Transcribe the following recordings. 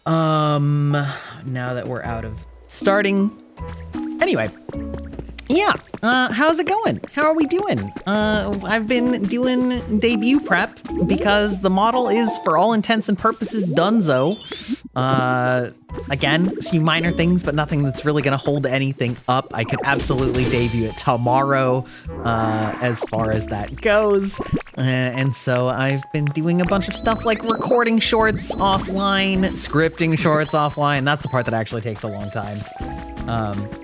Now that we're out of starting. Anyway, yeah, how's it going? How are we doing? I've been doing debut prep because the model is, for all intents and purposes, donezo. Again, a few minor things, but nothing that's really gonna hold anything up. I could absolutely debut it tomorrow, as far as that goes. And so I've been doing a bunch of stuff like recording shorts offline, scripting shorts offline. That's the part that actually takes a long time.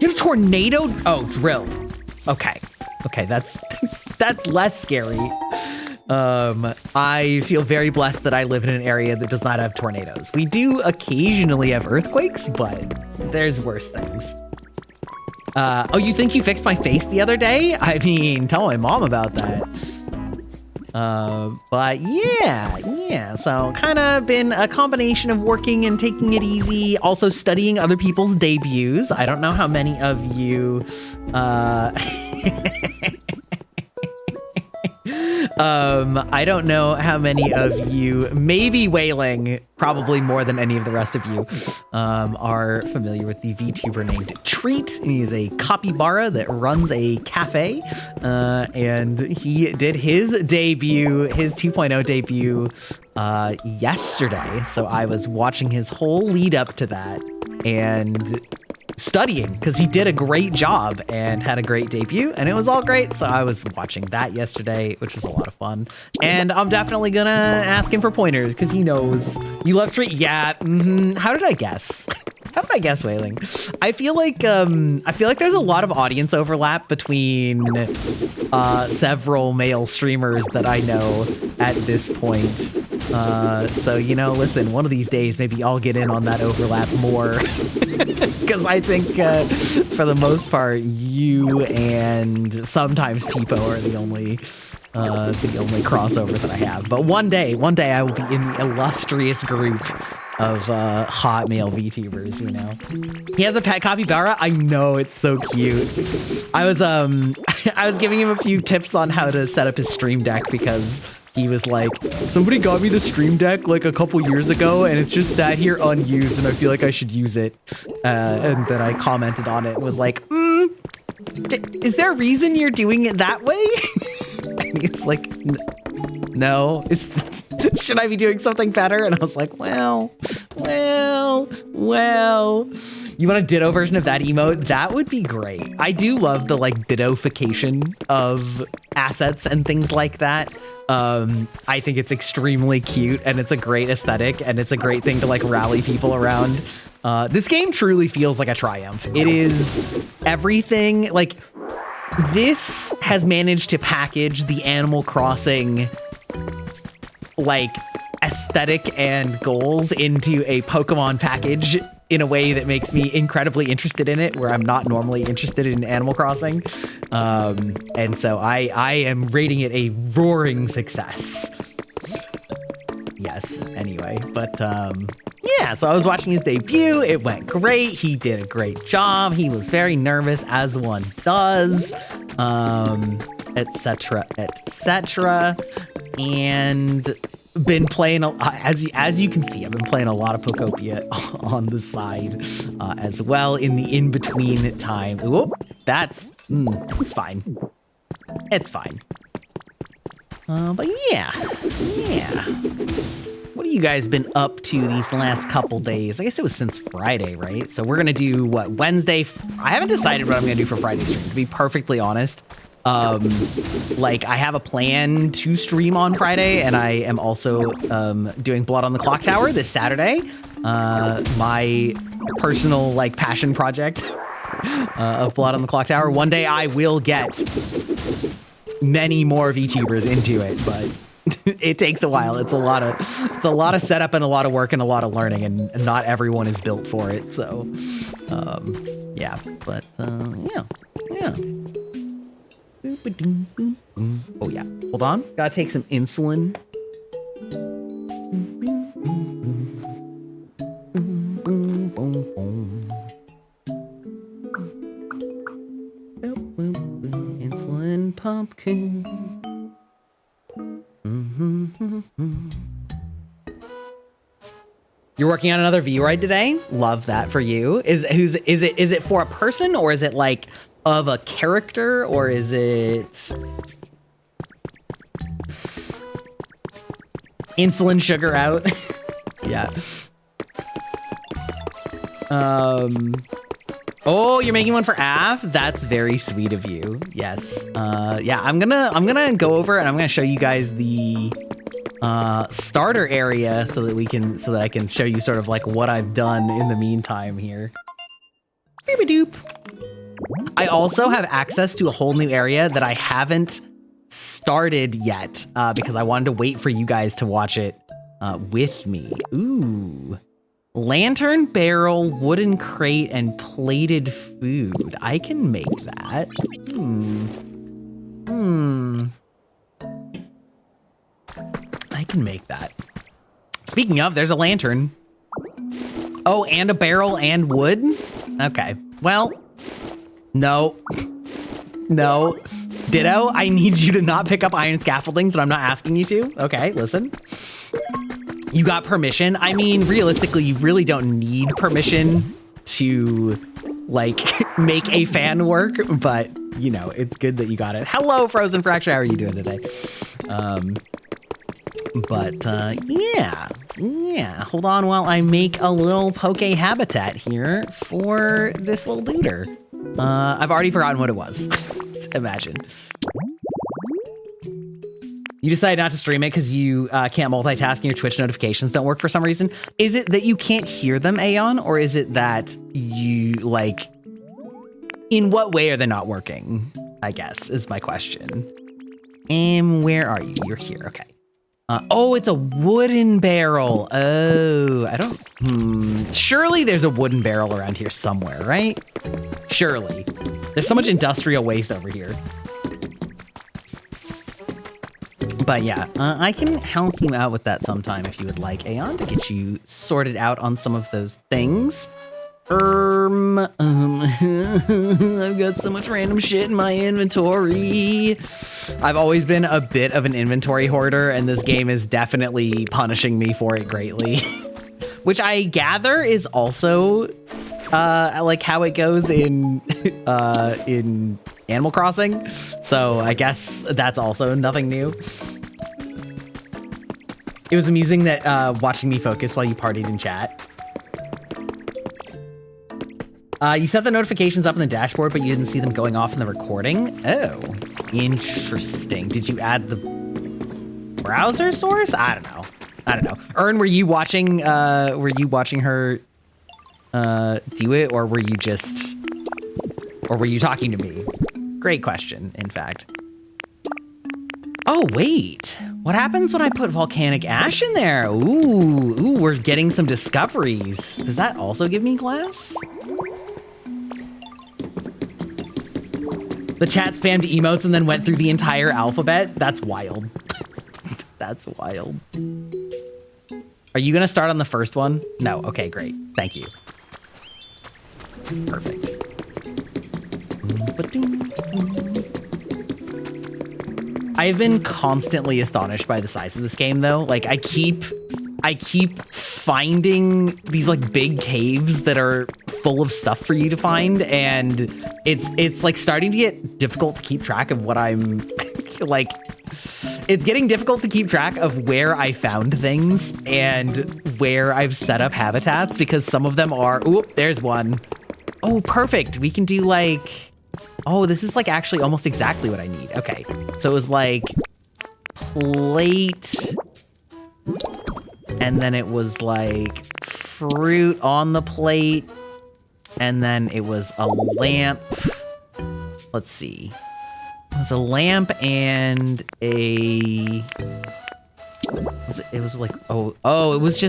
You have a tornado? Oh, drill. Okay, that's less scary. I feel very blessed that I live in an area that does not have tornadoes. We do occasionally have earthquakes, but there's worse things. Oh, you think you fixed my face the other day? I mean, tell my mom about that. But yeah, so kind of been a combination of working and taking it easy, also studying other people's debuts. I don't know how many of you, I don't know how many of you, maybe Wailing, probably more than any of the rest of you, are familiar with the VTuber named Treat. He is a capybara that runs a cafe, and he did his debut, his 2.0 debut, yesterday. So I was watching his whole lead up to that and studying because he did a great job and had a great debut and it was all great. So I was watching that yesterday, which was a lot of fun, and I'm definitely gonna ask him for pointers because he knows you love Treat. Yeah. How did I guess? How did I guess, Wailing? I feel like there's a lot of audience overlap between several male streamers that I know at this point. So, you know, listen, one of these days, maybe I'll get in on that overlap more. Because I think, for the most part, you and sometimes Peepo are the only crossover that I have. But one day I will be in the illustrious group of hot male VTubers, you know. He has a pet capybara. I know, it's so cute. I was giving him a few tips on how to set up his stream deck because he was like, somebody got me the stream deck like a couple years ago and it's just sat here unused and I feel like I should use it. And then I commented on it and was like, is there a reason you're doing it that way? And he's like, no, should I be doing something better? And I was like, well, you want a ditto version of that emote? That would be great. I do love the like dittofication of assets and things like that. I think it's extremely cute and it's a great aesthetic and it's a great thing to like rally people around. This game truly feels like a triumph. It is everything. Like, this has managed to package the Animal Crossing like aesthetic and goals into a Pokemon package in a way that makes me incredibly interested in it, where I'm not normally interested in Animal Crossing. And so I am rating it a roaring success. Yes, anyway, but yeah, so I was watching his debut. It went great. He did a great job. He was very nervous, as one does, etc., etc. And been playing, as you can see, I've been playing a lot of Pokopia on the side as well in the in-between time. Whoop, it's fine. It's fine. But yeah. What have you guys been up to these last couple days? I guess it was since Friday, right? So we're gonna do what, Wednesday? I haven't decided what I'm gonna do for Friday's stream, to be perfectly honest. Like, I have a plan to stream on Friday, and I am also doing Blood on the Clock Tower this Saturday. My personal like passion project of Blood on the Clock Tower. One day I will get many more VTubers into it, but it takes a while. It's a lot of setup and a lot of work and a lot of learning, and not everyone is built for it. So, yeah, but yeah. Oh yeah, hold on. Gotta take some insulin. Insulin pumpkin. You're working on another V-Ride today? Love that for you. Is it for a person, or is it like of a character, or is it insulin sugar out? Yeah. Oh, you're making one for Av? That's very sweet of you. Yes. Yeah, I'm gonna go over and I'm gonna show you guys the starter area so that I can show you sort of like what I've done in the meantime here. Doop. I also have access to a whole new area that I haven't started yet because I wanted to wait for you guys to watch it with me. Ooh. Lantern barrel, wooden crate, and plated food. I can make that. I can make that. Speaking of, there's a lantern. Oh, and a barrel and wood? Okay. Well, no. No. Ditto, I need you to not pick up iron scaffoldings when I'm not asking you to. Okay, listen. You got permission. I mean, realistically, you really don't need permission to, like, make a fan work, but, you know, it's good that you got it. Hello, Frozen Fracture. How are you doing today? Yeah. Hold on while I make a little poke habitat here for this little duder. I've already forgotten what it was. Imagine. You decided not to stream it because you can't multitask and your Twitch notifications don't work for some reason. Is it that you can't hear them, Aeon, or is it that you, like, in what way are they not working, I guess, is my question. And where are you? You're here, okay. Oh, it's a wooden barrel. Oh, I don't, surely there's a wooden barrel around here somewhere, right? Surely. There's so much industrial waste over here. But yeah, I can help you out with that sometime if you would like, Aeon, to get you sorted out on some of those things. I've got so much random shit in my inventory. I've always been a bit of an inventory hoarder, and this game is definitely punishing me for it greatly. Which I gather is also like how it goes in Animal Crossing. So I guess that's also nothing new. It was amusing that watching me focus while you partied in chat. You set the notifications up in the dashboard, but you didn't see them going off in the recording. Oh, interesting. Did you add the browser source? I don't know. Ern, were you watching her do it, or were you talking to me? Great question, in fact. Oh, wait. What happens when I put volcanic ash in there? Ooh, we're getting some discoveries. Does that also give me glass? The chat spammed emotes and then went through the entire alphabet? That's wild. That's wild. Are you gonna start on the first one? No, okay, great. Thank you. Perfect. I've been constantly astonished by the size of this game, though. Like, I keep finding these like big caves that are full of stuff for you to find, and it's like starting to get difficult to keep track of what I'm like. It's getting difficult to keep track of where I found things and where I've set up habitats, because some of them are, oop, there's one. Oh, perfect. We can do like, oh, this is like actually almost exactly what I need. Okay, so it was like plate, and then it was like fruit on the plate, and then it was a lamp. Let's see. It was a lamp and a, it was like, was it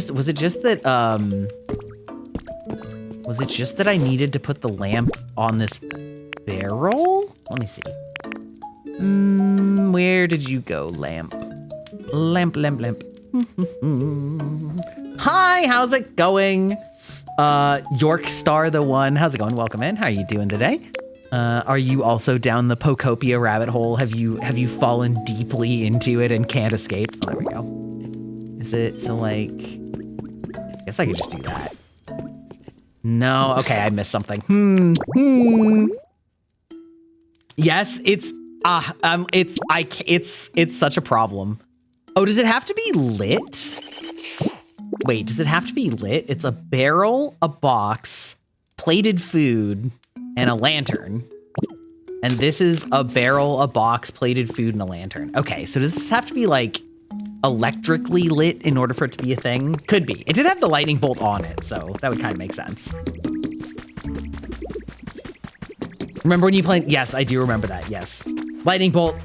just that I needed to put the lamp on this barrel? Let me see. Where did you go, lamp? Lamp. Hi, how's it going? York Star the One, how's it going? Welcome in. How are you doing today? Are you also down the Pokopia rabbit hole? Have you fallen deeply into it and can't escape? Oh, there we go. Is it, so like, I guess I could just do that. No, okay, I missed something. Yes, it's such a problem. Oh, does it have to be lit? Wait, does it have to be lit? It's a barrel, a box, plated food, and a lantern. And this is a barrel, a box, plated food, and a lantern. Okay, so does this have to be like electrically lit in order for it to be a thing? Could be. It did have the lightning bolt on it, so that would kind of make sense. Remember when you played? Yes, I do remember that, yes. Lightning bolt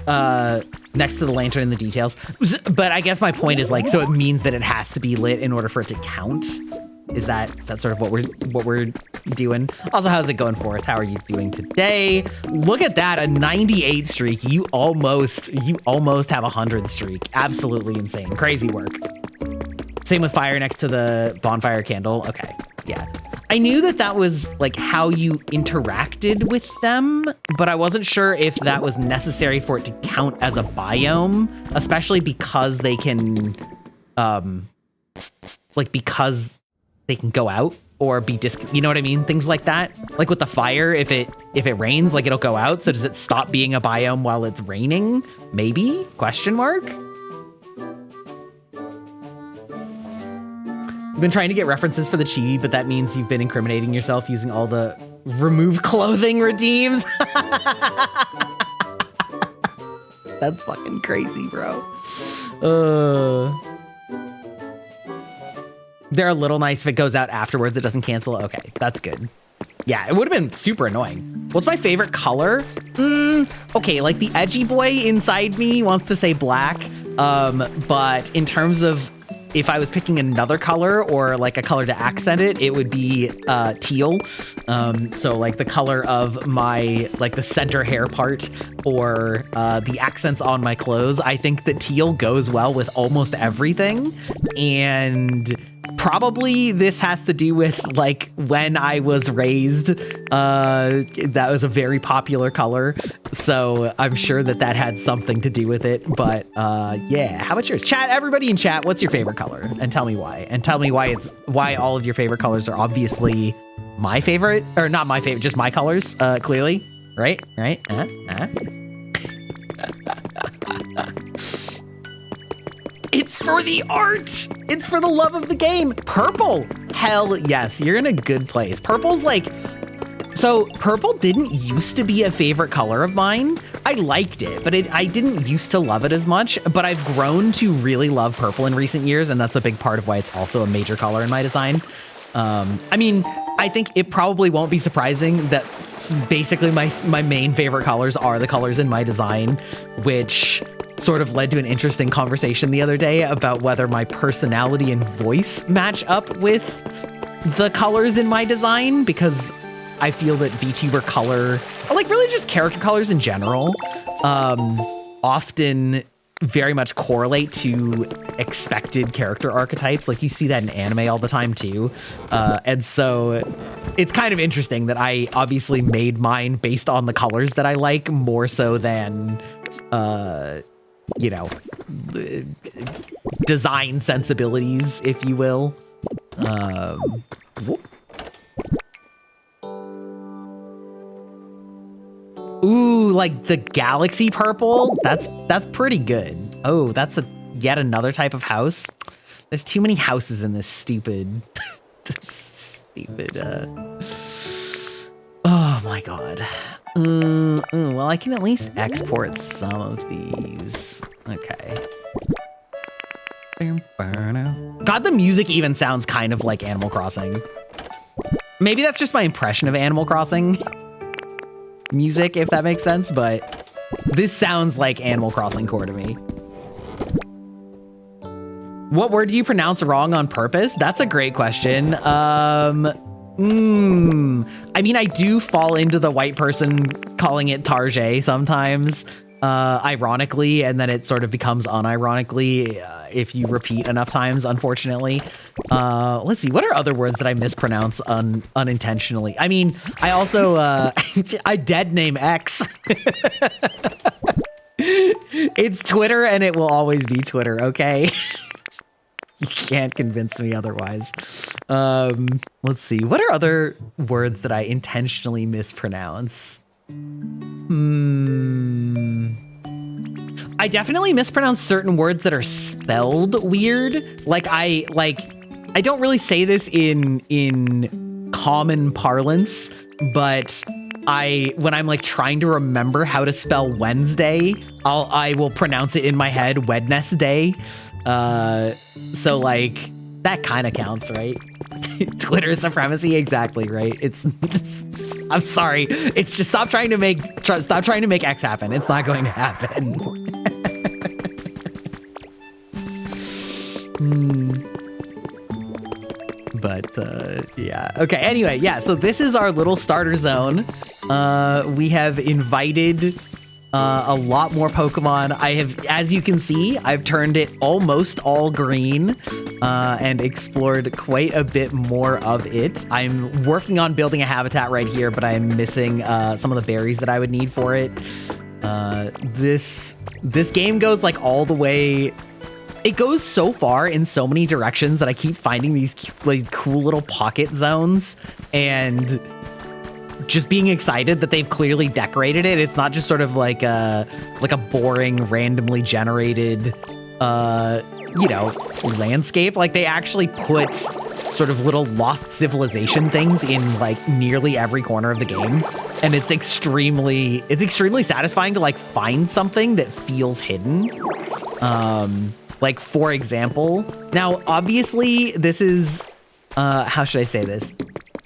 next to the lantern in the details. But I guess my point is like, so it means that it has to be lit in order for it to count. Is that sort of what we're doing? Also, how's it going, Forrest? How are you doing today? Look at that, a 98 streak. You almost have a 100 streak. Absolutely insane. Crazy work. Same with fire next to the bonfire candle. Okay, yeah. I knew that was like how you interacted with them, but I wasn't sure if that was necessary for it to count as a biome, especially because they can, because they can go out or be you know what I mean? Things like that. Like with the fire, if it rains, like it'll go out. So does it stop being a biome while it's raining? Maybe? Question mark? You've been trying to get references for the chibi, but that means you've been incriminating yourself using all the remove clothing redeems. That's fucking crazy, bro. They're a little nice if it goes out afterwards. It doesn't cancel. Okay, that's good. Yeah, it would have been super annoying. What's my favorite color? Okay, like the edgy boy inside me wants to say black. But in terms of if I was picking another color or like a color to accent it, it would be teal. So like the color of my, like the center hair part or the accents on my clothes. I think that teal goes well with almost everything. And probably this has to do with like when I was raised, that was a very popular color. So I'm sure that had something to do with it. But yeah, how about yours? Chat, everybody in chat, what's your favorite color? And tell me why. And tell me why all of your favorite colors are obviously my favorite, or not my favorite, just my colors, clearly. Right? It's for the art. It's for the love of the game. Purple. Hell yes. You're in a good place. Purple's like, so purple didn't used to be a favorite color of mine. I liked it, but I didn't used to love it as much, but I've grown to really love purple in recent years. And that's a big part of why it's also a major color in my design. I mean, I think it probably won't be surprising that basically my main favorite colors are the colors in my design, which sort of led to an interesting conversation the other day about whether my personality and voice match up with the colors in my design, because I feel that VTuber color, or like really just character colors in general, often very much correlate to expected character archetypes. Like you see that in anime all the time too. And so it's kind of interesting that I obviously made mine based on the colors that I like more so than, you know, design sensibilities, if you will. Ooh, like the galaxy purple. That's pretty good. Oh, that's yet another type of house. There's too many houses in this stupid, oh my god. Well, I can at least export some of these. Okay. God, the music even sounds kind of like Animal Crossing. Maybe that's just my impression of Animal Crossing music, if that makes sense, but this sounds like Animal Crossing core to me. What word do you pronounce wrong on purpose? That's a great question. I mean, I do fall into the white person calling it Tarjay sometimes, ironically, and then it sort of becomes unironically if you repeat enough times, unfortunately. Let's see, what are other words that I mispronounce unintentionally? I mean, I also, I dead name X. It's Twitter and it will always be Twitter, okay? You can't convince me otherwise. Let's see. What are other words that I intentionally mispronounce? I definitely mispronounce certain words that are spelled weird. I don't really say this in common parlance, but when I'm like trying to remember how to spell Wednesday, I will pronounce it in my head Wednesday. So like that kind of counts, right? Twitter supremacy, exactly, right? It's I'm sorry. It's just stop trying to make X happen. It's not going to happen. But yeah. Okay, anyway, yeah, so this is our little starter zone. We have invited a lot more Pokemon. As you can see, I've turned it almost all green and explored quite a bit more of it. I'm working on building a habitat right here, but I'm missing some of the berries that I would need for it. This game goes like all the way. It goes so far in so many directions that I keep finding these like cool little pocket zones and just being excited that they've clearly decorated it. It's not just sort of like a boring, randomly generated, landscape. Like they actually put sort of little lost civilization things in like nearly every corner of the game. And it's extremely satisfying to like find something that feels hidden. Like for example, now obviously this is, how should I say this?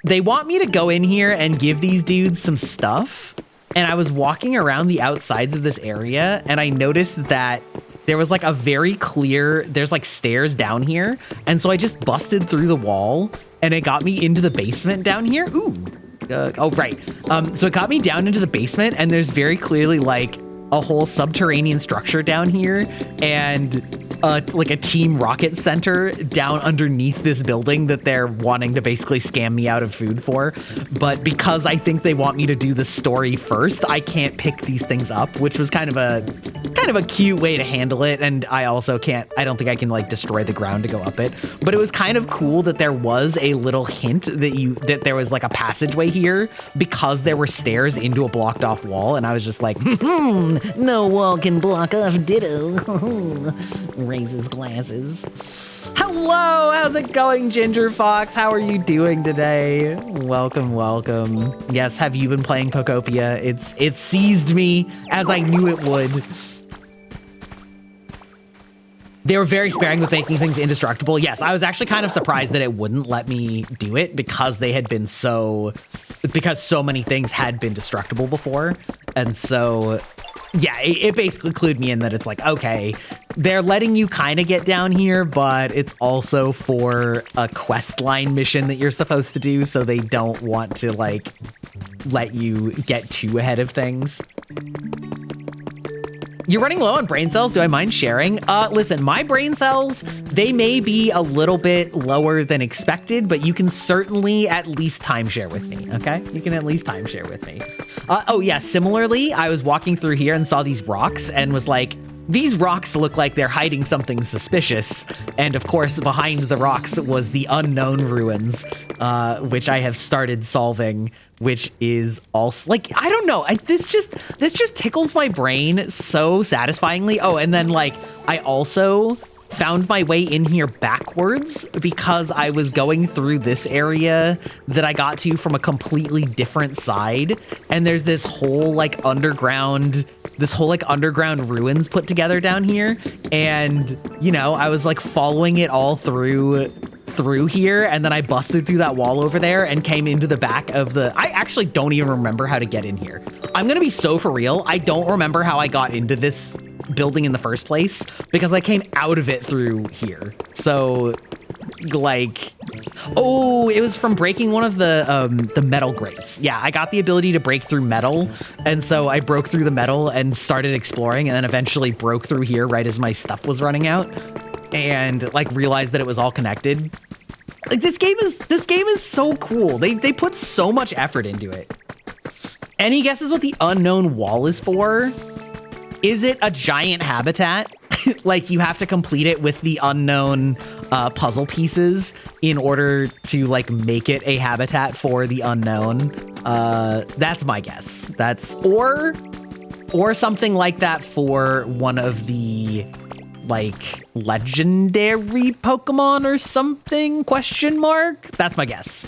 They want me to go in here and give these dudes some stuff. And I was walking around the outsides of this area and I noticed that there was like a very clear, there's like stairs down here. And so I just busted through the wall and it got me into the basement down here. Ooh, oh, right. So it got me down into the basement and there's very clearly like a whole subterranean structure down here and like a Team Rocket center down underneath this building that they're wanting to basically scam me out of food for. But because I think they want me to do the story first, I can't pick these things up, which was kind of a cute way to handle it. And I also I don't think I can like destroy the ground to go up it. But it was kind of cool that there was a little hint that there was like a passageway here because there were stairs into a blocked off wall. And I was just like, no wall can block off ditto. Raises glasses. Hello, how's it going, Ginger Fox? How are you doing today? Welcome, welcome. Yes, have you been playing Pokopia? It seized me as I knew it would. They were very sparing with making things indestructible. Yes, I was actually kind of surprised that it wouldn't let me do it because so many things had been destructible before. And so yeah, it basically clued me in that it's like, okay, they're letting you kind of get down here, but it's also for a quest line mission that you're supposed to do, so they don't want to like let you get too ahead of things. You're running low on brain cells. Do I mind sharing? Listen, my brain cells, they may be a little bit lower than expected, but you can certainly at least timeshare with me, okay? You can at least timeshare with me. Oh yeah, similarly, I was walking through here and saw these rocks and was like, these rocks look like they're hiding something suspicious. And of course, behind the rocks was the unknown ruins, which I have started solving, which is also like, I don't know. This just tickles my brain so satisfyingly. Oh, and then like, I also found my way in here backwards because I was going through this area that I got to from a completely different side. And there's this whole like underground ruins put together down here. And, you know, I was like following it all through here, and then I busted through that wall over there and came into the back of I actually don't even remember how to get in here. I'm gonna be so for real. I don't remember how I got into this building in the first place because I came out of it through here. So like, oh, it was from breaking one of the metal grates. Yeah, I got the ability to break through metal, and so I broke through the metal and started exploring, and then eventually broke through here right as my stuff was running out, and like realized that it was all connected. Like this game is so cool. They put so much effort into it. Any guesses what the unknown wall is for? Is it a giant habitat? like you have to complete it with the unknown puzzle pieces in order to like make it a habitat for the unknown. That's my guess. That's or something like that for one of the like legendary Pokemon or something, question mark? That's my guess.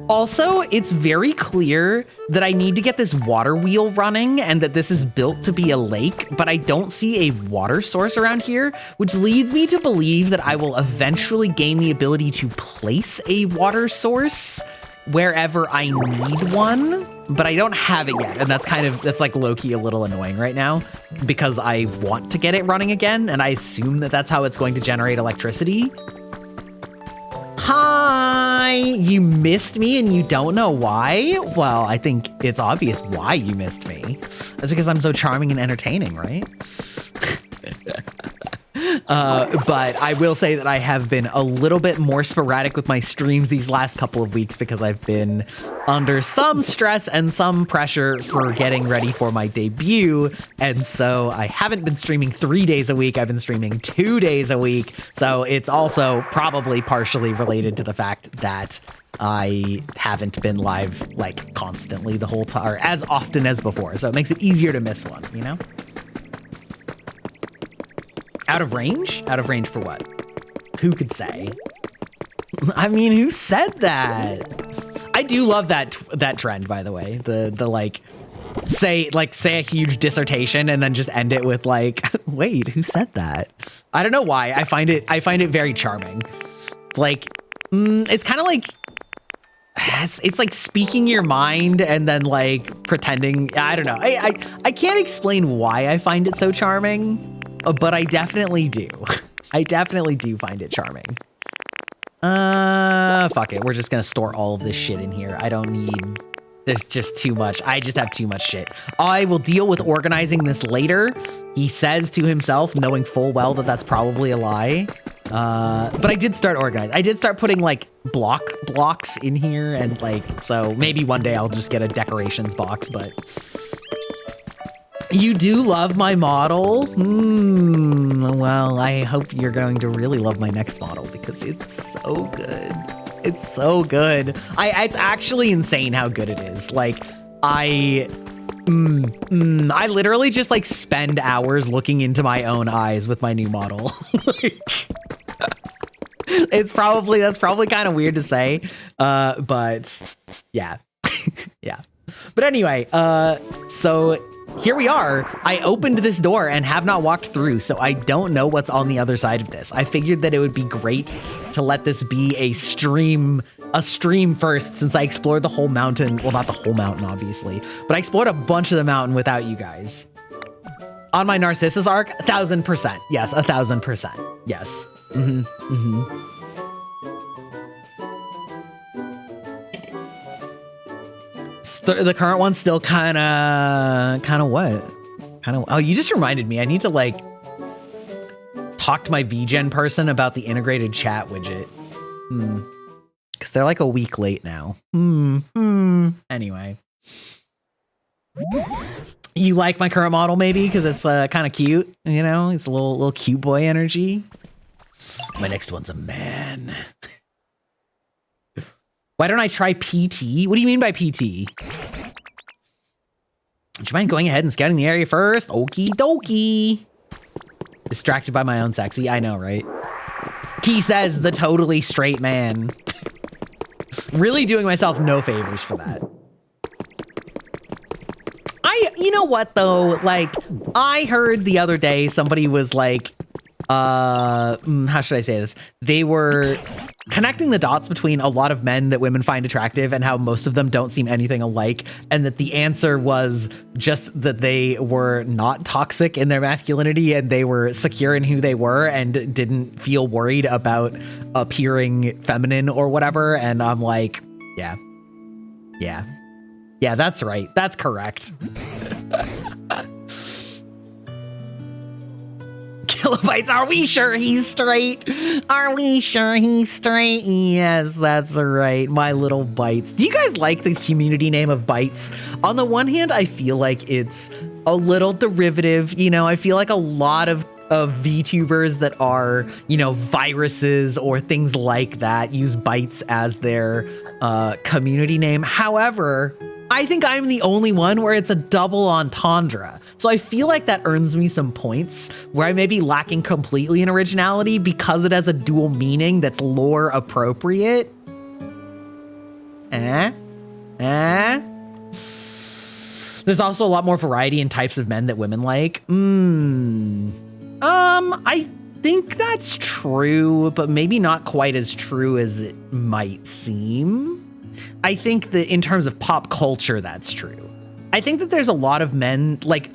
Also, it's very clear that I need to get this water wheel running and that this is built to be a lake, but I don't see a water source around here, which leads me to believe that I will eventually gain the ability to place a water source wherever I need one, but I don't have it yet. And that's like low-key a little annoying right now because I want to get it running again. And I assume that that's how it's going to generate electricity. Hi, you missed me and you don't know why? Well, I think it's obvious why you missed me. That's because I'm so charming and entertaining, right? But I will say that I have been a little bit more sporadic with my streams these last couple of weeks because I've been under some stress and some pressure for getting ready for my debut. And so I haven't been streaming 3 days a week. I've been streaming 2 days a week. So it's also probably partially related to the fact that I haven't been live like constantly the whole time or as often as before. So it makes it easier to miss one, you know? Out of range? Out of range for what? Who could say? I mean, who said that? I do love that trend, by the way. The like say a huge dissertation and then just end it with like, wait, who said that? I don't know why. I find it very charming. It's like it's kind of like it's like speaking your mind and then like pretending. I don't know. I can't explain why I find it so charming. But I definitely do. I definitely do find it charming. Fuck it. We're just gonna store all of this shit in here. I don't need... There's just too much. I just have too much shit. I will deal with organizing this later. He says to himself, knowing full well that that's probably a lie. But I did start organizing. I did start putting like blocks in here and like, so maybe one day I'll just get a decorations box, but... You do love my model? Well, I hope you're going to really love my next model because it's so good. It's so good. It's actually insane how good it is. Like, I literally just like spend hours looking into my own eyes with my new model. That's probably kind of weird to say, but yeah, yeah. But anyway, so here we are. I opened this door and have not walked through, so I don't know what's on the other side of this. I figured that it would be great to let this be a stream first, since I explored the whole mountain. Well, not the whole mountain, obviously, but I explored a bunch of the mountain without you guys. On my Narcissus arc, 1000%. Yes, 1000%. Yes. The current one's still kind of what? Oh, you just reminded me. I need to like talk to my VGen person about the integrated chat widget. Because they're like a week late now. Anyway. You like my current model maybe? Because it's kind of cute, you know? It's a little cute boy energy. My next one's a man. Why don't I try PT? What do you mean by PT? Would you mind going ahead and scouting the area first? Okie dokie. Distracted by my own sexy. I know, right? He says the totally straight man. Really doing myself no favors for that. You know what though? Like, I heard the other day somebody was like, how should I say this? They were connecting the dots between a lot of men that women find attractive and how most of them don't seem anything alike, and that the answer was just that they were not toxic in their masculinity and they were secure in who they were and didn't feel worried about appearing feminine or whatever. And I'm like, yeah, that's right. That's correct. Kilobytes, are we sure he's straight? Are we sure he's straight? Yes, that's right. My little Bites. Do you guys like the community name of Bites? On the one hand, I feel like it's a little derivative. You know, I feel like a lot of of VTubers that are, you know, viruses or things like that, use bytes as their community name. However, I think I'm the only one where it's a double entendre. So I feel like that earns me some points where I may be lacking completely in originality because it has a dual meaning that's lore appropriate. There's also a lot more variety in types of men that women like. I think that's true, but maybe not quite as true as it might seem. I think that in terms of pop culture, that's true. I think that there's a lot of men, like,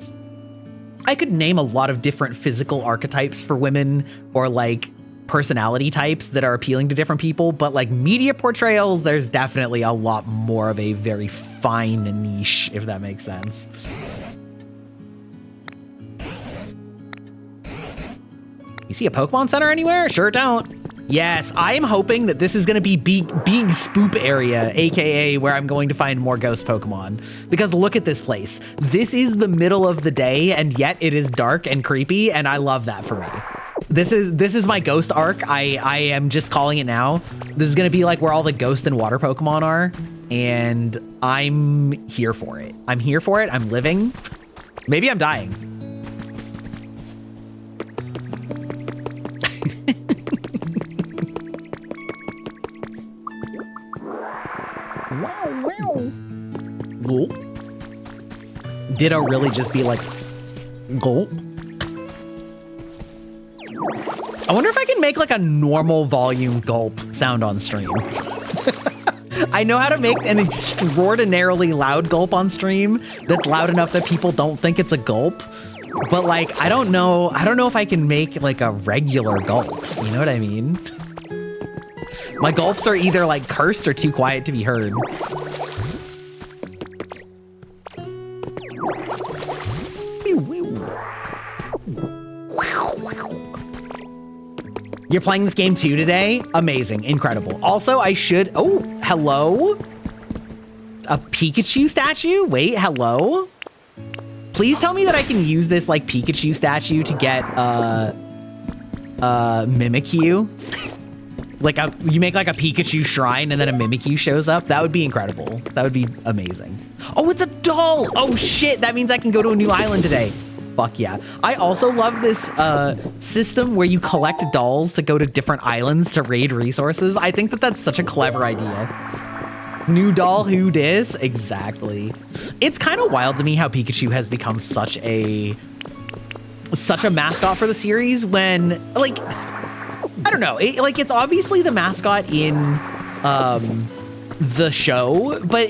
I could name a lot of different physical archetypes for women or like personality types that are appealing to different people, but like media portrayals, there's definitely a lot more of a very fine niche, if that makes sense. You see a Pokemon Center anywhere? Sure don't. Yes, I am hoping that this is going to be Big Spoop area, aka where I'm going to find more ghost Pokemon. Because look at this place. This is the middle of the day, and yet it is dark and creepy, and I love that for me. This is my ghost arc. I am just calling it now. This is going to be like where all the ghost and water Pokemon are, and I'm here for it. I'm here for it. I'm living. Maybe I'm dying. Wow. Gulp. Ditto really just be like, gulp. I wonder if I can make like a normal volume gulp sound on stream. I know how to make an extraordinarily loud gulp on stream that's loud enough that people don't think it's a gulp. But like, I don't know if I can make like a regular gulp. You know what I mean? My gulps are either like cursed or too quiet to be heard. You're playing this game too today? Amazing, incredible. Also, I should, oh, hello? A Pikachu statue? Wait, hello? Please tell me that I can use this like Pikachu statue to get Mimikyu. Like you make like a Pikachu shrine and then a Mimikyu shows up. That would be incredible. That would be amazing. Oh, it's a doll. Oh shit, that means I can go to a new island today. Fuck yeah. I also love this system where you collect dolls to go to different islands to raid resources. I think that that's such a clever idea. New doll, who dis? Exactly. It's kind of wild to me how Pikachu has become such a mascot for the series when, like, I don't know. It's obviously the mascot in the show, but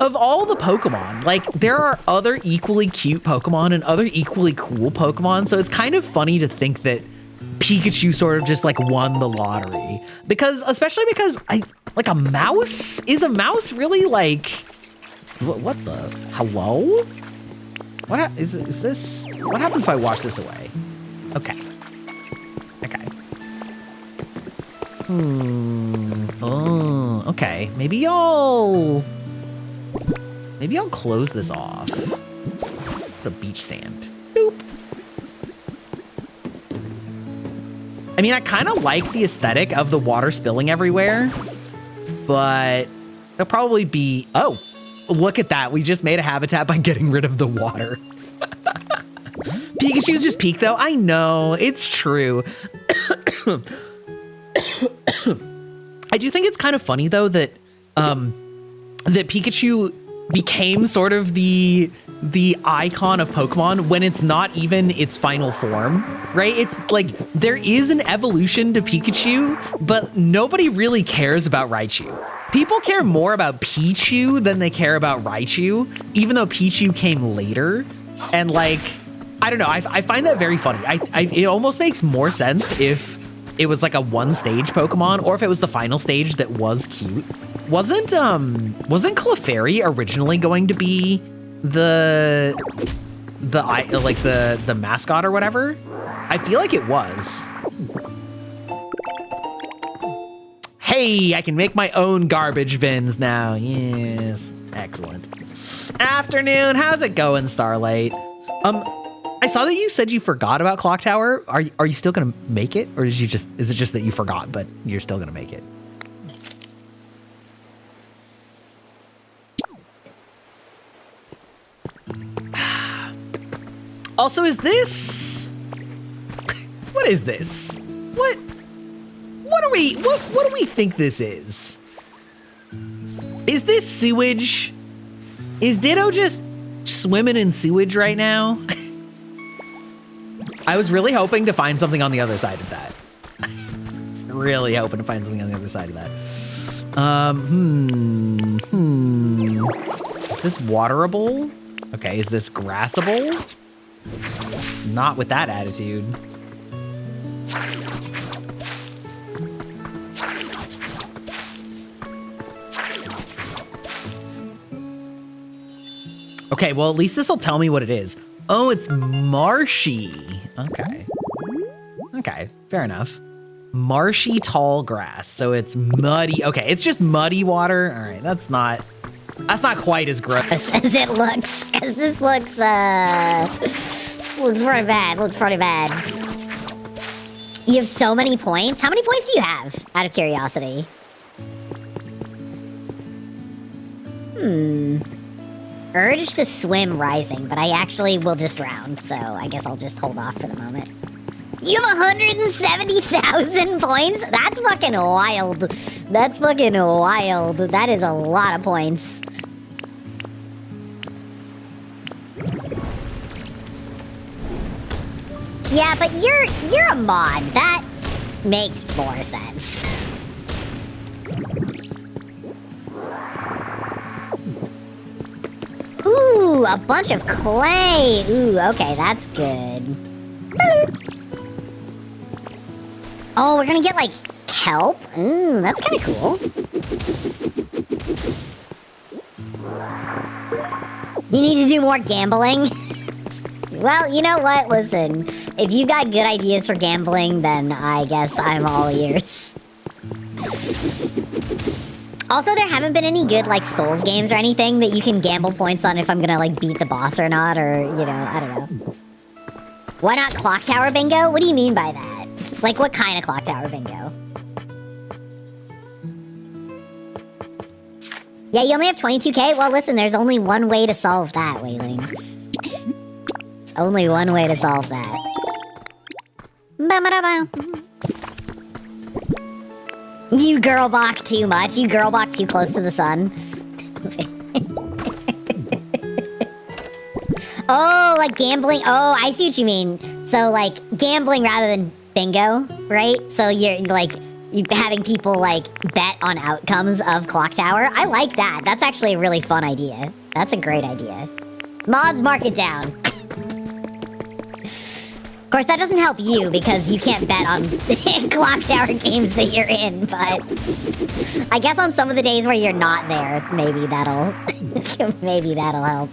of all the Pokemon, like, there are other equally cute Pokemon and other equally cool Pokemon. So it's kind of funny to think that Pikachu sort of just like won the lottery especially because like a mouse? Is a mouse really like, what the, hello? What is this? What happens if I wash this away? Okay. Oh, okay. Maybe I'll close this off. The beach sand. Boop. I mean, I kind of like the aesthetic of the water spilling everywhere, but it'll probably be, oh, look at that. We just made a habitat by getting rid of the water. Pikachu's just peak though. I know, it's true. I do think it's kind of funny though that that Pikachu became sort of the icon of Pokemon when it's not even its final form, right? It's like there is an evolution to Pikachu, but nobody really cares about Raichu. People care more about Pichu than they care about Raichu, even though Pichu came later. And like, I don't know, I find that very funny. It almost makes more sense if it was like a one-stage Pokemon, or if it was the final stage that was cute. Wasn't Clefairy originally going to be the mascot or whatever? I feel like it was. Hey, I can make my own garbage bins now. Yes, excellent. Afternoon, how's it going, Starlight? I saw that you said you forgot about Clock Tower. Are you still gonna make it, or is it just that you forgot, but you're still gonna make it? Also, is this? What is this? What do we think this is? Is this sewage? Is Ditto just swimming in sewage right now? I was really hoping to find something on the other side of that. Really hoping to find something on the other side of that. Is this waterable? Okay, is this grassable? Not with that attitude. Okay, well, at least this will tell me what it is. Oh, it's marshy. Okay. Okay, fair enough. Marshy tall grass, so it's muddy. Okay, it's just muddy water. All right, that's not quite as gross as it looks. Because this looks pretty bad. Looks pretty bad. You have so many points. How many points do you have? Out of curiosity. Urge to swim rising, but I actually will just drown, so I guess I'll just hold off for the moment. You have 170,000 points? That's fucking wild. That's fucking wild. That is a lot of points. Yeah, but you're a mod. That makes more sense. Ooh, a bunch of clay. Ooh, okay, that's good. Oh, we're gonna get, like, kelp? Ooh, that's kind of cool. You need to do more gambling? Well, you know what? Listen, if you've got good ideas for gambling, then I guess I'm all ears. Also, there haven't been any good, like, Souls games or anything that you can gamble points on if I'm gonna, like, beat the boss or not, or, you know, I don't know. Why not Clock Tower Bingo? What do you mean by that? Like, what kind of Clock Tower Bingo? Yeah, you only have 22k? Well, listen, there's only one way to solve that, Wailing. There's only one way to solve that. Ba-ba-da-ba. You girlbach too much. You girlbach too close to the sun. Oh, like gambling. Oh, I see what you mean. So, like, gambling rather than bingo, right? So you're, like, having people, like, bet on outcomes of Clock Tower. I like that. That's actually a really fun idea. That's a great idea. Mods, mark it down. Of course, that doesn't help you, because you can't bet on Clock Tower games that you're in, but I guess on some of the days where you're not there, maybe that'll help.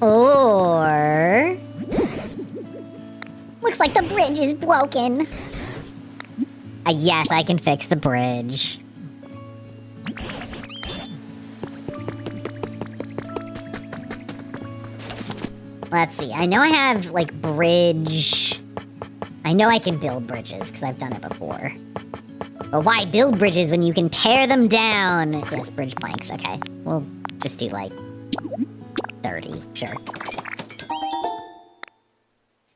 Or... looks like the bridge is broken. Yes, I can fix the bridge. Let's see, I know I have, like, bridge... I know I can build bridges, because I've done it before. But why build bridges when you can tear them down? Yes, bridge planks, okay. We'll just do, like, 30, sure.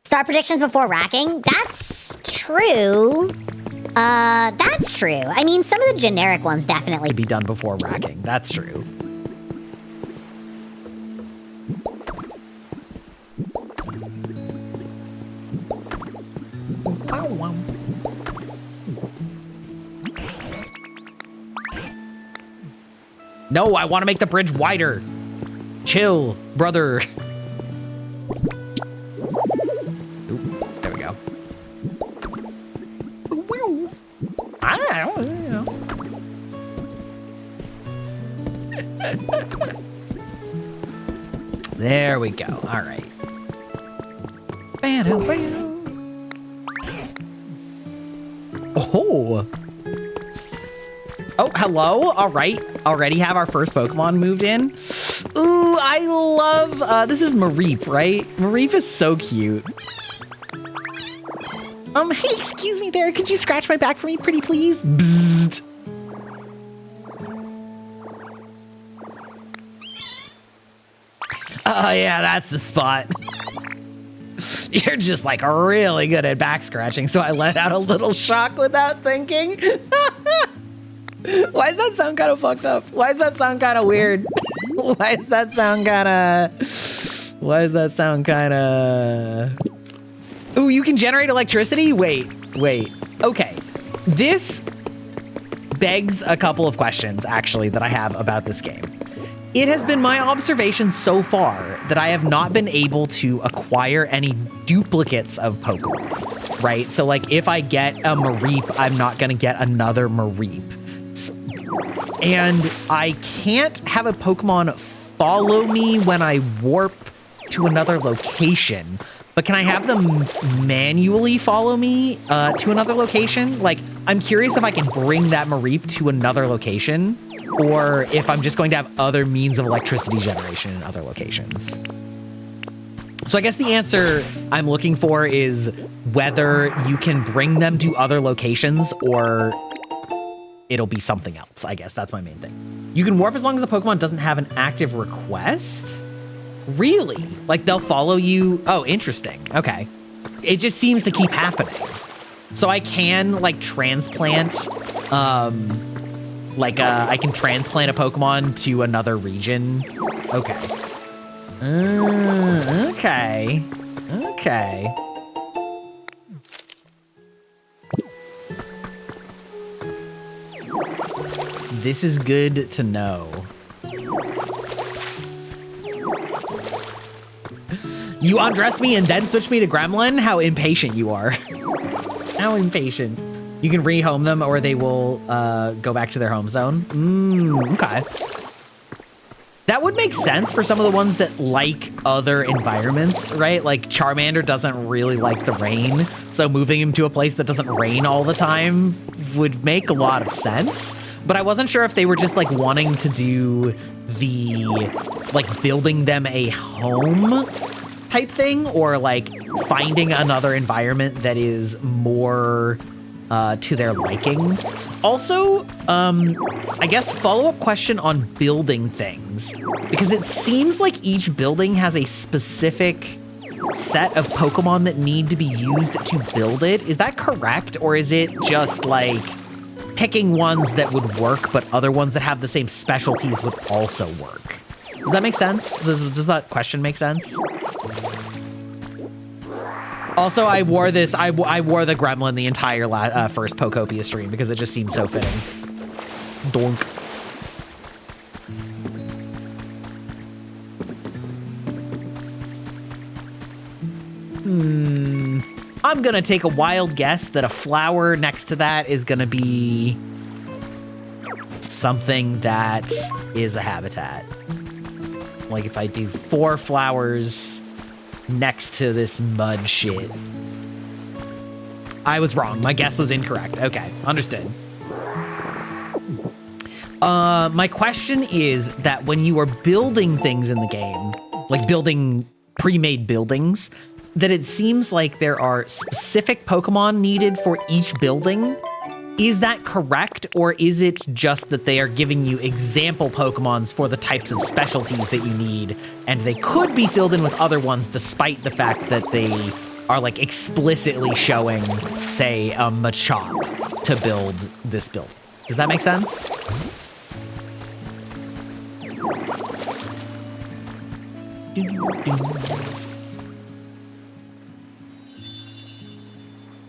Start predictions before racking? That's true. That's true. I mean, some of the generic ones definitely be done before racking. That's true. No, I want to make the bridge wider. Chill, brother. Oop, there we go. I don't know. There we go. All right. Oh. Oh, hello. All right. Already have our first Pokemon moved in. Ooh, I love, this is Mareep, right? Mareep is so cute. Hey, excuse me there. Could you scratch my back for me, pretty please? Bzzzt. Oh, yeah, that's the spot. You're just like really good at back scratching, so I let out a little shock without thinking. Why does that sound kind of fucked up? Why does that sound kind of weird? Why does that sound kind of... Ooh, you can generate electricity? Wait. Okay. This begs a couple of questions, actually, that I have about this game. It has been my observation so far that I have not been able to acquire any duplicates of Pokemon, right? So, like, if I get a Mareep, I'm not going to get another Mareep. And I can't have a Pokemon follow me when I warp to another location. But can I have them manually follow me to another location? Like, I'm curious if I can bring that Mareep to another location, or if I'm just going to have other means of electricity generation in other locations. So I guess the answer I'm looking for is whether you can bring them to other locations or it'll be something else. I guess that's my main thing. You can warp as long as the Pokemon doesn't have an active request? Really? Like they'll follow you? Oh, interesting. Okay. It just seems to keep happening. So I can like transplant, I can transplant a Pokemon to another region. Okay. Okay. This is good to know. You undress me and then switch me to Gremlin? How impatient you are. How impatient. You can rehome them or they will go back to their home zone. Okay. That would make sense for some of the ones that like other environments, right? Like Charmander doesn't really like the rain, so moving him to a place that doesn't rain all the time would make a lot of sense. But I wasn't sure if they were just like wanting to do the, like building them a home type thing or like finding another environment that is more to their liking. Also, I guess follow-up question on building things, because it seems like each building has a specific set of Pokemon that need to be used to build it. Is that correct? Or is it just like picking ones that would work, but other ones that have the same specialties would also work? Does that make sense? Does that question make sense? Also, I wore this. I wore the Gremlin the entire first Pokopia stream because it just seemed so fitting. Donk. I'm gonna take a wild guess that a flower next to that is gonna be something that is a habitat. Like if I do 4 flowers next to this mud shit. I was wrong. My guess was incorrect. Okay, understood. My question is that when you are building things in the game, like building pre-made buildings, that it seems like there are specific Pokemon needed for each building. Is that correct, or is it just that they are giving you example Pokemons for the types of specialties that you need, and they could be filled in with other ones despite the fact that they are like explicitly showing, say, a Machop to build this build? Does that make sense?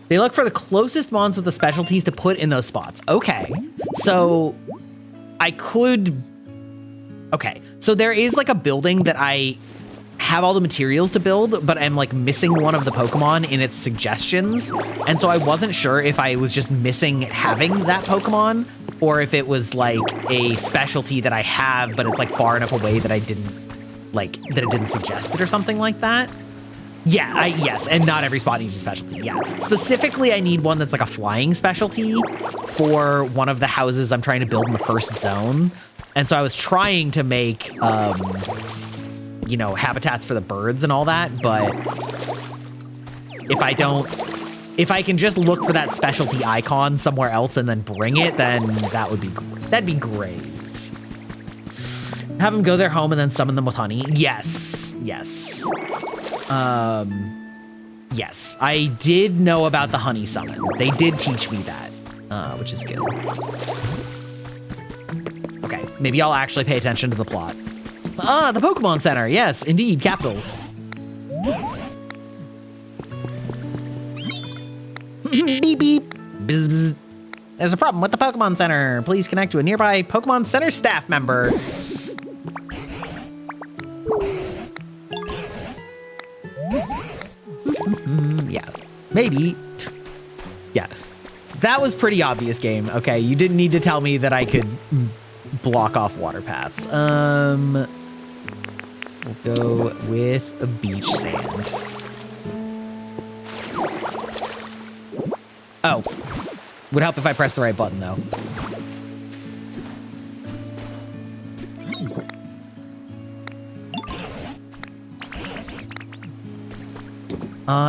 They look for the closest mons with the specialties to put in those spots. Okay, so I could... Okay, so there is like a building that I have all the materials to build, but I'm like missing one of the Pokemon in its suggestions. And so I wasn't sure if I was just missing having that Pokemon, or if it was like a specialty that I have, but it's like far enough away that I didn't, like, that it didn't suggest it or something like that. Yeah, yes, and not every spot needs a specialty, yeah. Specifically, I need one that's like a flying specialty for one of the houses I'm trying to build in the first zone. And so I was trying to make, you know, habitats for the birds and all that, but if I can just look for that specialty icon somewhere else and then bring it, then that would be great. That'd be great. Have them go their home and then summon them with honey. Yes, yes. Yes, I did know about the honey summon. They did teach me that, which is good. Okay, maybe I'll actually pay attention to the plot. Ah, the Pokemon Center. Yes, indeed, capital. Beep, beep. Bzz, bzz. There's a problem with the Pokemon Center. Please connect to a nearby Pokemon Center staff member. Yeah, maybe. Yeah, that was pretty obvious, game. Okay, you didn't need to tell me that I could block off water paths. We'll go with a beach sand. Oh, would help if I pressed the right button, though.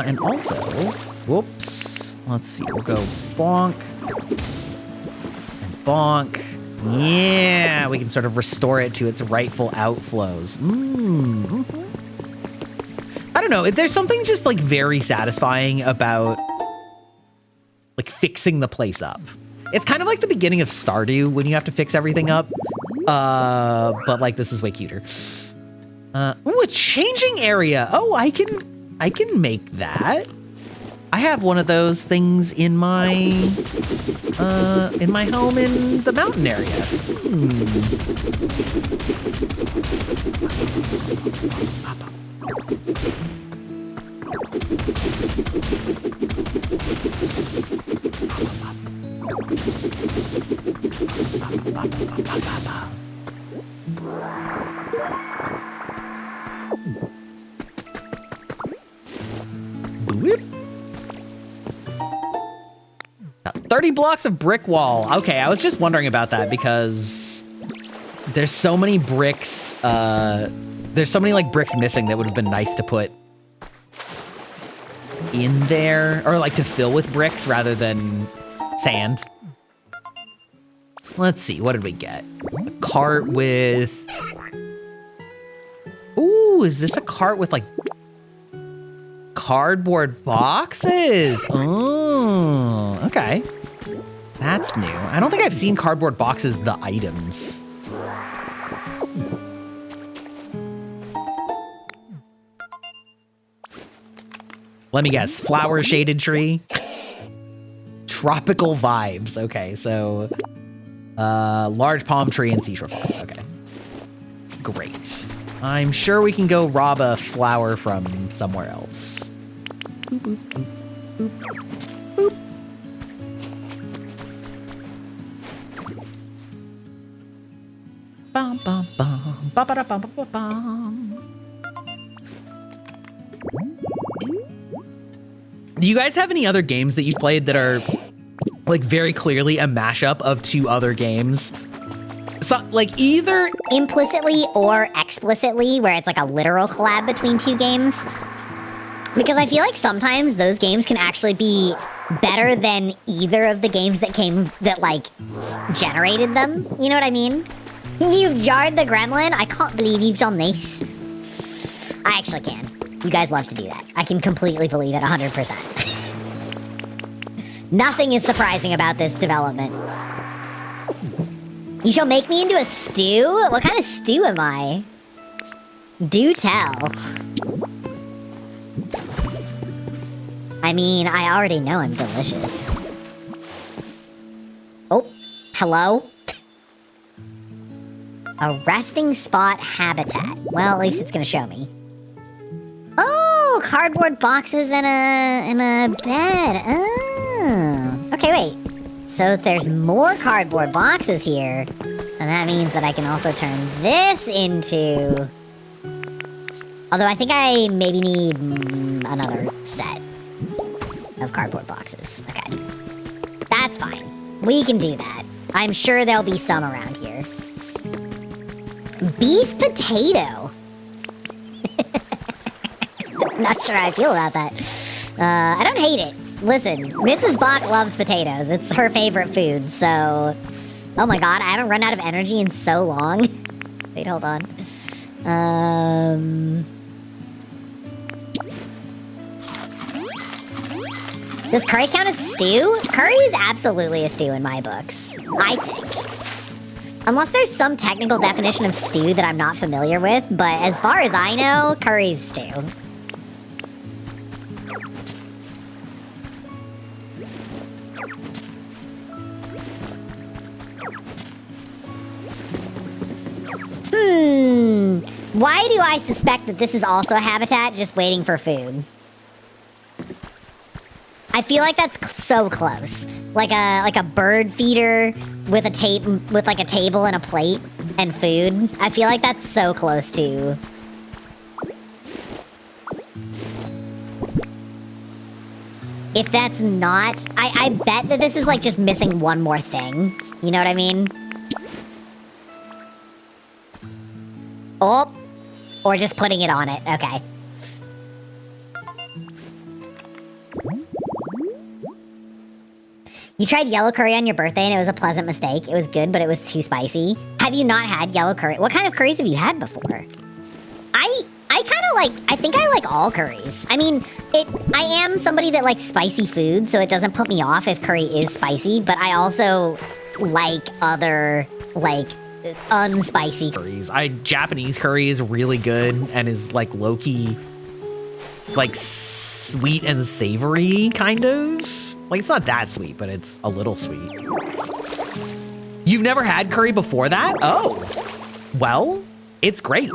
And also, whoops, let's see, we'll go bonk and bonk. Yeah, we can sort of restore it to its rightful outflows. I don't know, there's something just like very satisfying about like fixing the place up. It's kind of like the beginning of Stardew when you have to fix everything up. But like this is way cuter. Ooh, a changing area. Oh, I can make that. I have one of those things in my home in the mountain area. Whoop. 30 blocks of brick wall. Okay, I was just wondering about that because there's so many bricks. There's so many like bricks missing that would have been nice to put in there, or like to fill with bricks rather than sand. Let's see, what did we get? A cart with... Ooh, is this a cart with like cardboard boxes? Oh, okay. That's new. I don't think I've seen cardboard boxes, the items. Let me guess, flower shaded tree? Tropical vibes. Okay, so large palm tree and seashore farm. Okay, great. I'm sure we can go rob a flower from somewhere else. Boop, boop, boop, boop, boop. Bum, bum, bum, ba, ba, da, bum, bum, bum. Do you guys have any other games that you've played that are like very clearly a mashup of two other games? So, like either implicitly or explicitly, where it's like a literal collab between two games. Because I feel like sometimes those games can actually be better than either of the games that like generated them. You know what I mean? You've jarred the gremlin? I can't believe you've done this. I actually can. You guys love to do that. I can completely believe it 100%. Nothing is surprising about this development. You shall make me into a stew? What kind of stew am I? Do tell. I mean, I already know I'm delicious. Oh, hello? A resting spot habitat. Well, at least it's gonna show me. Oh, cardboard boxes and a bed. Oh. Okay, wait. So there's more cardboard boxes here, and that means that I can also turn this into... Although I think I maybe need another set of cardboard boxes. Okay. That's fine. We can do that. I'm sure there'll be some around here. Beef potato. Not sure how I feel about that. I don't hate it. Listen, Mrs. Bach loves potatoes. It's her favorite food, so... Oh my god, I haven't run out of energy in so long. Wait, hold on. Does curry count as stew? Curry is absolutely a stew in my books, I think. Unless there's some technical definition of stew that I'm not familiar with, but as far as I know, curry's stew. Why do I suspect that this is also a habitat just waiting for food? I feel like that's so close. Like a bird feeder with a table and a plate and food. I feel like that's so close to. If that's not, I bet that this is like just missing one more thing. You know what I mean? Oh, or just putting it on it. Okay. You tried yellow curry on your birthday and it was a pleasant mistake. It was good, but it was too spicy. Have you not had yellow curry? What kind of curries have you had before? I kind of like, I think I like all curries. I mean, I am somebody that likes spicy food, so it doesn't put me off if curry is spicy, but I also like other, like, unspicy curries. Japanese curry is really good and is like low-key, like sweet and savory, kind of. Like, it's not that sweet, but it's a little sweet. You've never had curry before that? Oh, well, it's great.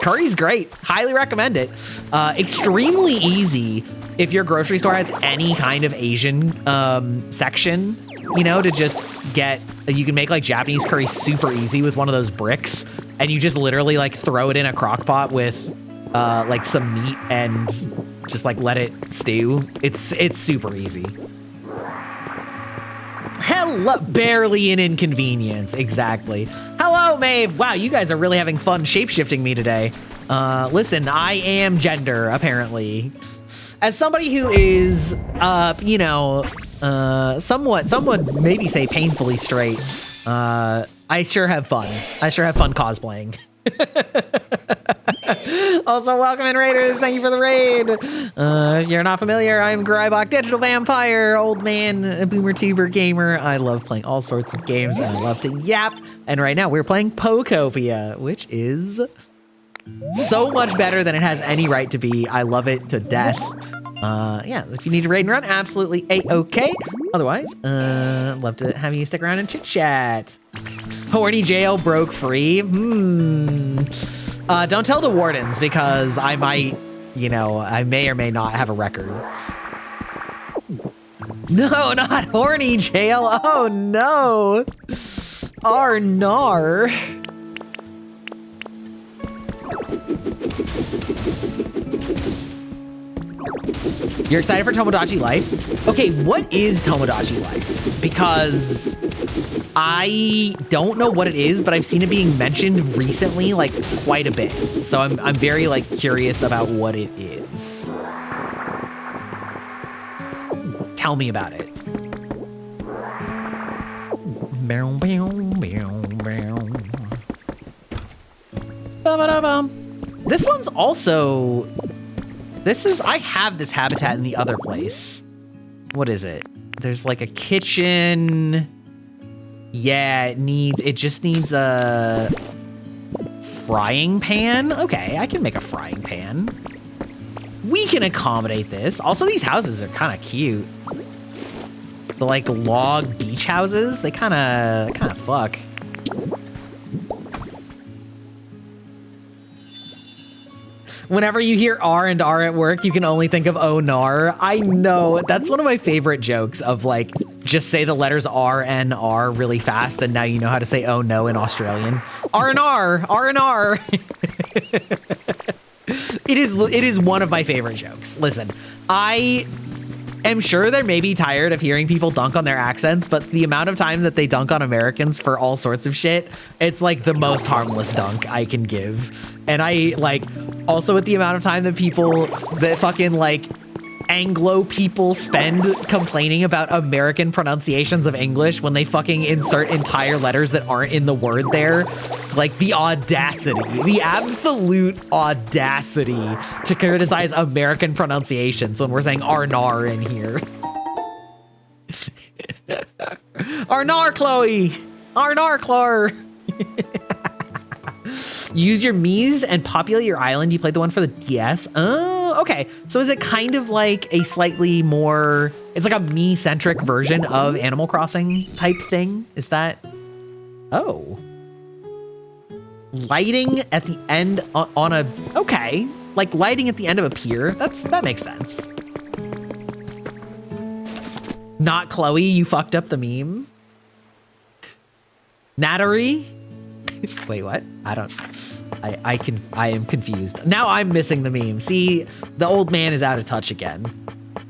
Curry's great. Highly recommend it. Extremely easy if your grocery store has any kind of Asian section, you know, to just get, you can make like Japanese curry super easy with one of those bricks, and you just literally like throw it in a crock pot with like some meat and just like let it stew. It's super easy. Hello, barely an inconvenience, exactly. Hello, Maeve. Wow, you guys are really having fun shapeshifting me today. Listen, I am gender, apparently. As somebody who is, you know, somewhat maybe say painfully straight, I sure have fun. I sure have fun cosplaying. Also, welcome in, Raiders. Thank you for the raid. If you're not familiar, I'm Greibach, digital vampire, old man, a boomer tuber gamer. I love playing all sorts of games, and I love to yap. And right now, we're playing Pokopia, which is so much better than it has any right to be. I love it to death. Yeah, if you need to raid and run, absolutely A-okay. Otherwise, love to have you stick around and chit-chat. Horny jail broke free. Don't tell the wardens, because I might, you know, I may or may not have a record. No, not horny jail. Oh no. Arnar. You're excited for Tomodachi Life? Okay, what is Tomodachi Life? Because I don't know what it is, but I've seen it being mentioned recently, like quite a bit. So I'm very like curious about what it is. Tell me about it. This one's also... I have this habitat in the other place. What is it? There's like a kitchen. Yeah, it just needs a frying pan. Okay, I can make a frying pan. We can accommodate this. Also, these houses are kind of cute. The like log beach houses, they kind of fuck. Whenever you hear R and R at work, you can only think of oh nar. I know, that's one of my favorite jokes of like, just say the letters R and R really fast, and now you know how to say oh no in Australian. R and R, R and R. It is one of my favorite jokes. Listen, I am sure they're maybe tired of hearing people dunk on their accents, but the amount of time that they dunk on Americans for all sorts of shit, it's like the most harmless dunk I can give. And I like also with the amount of time that people that fucking like Anglo people spend complaining about American pronunciations of English when they fucking insert entire letters that aren't in the word there. Like the audacity, the absolute audacity to criticize American pronunciations when we're saying Arnar in here. Arnar, Chloe! Arnar, Clor! Use your Mii's and populate your island. You played the one for the DS. Oh, okay. So is it kind of like a slightly more, it's like a Mii-centric version of Animal Crossing type thing? Is that? Oh. Lighting at the end on a, okay. Like lighting at the end of a pier. That makes sense. Not Chloe, you fucked up the meme. Nattery? Wait, what? I am confused. Now I'm missing the meme. See, the old man is out of touch again.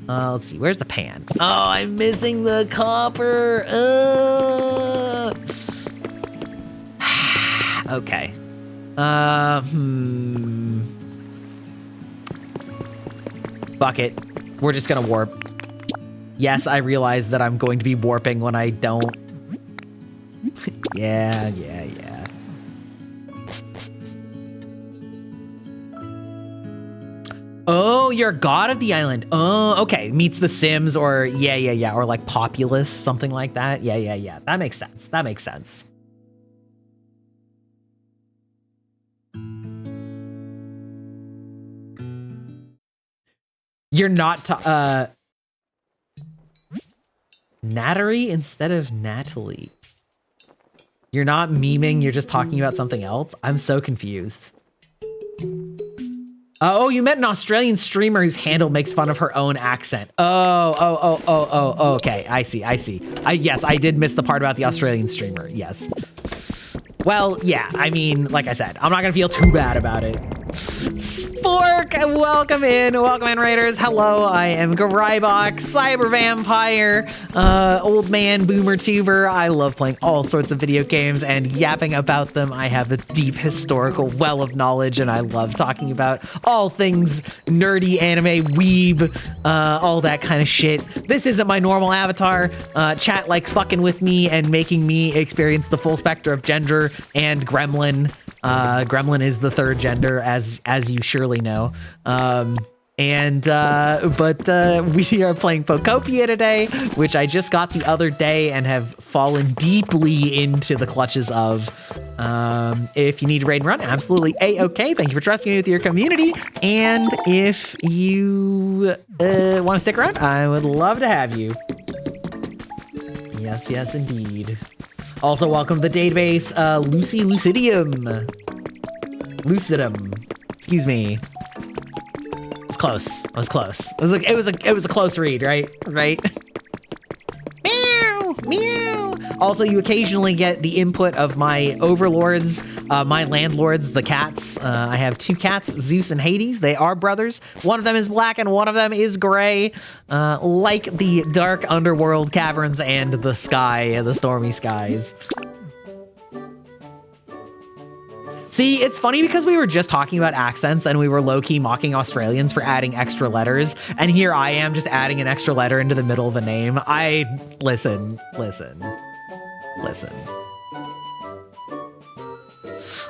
Let's see, where's the pan? Oh, I'm missing the copper. Okay. Fuck it. We're just gonna warp. Yes, I realize that I'm going to be warping when I don't. Yeah. Oh, you're god of the island. Oh, okay. Meets the Sims or yeah. Or like Populous, something like that. Yeah. That makes sense. You're not Nattery instead of Natalie. You're not memeing, you're just talking about something else? I'm so confused. Oh, you met an Australian streamer whose handle makes fun of her own accent. Oh, okay. I see. Yes, I did miss the part about the Australian streamer. Yes. Well, yeah, I mean, like I said, I'm not gonna feel too bad about it. Spork, welcome in, Raiders. Hello, I am Greibach, Cyber Vampire, old man boomer tuber. I love playing all sorts of video games and yapping about them. I have a deep historical well of knowledge, and I love talking about all things nerdy, anime, weeb, all that kind of shit. This isn't my normal avatar. Chat likes fucking with me and making me experience the full spectrum of gender and gremlin. Gremlin is the third gender, as you surely know. But we are playing Pokopia today, which I just got the other day and have fallen deeply into the clutches of. If you need to raid and run, absolutely A-okay. Thank you for trusting me with your community. And if you want to stick around, I would love to have you. Yes, indeed. Also, welcome to the database, Lucidum. Excuse me. It was close. I was close. It was a close read, right? Meow. Also, you occasionally get the input of my overlords, my landlords, the cats. I have two cats, Zeus and Hades. They are brothers. One of them is black and one of them is gray, like the dark underworld caverns and the sky, the stormy skies. See, it's funny because we were just talking about accents and we were low-key mocking Australians for adding extra letters. And here I am just adding an extra letter into the middle of a name. Listen.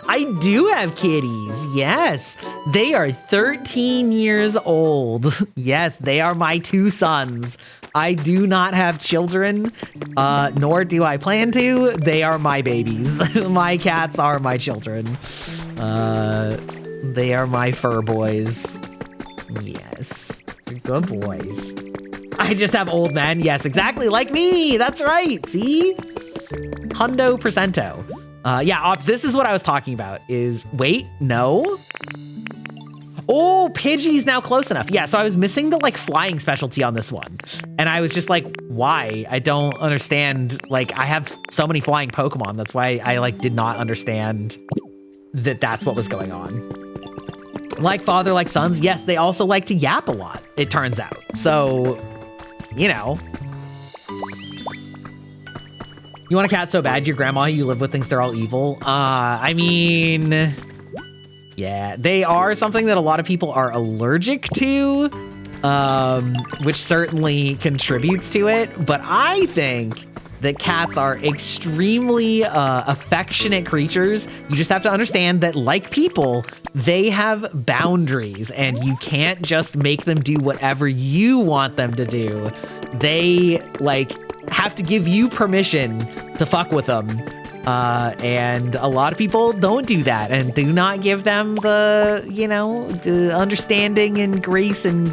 I do have kitties. Yes, they are 13 years old. Yes, they are my two sons. I do not have children, nor do I plan to. They are my babies. My cats are my children. They are my fur boys. Yes, good boys. I just have old men. Yes, exactly like me. That's right. See? Hundo percento. Yeah, this is what I was talking about is, wait, no. Oh, Pidgey's now close enough. Yeah, so I was missing the like flying specialty on this one. And I was just like, why? I don't understand. Like, I have so many flying Pokemon. That's why I like did not understand that that's what was going on. Like father, like sons. Yes, they also like to yap a lot, it turns out. So you know. You want a cat so bad your grandma you live with thinks they're all evil? I mean, yeah, they are something that a lot of people are allergic to, which certainly contributes to it. But I think that cats are extremely affectionate creatures. You just have to understand that, like people, they have boundaries and you can't just make them do whatever you want them to do. They like have to give you permission to fuck with them. And a lot of people don't do that and do not give them the, you know, the understanding and grace and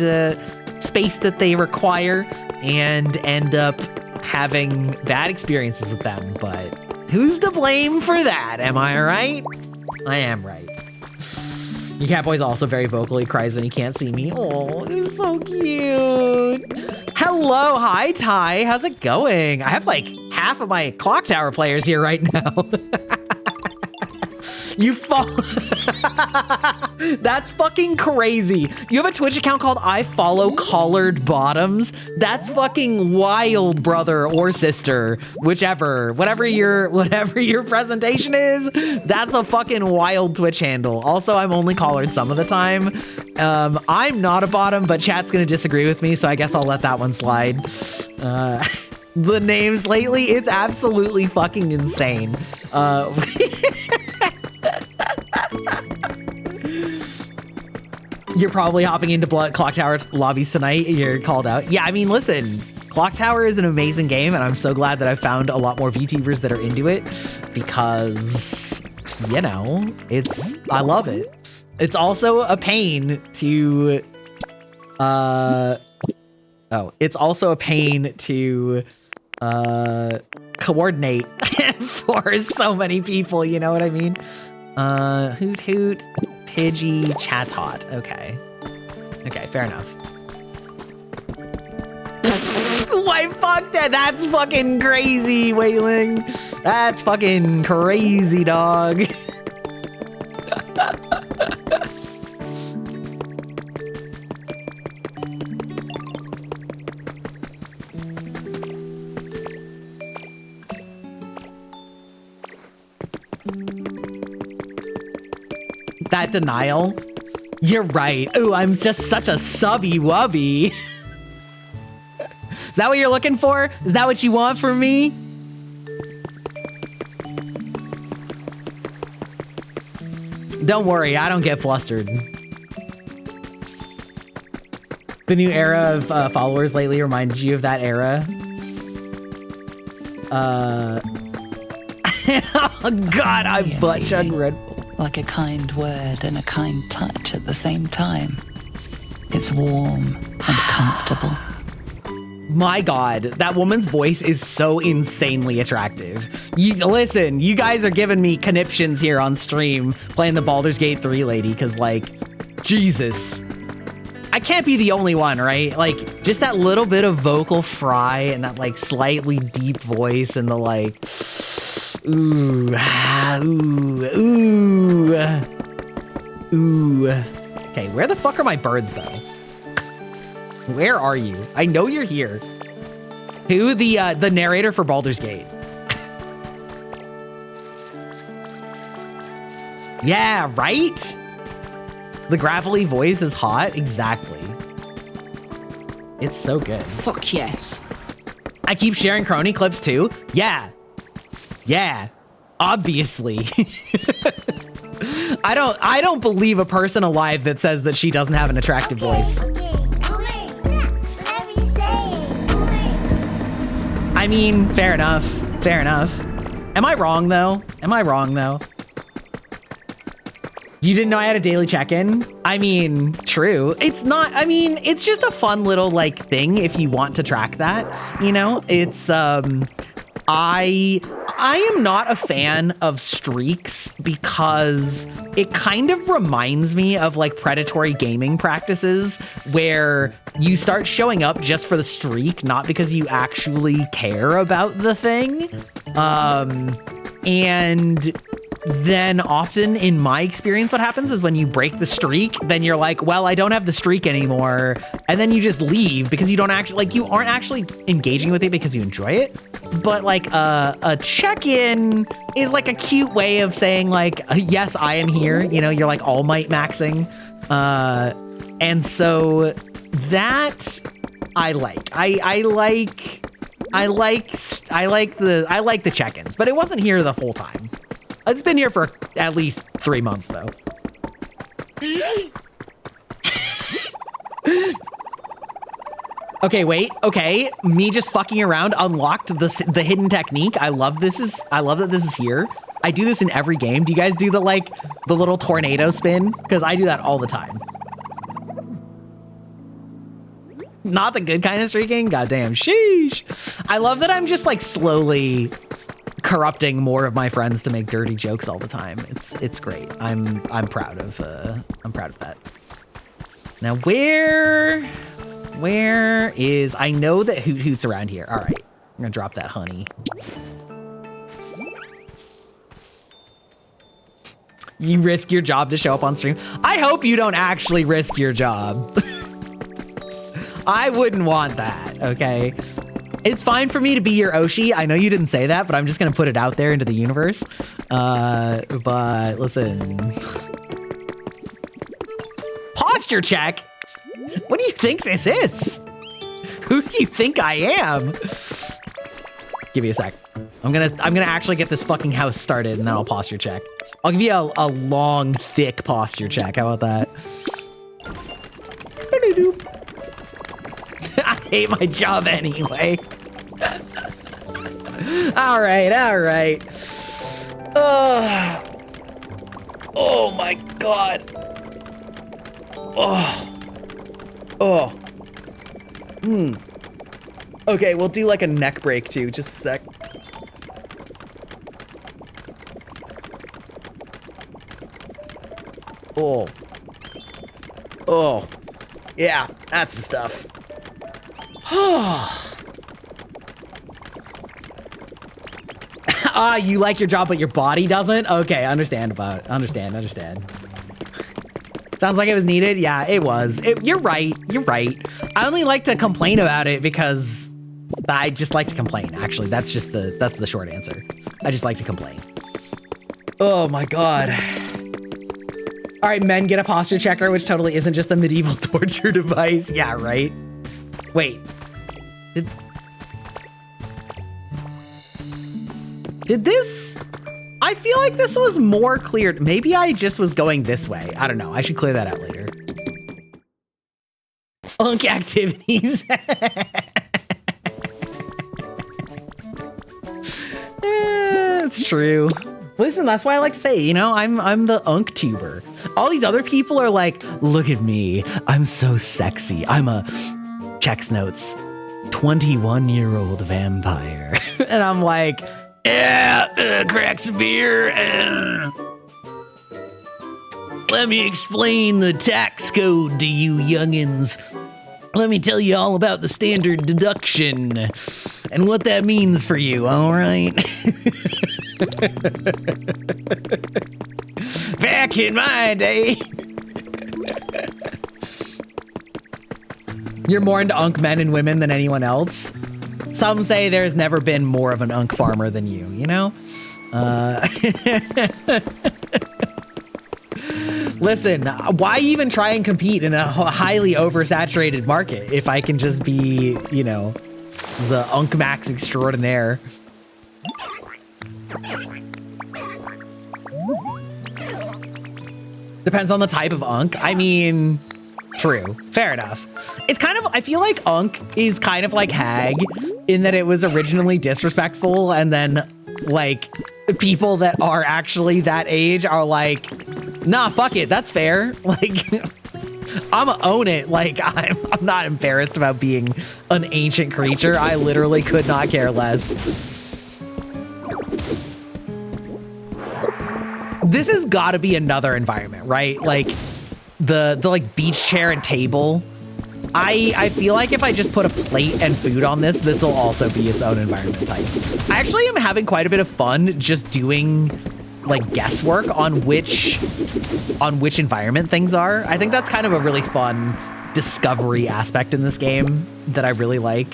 space that they require and end up having bad experiences with them. But who's to blame for that? Am I right? I am right. Your cat boy's also very vocal. He cries when he can't see me. Oh, he's so cute. Hello, hi Ty. How's it going? I have like half of my Clock Tower players here right now. You fall. That's fucking crazy. You have a Twitch account called I Follow Collared Bottoms. That's fucking wild, brother or sister, whatever your presentation is. That's a fucking wild Twitch handle. Also, I'm only collared some of the time. I'm not a bottom, but chat's gonna disagree with me, so I guess I'll let that one slide. The names lately, it's absolutely fucking insane. You're probably hopping into Clock Tower lobbies tonight. You're called out. Yeah, I mean, listen, Clock Tower is an amazing game, and I'm so glad that I've found a lot more VTubers that are into it because, you know, I love it. It's also a pain to, it's also a pain to, coordinate for so many people, you know what I mean? Hoot hoot. Pidgey Chatot. Okay. Okay, fair enough. Why fuck that? That's fucking crazy, Wailing. That's fucking crazy, dog. That denial. You're right. Ooh, I'm just such a subby wubby. Is that what you're looking for? Is that what you want from me? Don't worry, I don't get flustered. The new era of followers lately reminded you of that era? Oh God, I butt chug Red Bull. Like a kind word and a kind touch at the same time. It's warm and comfortable. My God, that woman's voice is so insanely attractive. Listen, you guys are giving me conniptions here on stream playing the Baldur's Gate 3 lady, because, like, Jesus. I can't be the only one, right? Like, just that little bit of vocal fry and that, like, slightly deep voice and the, like... Ooh, ooh, ooh, ooh. Okay, where the fuck are my birds, though? Where are you? I know you're here. Who? The narrator for Baldur's Gate. Yeah, right? The gravelly voice is hot. Exactly. It's so good. Fuck yes. I keep sharing crony clips, too. Yeah. Yeah, obviously. I don't believe a person alive that says that she doesn't have an attractive voice. I mean, fair enough. Fair enough. Am I wrong though? You didn't know I had a daily check-in? I mean, true. It's not, I mean, it's just a fun little like thing if you want to track that, you know? It's I am not a fan of streaks because it kind of reminds me of like predatory gaming practices where you start showing up just for the streak, not because you actually care about the thing. And then often in my experience, what happens is when you break the streak, then you're like, well, I don't have the streak anymore. And then you just leave because you don't actually, like, you aren't actually engaging with it because you enjoy it. But like a check-in is like a cute way of saying like, yes, I am here. You know, you're like all might maxing. And so that I like. I like the check-ins, but it wasn't here the whole time. It's been here for at least 3 months, though. Okay, wait. Okay, me just fucking around unlocked the hidden technique. I love that this is here. I do this in every game. Do you guys do the little tornado spin? Because I do that all the time. Not the good kind of streaking. Goddamn, sheesh. I love that I'm just like slowly corrupting more of my friends to make dirty jokes all the time. It's great. I'm proud of that. Now where is, I know that Hoot Hoot's around here. All right, I'm gonna drop that honey. You risk your job to show up on stream. I hope you don't actually risk your job. I wouldn't want that, okay? It's fine for me to be your Oshi. I know you didn't say that, but I'm just gonna put it out there into the universe. But listen. Posture check? What do you think this is? Who do you think I am? Give me a sec. I'm gonna actually get this fucking house started and then I'll posture check. I'll give you a long, thick posture check. How about that? I hate my job anyway. All right. Oh my God. Okay, we'll do like a neck break too. Just a sec. Oh. Yeah, that's the stuff. You like your job, but your body doesn't? Okay, understand. Sounds like it was needed. Yeah, it was. You're right. I only like to complain about it because I just like to complain. Actually, that's the short answer. I just like to complain. Oh my God. All right, men, get a posture checker, which totally isn't just a medieval torture device. Yeah, right. Wait. Did this? I feel like this was more cleared. Maybe I just was going this way. I don't know. I should clear that out later. Unk activities. It's true. Listen, that's why I like to say, you know, I'm the unk tuber. All these other people are like, look at me. I'm so sexy. I'm a, checks notes, 21-year-old vampire. And I'm like, yeah, crack some beer. Let me explain the tax code to you youngins. Let me tell you all about the standard deduction and what that means for you, all right? Back in my day. You're more into unk men and women than anyone else. Some say there's never been more of an unk farmer than you know? Listen, why even try and compete in a highly oversaturated market if I can just be, you know, the unk max extraordinaire? Depends on the type of unk. I mean, true. Fair enough. It's kind of, I feel like unk is kind of like hag in that it was originally disrespectful and then like people that are actually that age are like, nah, fuck it. That's fair. Like, I'ma own it. Like, I'm not embarrassed about being an ancient creature. I literally could not care less. This has got to be another environment, right? Like the like beach chair and table. I feel like if I just put a plate and food on this, this will also be its own environment type. I actually am having quite a bit of fun just doing like guesswork on which environment things are. I think that's kind of a really fun discovery aspect in this game that I really like.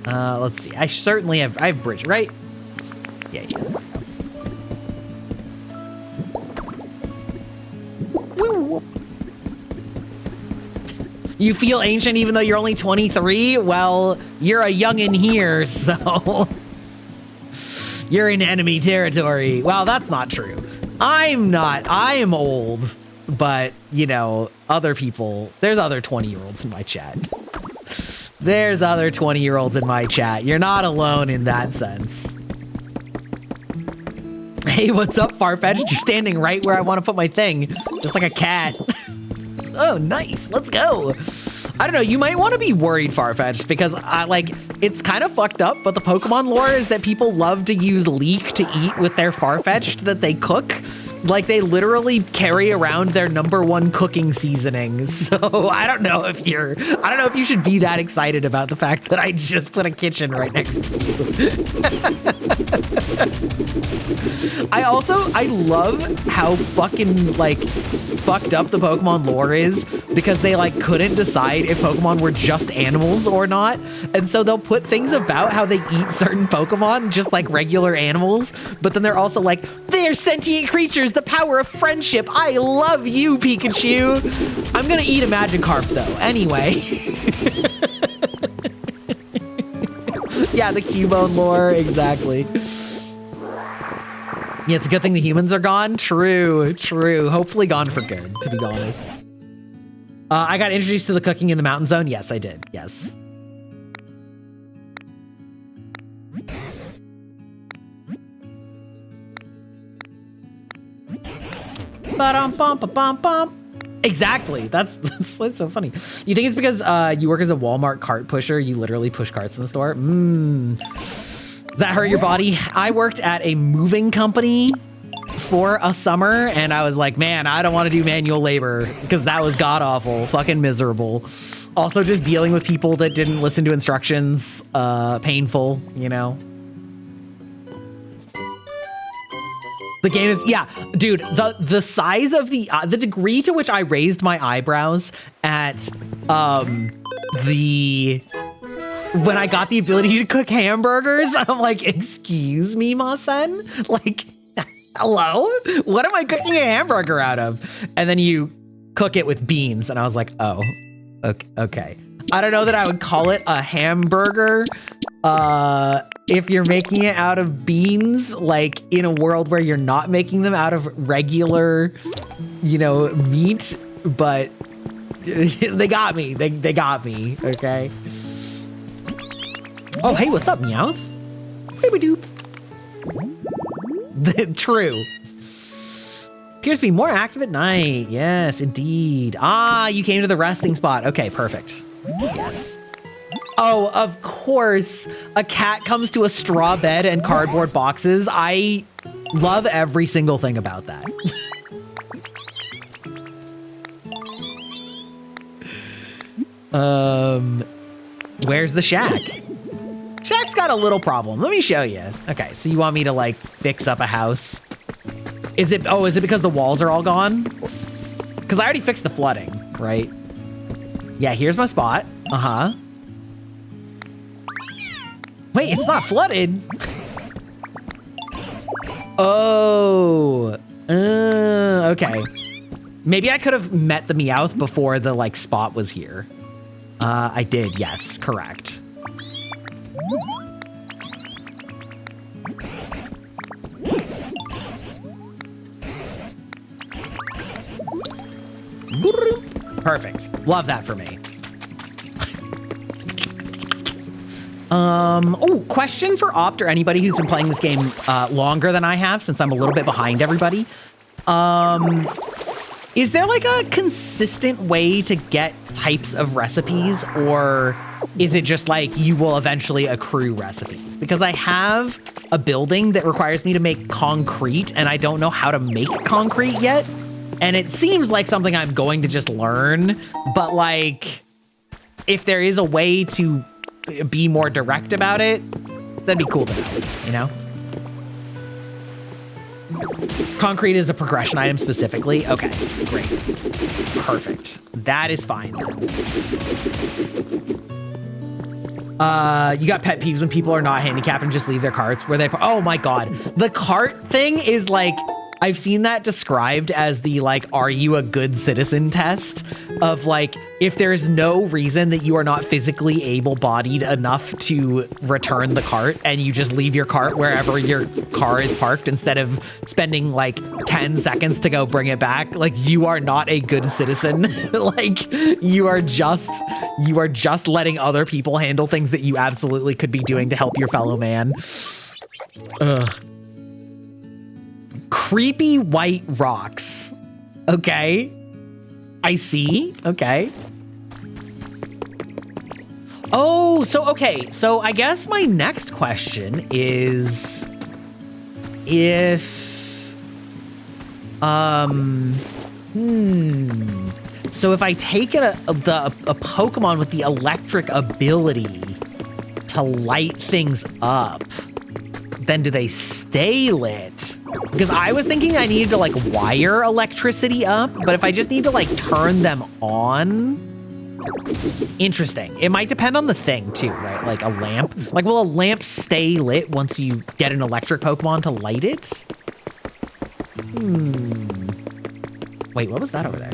Let's see. I have bridge, right? Yeah. You feel ancient even though you're only 23? Well, you're a youngin' here, so you're in enemy territory. Well, that's not true. I'm not. I am old, but, you know, other people, there's other 20-year-olds in my chat. There's other 20-year-olds in my chat. You're not alone in that sense. Hey, what's up, Farfetch'd? You're standing right where I want to put my thing, just like a cat. Oh, nice. Let's go. I don't know. You might want to be worried, Farfetch'd, because it's kind of fucked up, but the Pokemon lore is that people love to use leek to eat with their Farfetch'd that they cook. Like, they literally carry around their #1 cooking seasonings. So I don't know if you should be that excited about the fact that I just put a kitchen right next to you. I love how fucking, fucked up the Pokemon lore is, because they, couldn't decide if Pokemon were just animals or not. And so they'll put things about how they eat certain Pokemon, just like regular animals. But then they're also like, they're sentient creatures, the power of friendship. I love you, Pikachu. I'm gonna eat a Magikarp, though. Anyway. Yeah, the Cubone lore, exactly. Yeah, it's a good thing the humans are gone. True. Hopefully gone for good, to be honest. I got introduced to the cooking in the mountain zone. Yes, I did. Yes. Ba-dum-bum-ba-bum-bum. Exactly. That's so funny. You think it's because you work as a Walmart cart pusher? You literally push carts in the store? Does that hurt your body? I worked at a moving company for a summer, and I was like, man, I don't want to do manual labor, because that was god-awful, fucking miserable. Also, just dealing with people that didn't listen to instructions, painful, you know? The game is, yeah, dude, the size of the degree to which I raised my eyebrows at, when I got the ability to cook hamburgers, I'm like, excuse me, ma son? Like, hello? What am I cooking a hamburger out of? And then you cook it with beans, and I was like, oh, okay. I don't know that I would call it a hamburger if you're making it out of beans, like in a world where you're not making them out of regular, meat, but they got me. They got me, okay? Oh, hey, what's up, Meowth? Baby-doop. True. Appears to be more active at night. Yes, indeed. Ah, you came to the resting spot. Okay, perfect. Yes. Oh, of course. A cat comes to a straw bed and cardboard boxes. I love every single thing about that. Where's the shack? Shack's got a little problem. Let me show you. Okay, so you want me to fix up a house? Is it because the walls are all gone? Because I already fixed the flooding, right? Yeah, here's my spot. Uh-huh. Wait, it's not flooded. Oh. Okay. Maybe I could have met the Meowth before the spot was here. I did, yes, correct. Perfect. Love that for me. Oh, question for Opt or anybody who's been playing this game longer than I have, since I'm a little bit behind everybody. Is there a consistent way to get types of recipes, or is it just you will eventually accrue recipes? Because I have a building that requires me to make concrete, and I don't know how to make concrete yet. And it seems like something I'm going to just learn, but if there is a way to be more direct about it, that'd be cool to know, Concrete is a progression item specifically. Okay, great. Perfect. That is fine. You got pet peeves when people are not handicapped and just leave their carts where they... Oh my God. The cart thing is like... I've seen that described as the like, are you a good citizen test of like, if there's no reason that you are not physically able-bodied enough to return the cart and you just leave your cart wherever your car is parked instead of spending like 10 seconds to go bring it back, like you are not a good citizen. Like you are just letting other people handle things that you absolutely could be doing to help your fellow man. Ugh. Creepy white rocks. Okay. I see. Okay. Oh, so, okay. So I guess my next question is if, so if I take a Pokemon with the electric ability to light things up, then do they stay lit? Because I was thinking I needed to like wire electricity up, but if I just need to like turn them on, interesting. It might depend on the thing too, right? Like a lamp. Like, will a lamp stay lit once you get an electric Pokemon to light it? Wait, what was that over there?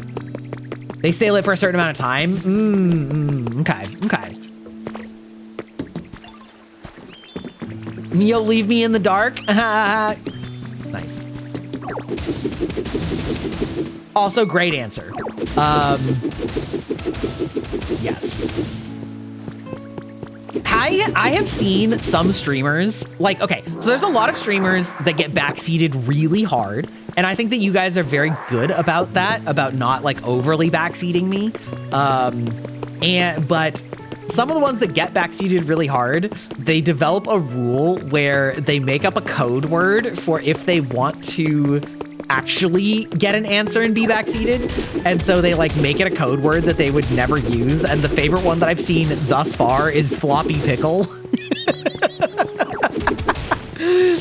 They stay lit for a certain amount of time? Okay. You'll leave me in the dark? Nice. Also, great answer. Yes. I have seen some streamers, like, okay, so there's a lot of streamers that get backseated really hard, and I think that you guys are very good about that, about not, like, overly backseating me. But some of the ones that get backseated really hard, they develop a rule where they make up a code word for if they want to actually get an answer and be backseated. And so they like make it a code word that they would never use. And the favorite one that I've seen thus far is floppy pickle.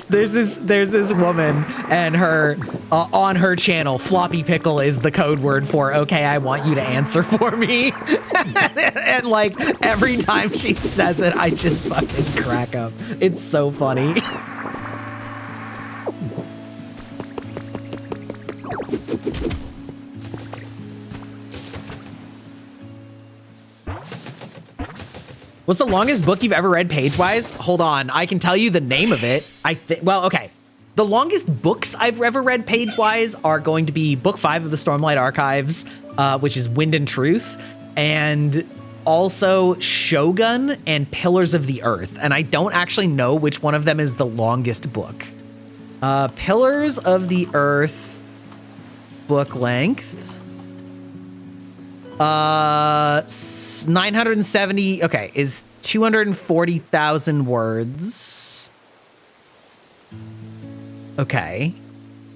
There's this woman and her on her channel, floppy pickle is the code word for, okay, I want you to answer for me. And like every time she says it, I just fucking crack up. It's so funny. What's the longest book you've ever read page-wise? Hold on, I can tell you the name of it. Well, okay. The longest books I've ever read page-wise are going to be Book 5 of the Stormlight Archives, which is Wind and Truth, and also Shogun and Pillars of the Earth. And I don't actually know which one of them is the longest book. Pillars of the Earth book length. 970, okay, is 240,000 words. Okay.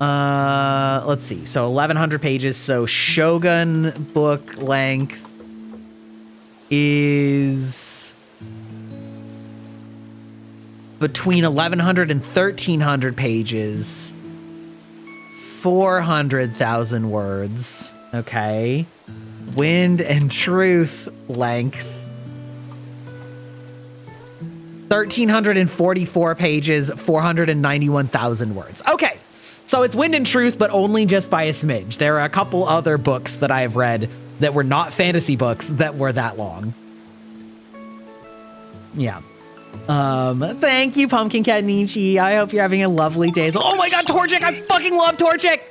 Let's see. So 1,100 pages. So Shogun book length is between 1,100 and 1,300 pages. 400,000 words. Okay. Wind and Truth length 1,344 pages, 491,000 words. Okay, so it's Wind and Truth, but only just by a smidge. There are a couple other books that I have read that were not fantasy books that were that long. Yeah. Thank you, Pumpkin Cat Nietzsche. I hope you're having a lovely day. Oh my god, Torchic! I fucking love Torchic!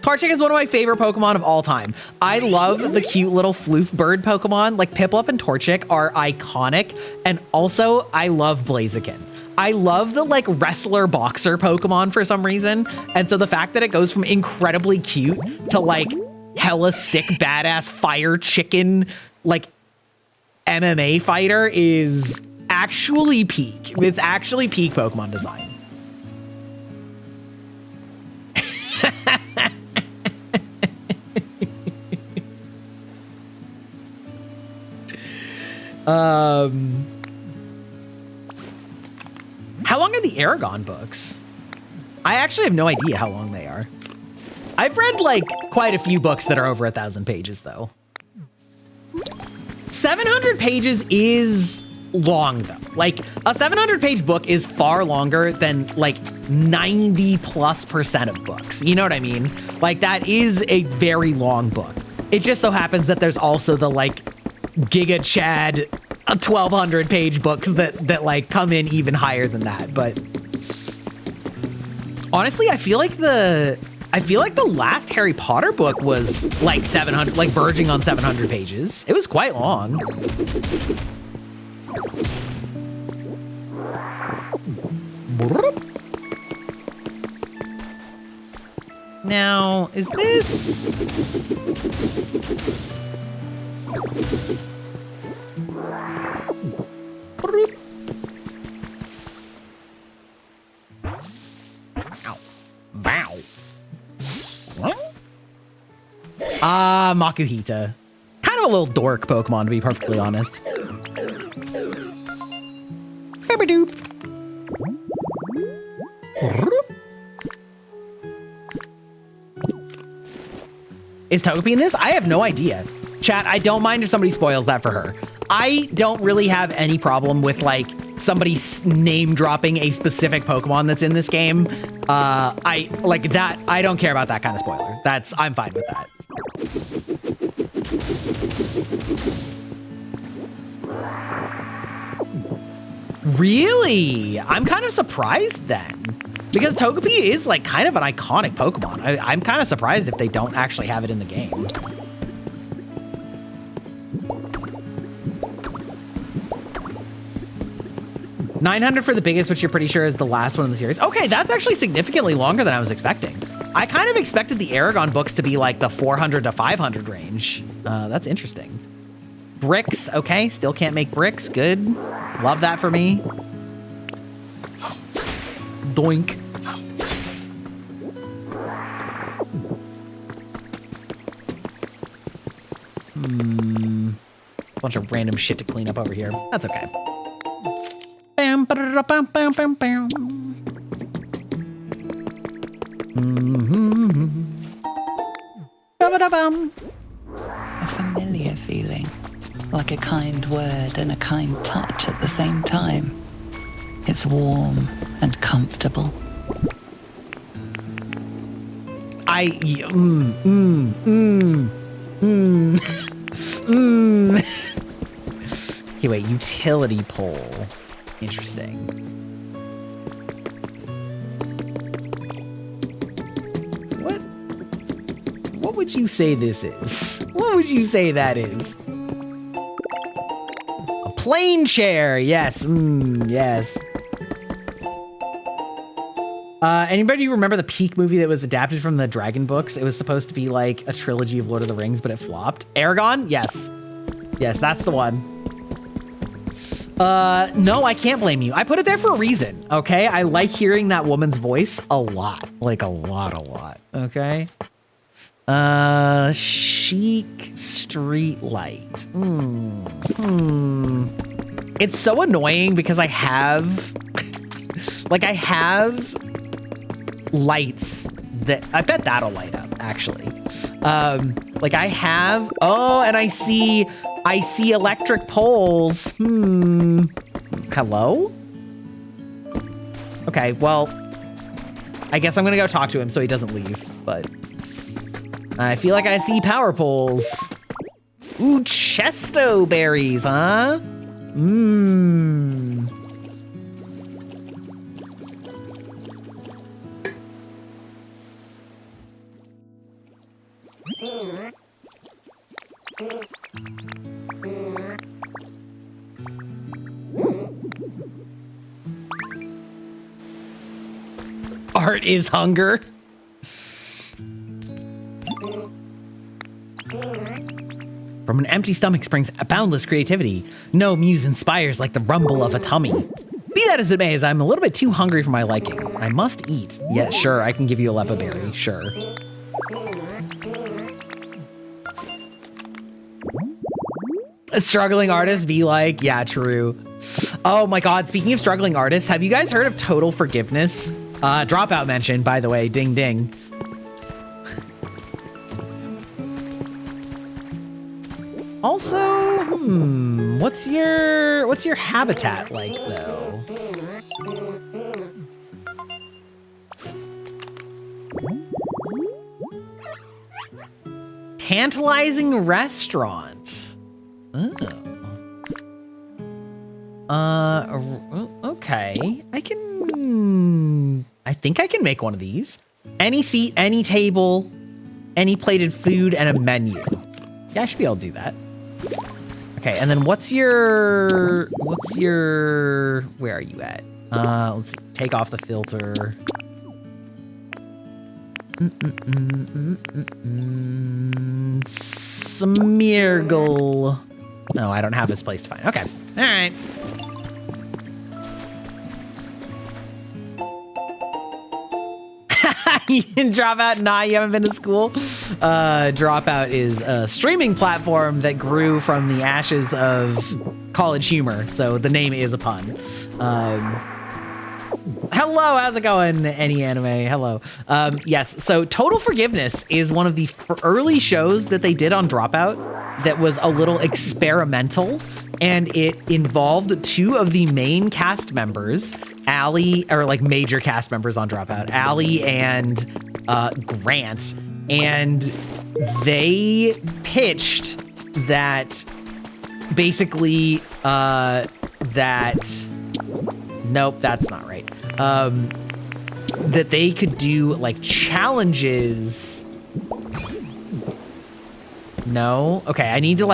Torchic is one of my favorite Pokemon of all time. I love the cute little floof bird Pokemon. Like Piplup and Torchic are iconic. And also, I love Blaziken. I love the like wrestler boxer Pokemon for some reason. And so the fact that it goes from incredibly cute to like hella sick, badass fire chicken, like MMA fighter is actually peak. It's actually peak Pokemon design. How long are the Aragon books? I actually have no idea how long they are. I've read like quite a few books that are over 1,000 pages though. 700 pages is long though. Like a 700 page book is far longer than like 90+% of books. You know what I mean? Like that is a very long book. It just so happens that there's also the like Giga Chad 1,200 page books that like come in even higher than that. But honestly, I feel like the last Harry Potter book was like 700, like verging on 700 pages. It was quite long. Now, is this... Bow. Ah, Makuhita. Kind of a little dork Pokemon, to be perfectly honest. Doop. Is Togepi in this? I have no idea. Chat, I don't mind if somebody spoils that for her. I don't really have any problem with like somebody name dropping a specific Pokemon that's in this game. I like that. I don't care about that kind of spoiler. I'm fine with that. Really? I'm kind of surprised then. Because Togepi is like kind of an iconic Pokemon. I'm kind of surprised if they don't actually have it in the game. $900 for the biggest, which you're pretty sure is the last one in the series. Okay, that's actually significantly longer than I was expecting. I kind of expected the Aragon books to be like the 400 to 500 range. That's interesting. Bricks, okay, still can't make bricks, good. Love that for me. Doink. Bunch of random shit to clean up over here. That's okay. Bam, bam, bam, bam, bam. A familiar feeling, like a kind word and a kind touch at the same time. It's warm and comfortable. Okay, wait, utility pole. Interesting. What would you say this is? What would you say that is? A plane chair, yes, yes. Anybody remember the Peak movie that was adapted from the Dragon books? It was supposed to be like a trilogy of Lord of the Rings, but it flopped. Aragon? Yes. Yes, that's the one. No, I can't blame you. I put it there for a reason, okay? I like hearing that woman's voice a lot. Like a lot, okay? Chic street light. It's so annoying because I have... like, I have lights that... I bet that'll light up, actually. Like, I have... Oh, and I see electric poles. Hello? Okay, well... I guess I'm gonna go talk to him so he doesn't leave, but... I feel like I see power poles. Ooh, chesto berries, huh? Art is hunger. From an empty stomach springs a boundless creativity. No muse inspires like the rumble of a tummy. Be that as it may, as I'm a little bit too hungry for my liking. I must eat. Yeah, sure, I can give you a lepa berry, sure. A struggling artist be like, yeah, true. Oh my God, speaking of struggling artists, have you guys heard of Total Forgiveness? Dropout mentioned, by the way, ding ding. Also, what's your habitat like though? Tantalizing restaurant. Okay. I think I can make one of these. Any seat, any table, any plated food, and a menu. Yeah, I should be able to do that. Okay, and then what's your, where are you at? Let's see, take off the filter. Smeargle. No, I don't have this place to find. Okay, all right. You can Dropout? Nah, you haven't been to school. Dropout is a streaming platform that grew from the ashes of College Humor, so the name is a pun. Hello, how's it going, Any Anime? Hello. Yes, so Total Forgiveness is one of the early shows that they did on Dropout that was a little experimental, and it involved two of the main cast members, Allie, or like major cast members on Dropout, Allie and Grant, and they pitched that basically nope, that's not right. That they could do like challenges. No? Okay, I need to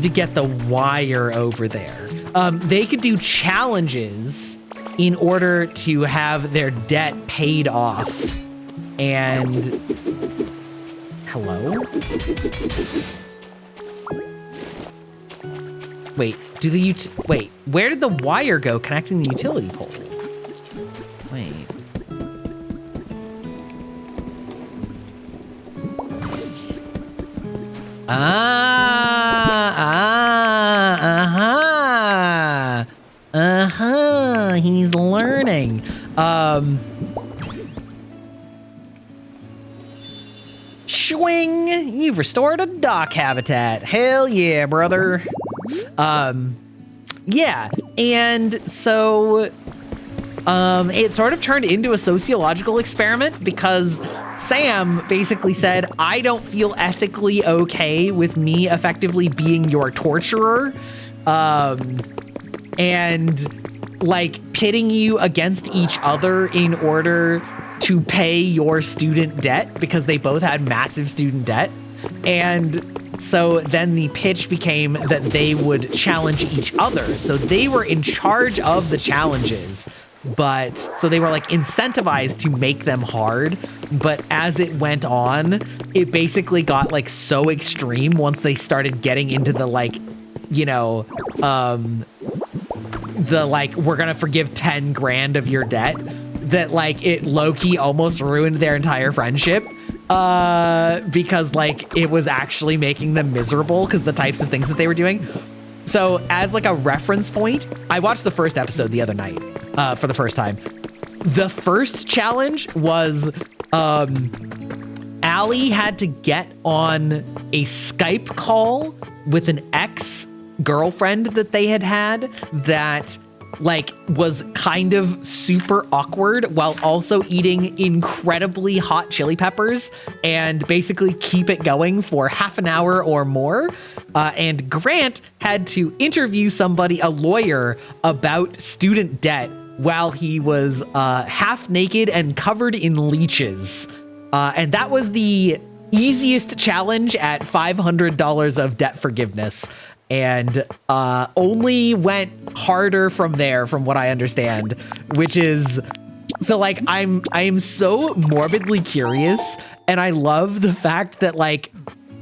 get the wire over there. They could do challenges in order to have their debt paid off. And hello? Wait, wait, where did the wire go connecting the utility pole? Wait. He's learning. Swing! You've restored a dock habitat. Hell yeah, brother. Yeah, and so it sort of turned into a sociological experiment because Sam basically said, I don't feel ethically okay with me effectively being your torturer, and like pitting you against each other in order to pay your student debt because they both had massive student debt. And so then the pitch became that they would challenge each other. So they were in charge of the challenges, but so they were like incentivized to make them hard. But as it went on, it basically got like so extreme once they started getting into the like, you know, the like, we're gonna forgive 10 grand of your debt, that like it low-key almost ruined their entire friendship. Because like it was actually making them miserable because the types of things that they were doing. So as like a reference point, I watched the first episode the other night for the first time. The first challenge was Allie had to get on a Skype call with an ex-girlfriend that they had that like was kind of super awkward while also eating incredibly hot chili peppers and basically keep it going for half an hour or more. And Grant had to interview somebody, a lawyer, about student debt while he was half naked and covered in leeches. And that was the easiest challenge at $500 of debt forgiveness. And only went harder from there, from what I understand, which is so like I'm so morbidly curious, and I love the fact that like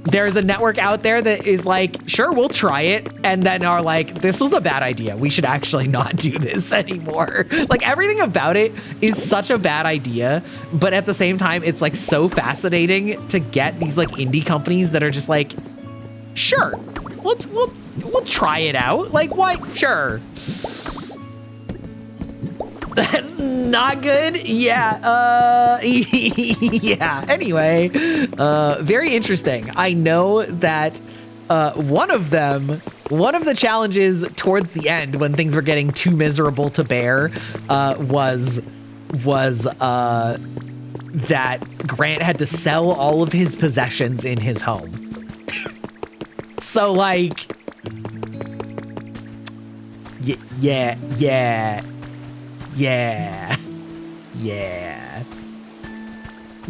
there's a network out there that is like, sure, we'll try it, and then are like, this was a bad idea, we should actually not do this anymore. Like everything about it is such a bad idea, but at the same time it's like so fascinating to get these like indie companies that are just like, sure, we'll try it out. Like, what? Sure. That's not good. Yeah. Yeah. Anyway, very interesting. I know that one of the challenges towards the end when things were getting too miserable to bear was that Grant had to sell all of his possessions in his home. So like, yeah.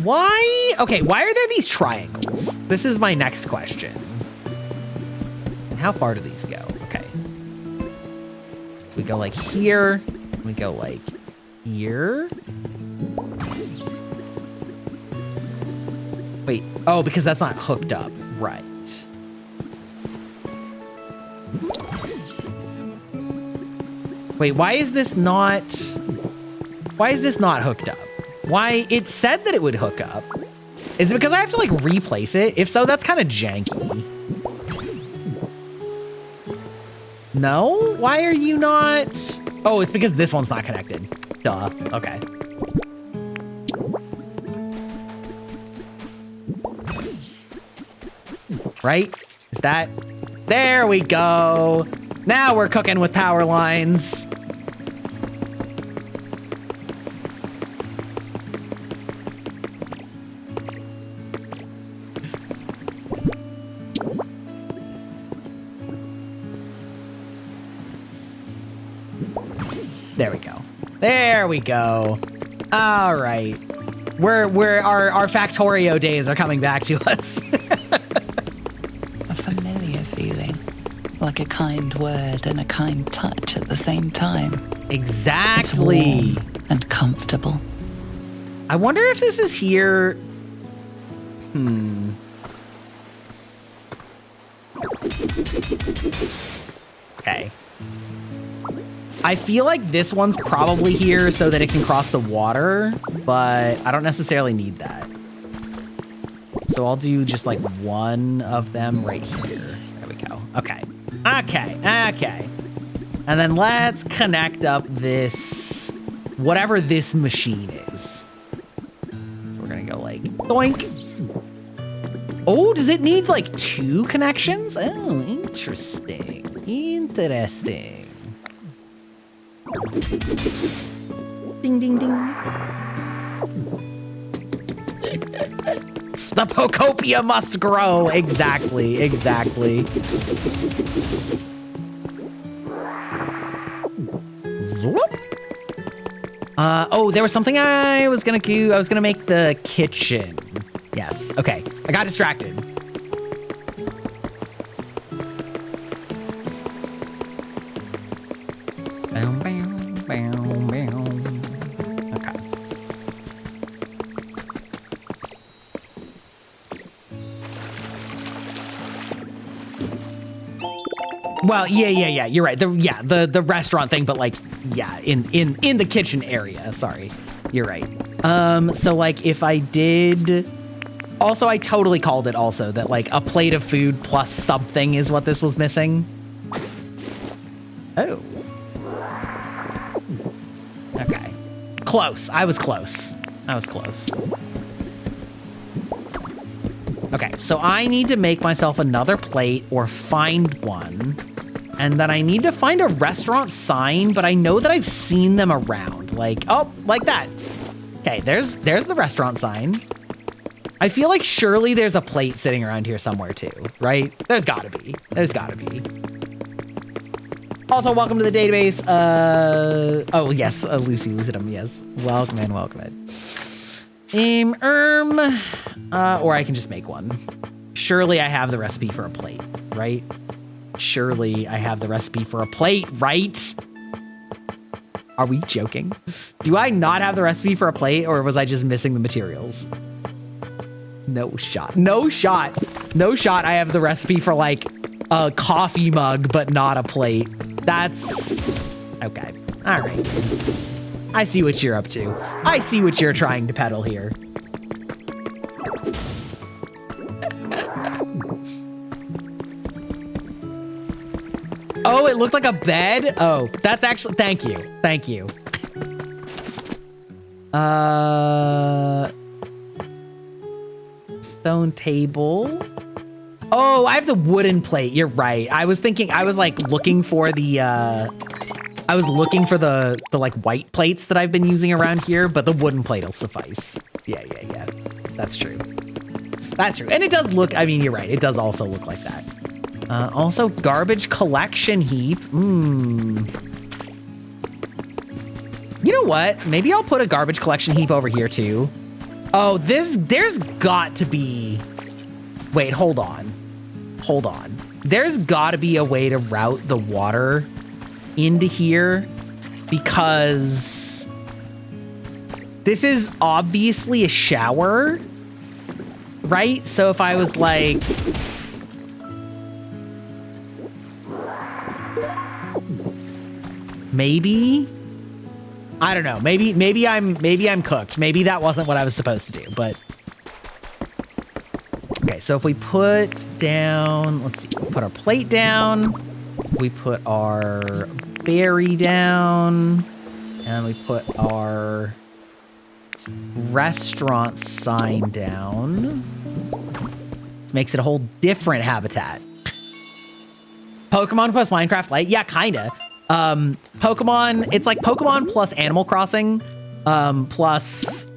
Why? Okay, why are there these triangles? This is my next question. And how far do these go? Okay. So we go like here. We go like here. Wait. Oh, because that's not hooked up. Right. Wait, why is this not hooked up? Why? It said that it would hook up. Is it because I have to like replace it? If so, that's kind of janky. No? Why are you not? Oh, it's because this one's not connected. Duh. Okay. Right? Is that? There we go. Now we're cooking with power lines. There we go. There we go. All right. Our Factorio days are coming back to us. A familiar feeling, like a kind word and a kind touch at the same time. Exactly. It's warm and comfortable. I wonder if this is here. Okay. I feel like this one's probably here so that it can cross the water, but I don't necessarily need that. So I'll do just like one of them right here. There we go. Okay. Okay. And then let's connect up this, whatever this machine is. So we're gonna go like doink. Oh, does it need like 2 connections? Oh, interesting. Interesting. Ding, ding, ding. The Pokopia must grow. Exactly. Zoop. Oh, there was something I was gonna do. I was gonna make the kitchen. Yes. Okay. I got distracted. Okay. Well, yeah. You're right. The restaurant thing, but like, yeah, in the kitchen area. Sorry, you're right. So like, if I did. Also, I totally called it also that like a plate of food plus something is what this was missing. Oh. Okay. Close. I was close. Okay, so I need to make myself another plate or find one. And then I need to find a restaurant sign, but I know that I've seen them around. Like, oh, like that. Okay, there's the restaurant sign. I feel like surely there's a plate sitting around here somewhere too, right? There's gotta be. Also, welcome to the database. Oh yes, Lucy Lucidum, yes. Welcome in. Or I can just make one. Surely I have the recipe for a plate, right? Surely I have the recipe for a plate, right? Are we joking? Do I not have the recipe for a plate, or was I just missing the materials? No shot. I have the recipe for like a coffee mug, but not a plate. That's okay. All right. I see what you're up to. I see what you're trying to peddle here. Oh, it looked like a bed? Oh, that's actually, thank you. Stone table. Oh, I have the wooden plate. You're right. I was like looking for the like white plates that I've been using around here, but the wooden plate will suffice. Yeah. That's true. That's true. And it does look, I mean, you're right. It does also look like that. Also garbage collection heap. You know what? Maybe I'll put a garbage collection heap over here too. Oh, there's got to be, wait, hold on. There's got to be a way to route the water into here because this is obviously a shower, right? So if I was like, maybe, I don't know. Maybe I'm cooked. Maybe that wasn't what I was supposed to do, but okay. So if we put down, let's see, we put our plate down, we put our berry down, and we put our restaurant sign down. This makes it a whole different habitat. Pokemon plus Minecraft Lite? Yeah, kinda. Pokemon, it's like Pokemon plus Animal Crossing, plus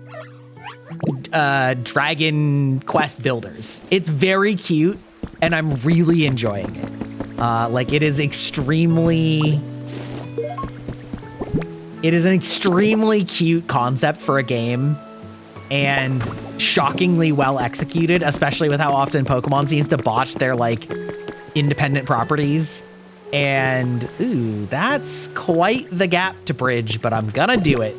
Dragon Quest Builders. It's very cute, and I'm really enjoying it. Like, it is an extremely cute concept for a game, and shockingly well executed, especially with how often Pokemon seems to botch their, like, independent properties. And, ooh, that's quite the gap to bridge, but I'm gonna do it.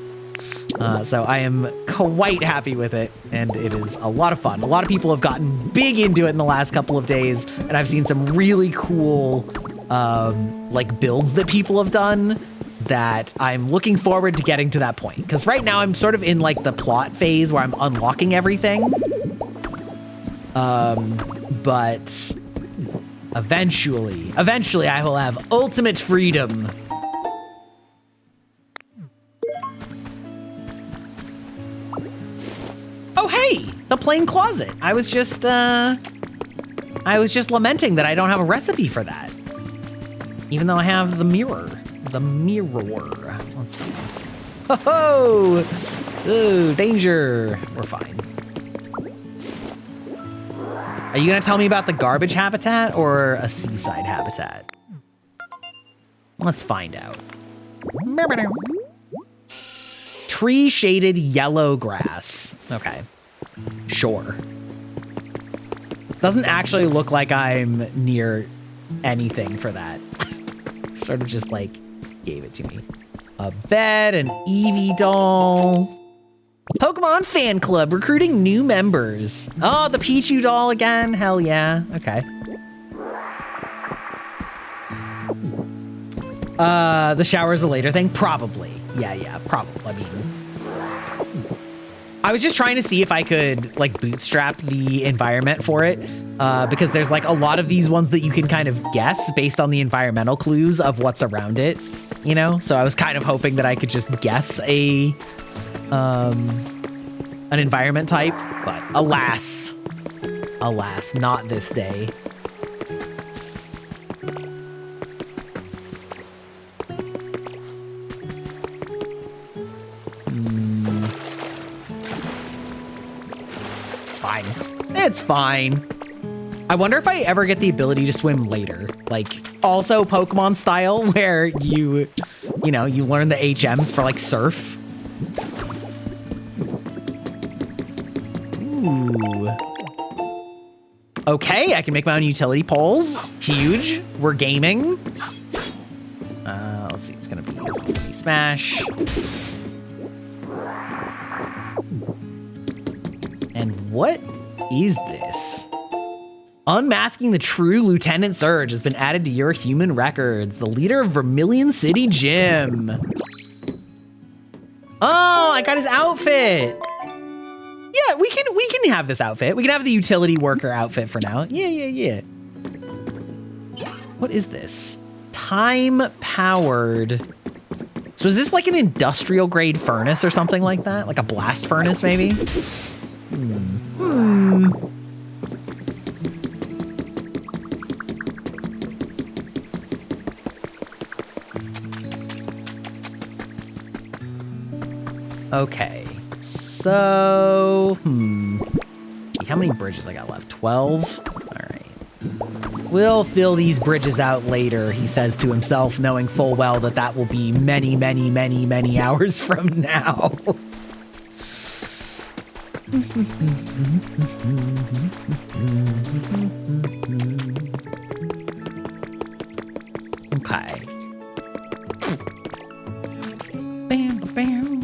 So I am quite happy with it, and it is a lot of fun. A lot of people have gotten big into it in the last couple of days, and I've seen some really cool, like, builds that people have done that I'm looking forward to getting to that point. Because right now I'm sort of in, like, the plot phase where I'm unlocking everything. But eventually I will have ultimate freedom. Oh, hey, the plain closet. I was just lamenting that I don't have a recipe for that. Even though I have the mirror. Let's see. Oh, ooh, danger. We're fine. Are you gonna tell me about the garbage habitat or a seaside habitat? Let's find out. Tree shaded yellow grass. Okay, sure. Doesn't actually look like I'm near anything for that. Sort of just like gave it to me. A bed, an Eevee doll. Pokemon fan club recruiting new members. Oh, the Pichu doll again. Hell yeah. Okay. The shower's a later thing. Probably. Yeah, probably. I mean, I was just trying to see if I could like bootstrap the environment for it. Because there's like a lot of these ones that you can kind of guess based on the environmental clues of what's around it, you know? So I was kind of hoping that I could just guess an environment type, but alas, not this day. It's fine. I wonder if I ever get the ability to swim later. Like, also Pokemon style, where you learn the HMs for, like, surf. Ooh. Okay, I can make my own utility poles. Huge. We're gaming. Let's see, it's gonna be Smash. And what is this? Unmasking the true Lieutenant Surge has been added to your human records. The leader of Vermilion City Gym. Oh, I got his outfit. Yeah, we can have this outfit. We can have the utility worker outfit for now. Yeah. What is this? Time-powered So is this like an industrial grade furnace or something like that? Like a blast furnace, maybe? Okay, so, how many bridges I got left? 12? All right. We'll fill these bridges out later, he says to himself, knowing full well that that will be many, many, many, many hours from now. Okay. Bam, bam.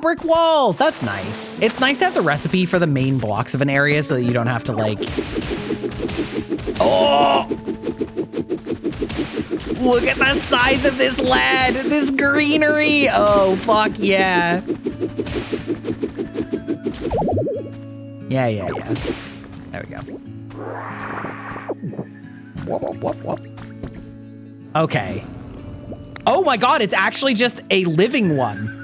Brick walls. That's nice. It's nice to have the recipe for the main blocks of an area so that you don't have to like... Oh! Look at the size of this lead. This greenery. Oh, fuck yeah. Yeah. There we go. Whoop. Okay. Oh my god, it's actually just a living one.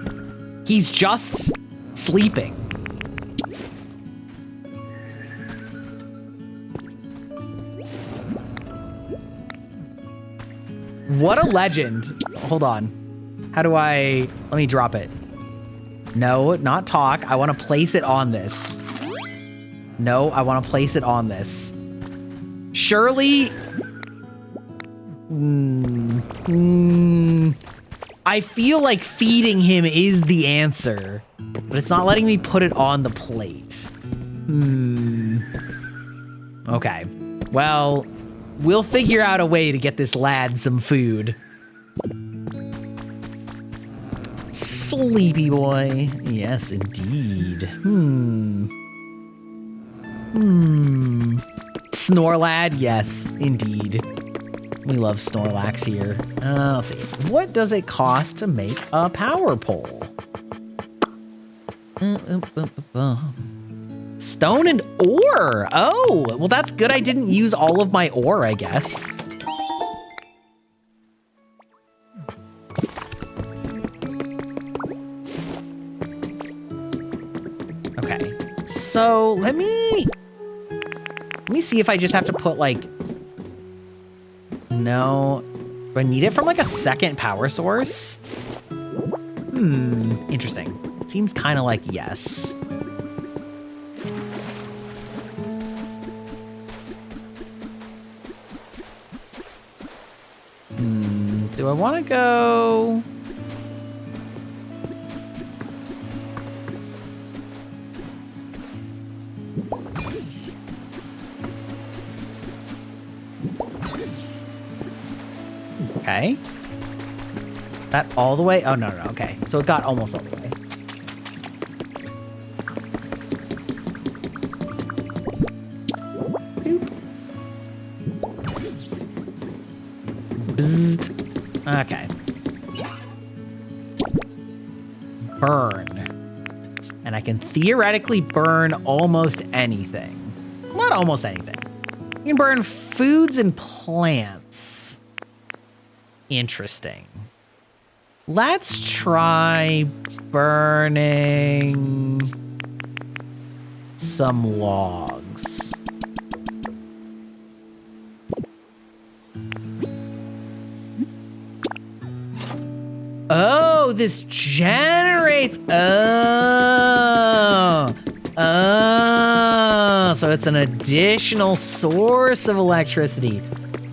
He's just sleeping. What a legend. Hold on. How do I... Let me drop it. No, not talk. I want to place it on this. No, I want to place it on this. Surely... I feel like feeding him is the answer, but it's not letting me put it on the plate. Okay. Well, we'll figure out a way to get this lad some food. Sleepy boy. Yes, indeed. Snore lad. Yes, indeed. We love Snorlax here. Let's see. What does it cost to make a power pole? Stone and ore. Oh, well, that's good. I didn't use all of my ore, I guess. Okay. So let me see if I just have to put like... No. Do I need it from like a second power source? Interesting. Seems kind of like yes. Do I want to go... Okay. That all the way? Oh, no. Okay. So it got almost all the way. Boop. Bzzzt. Okay. Burn. And I can theoretically burn almost anything. Not almost anything. You can burn foods and plants. Interesting. Let's try burning some logs. Oh, this generates. Oh, so it's an additional source of electricity.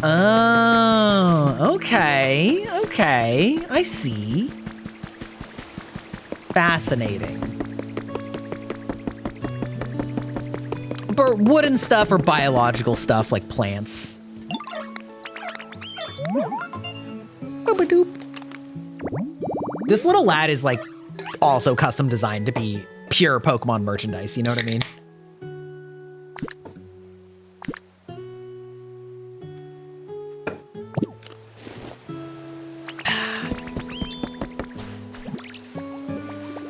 Oh, okay. I see. Fascinating. But wooden stuff or biological stuff like plants. Boop-a-doop. This little lad is like also custom designed to be pure Pokemon merchandise, you know what I mean?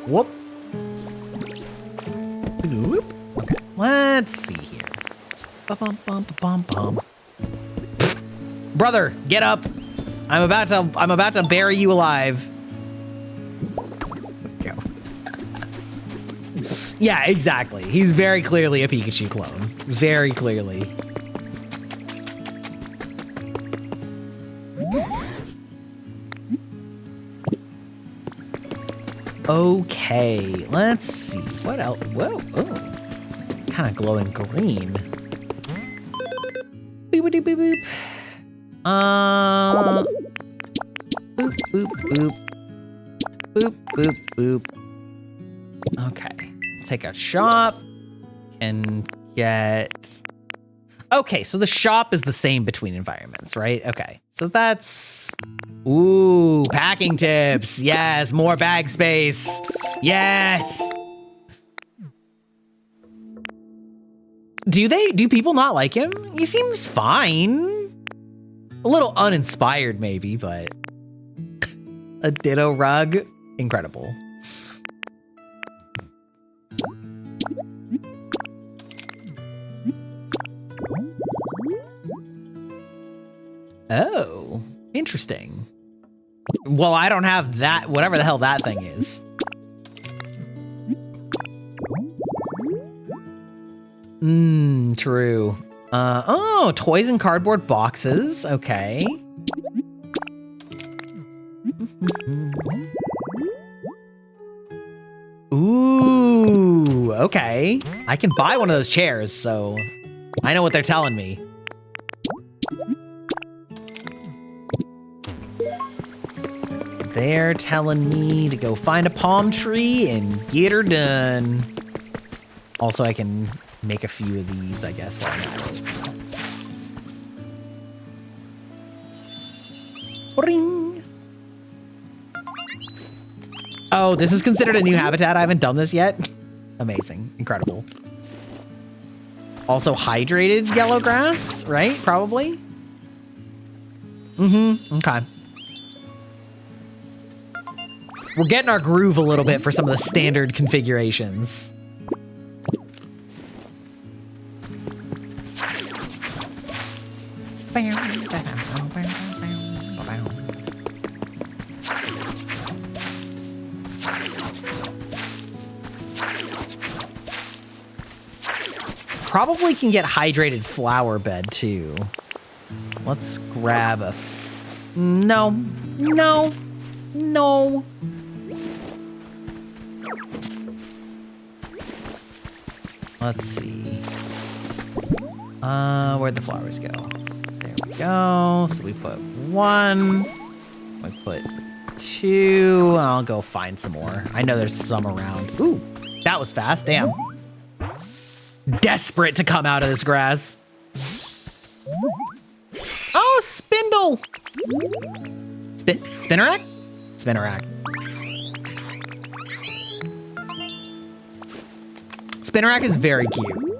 Whoop. Okay, let's see here. Bum. Brother, get up. I'm about to bury you alive. Go. Yeah, exactly. He's very clearly a Pikachu clone. Very clearly. Okay, let's see. What else? Whoa, oh. Kind of glowing green. Boop, boop. Boop, boop, boop. Boop, boop, boop. Okay, let's take a shop and get... Okay, so the shop is the same between environments, right? Okay, so that's... Ooh, packing tips. Yes, more bag space. Yes. Do people not like him? He seems fine. A little uninspired maybe, but a ditto rug, incredible. Oh, interesting. Well, I don't have that, whatever the hell that thing is. True. Oh, toys and cardboard boxes. Okay. Ooh, okay. I can buy one of those chairs, so I know what they're telling me. They're telling me to go find a palm tree and get her done. Also, I can make a few of these, I guess, while I'm at it. Ring. Oh, this is considered a new habitat. I haven't done this yet. Amazing. Incredible. Also hydrated yellow grass, right? Probably. Okay. We're getting our groove a little bit for some of the standard configurations. Probably can get hydrated flower bed too. Let's grab a... No. Let's see. Where'd the flowers go? There we go. So we put 1. We put 2. I'll go find some more. I know there's some around. Ooh, that was fast. Damn. Desperate to come out of this grass. Oh, spindle. Spinnerack? Spinnerack. Spinnerack is very cute.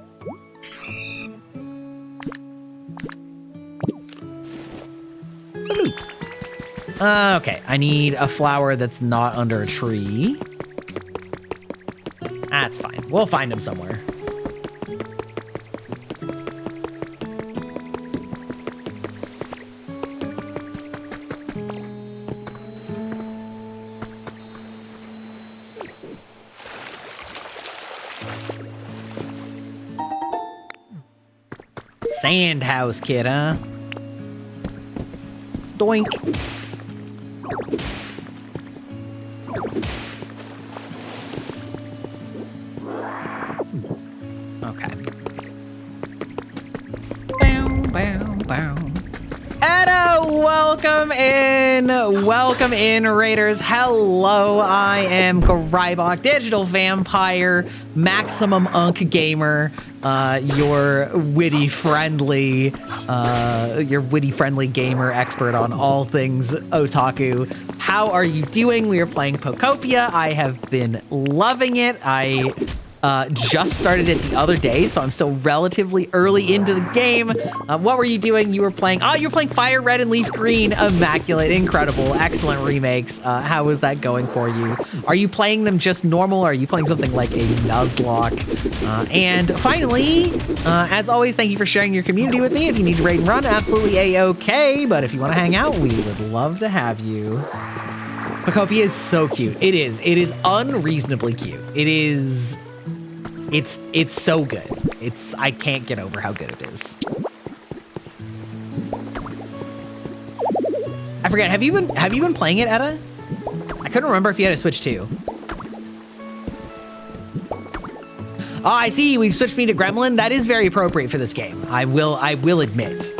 Okay, I need a flower that's not under a tree. That's fine. We'll find him somewhere. Sand house kid, huh? Doink. Okay. Bow. Edo, welcome in, Raiders. Hello, I am Greibach, digital vampire, maximum unk gamer, your witty friendly gamer expert on all things otaku. How are you doing? We are playing Pokopia. I have been loving it. I just started it the other day, so I'm still relatively early into the game. What were you doing? You were playing Fire Red and Leaf Green. Immaculate, incredible, excellent remakes. How was that going for you? Are you playing them just normal, or are you playing something like a Nuzlocke? And finally, as always, thank you for sharing your community with me. If you need to raid and run, absolutely A-okay, but if you want to hang out, we would love to have you. Pokopia is so cute. It is unreasonably cute. It's so good. I can't get over how good it is. I forget, have you been playing it, Etta? I couldn't remember if you had a Switch too. Oh, I see, we've switched me to Gremlin. That is very appropriate for this game. I will admit.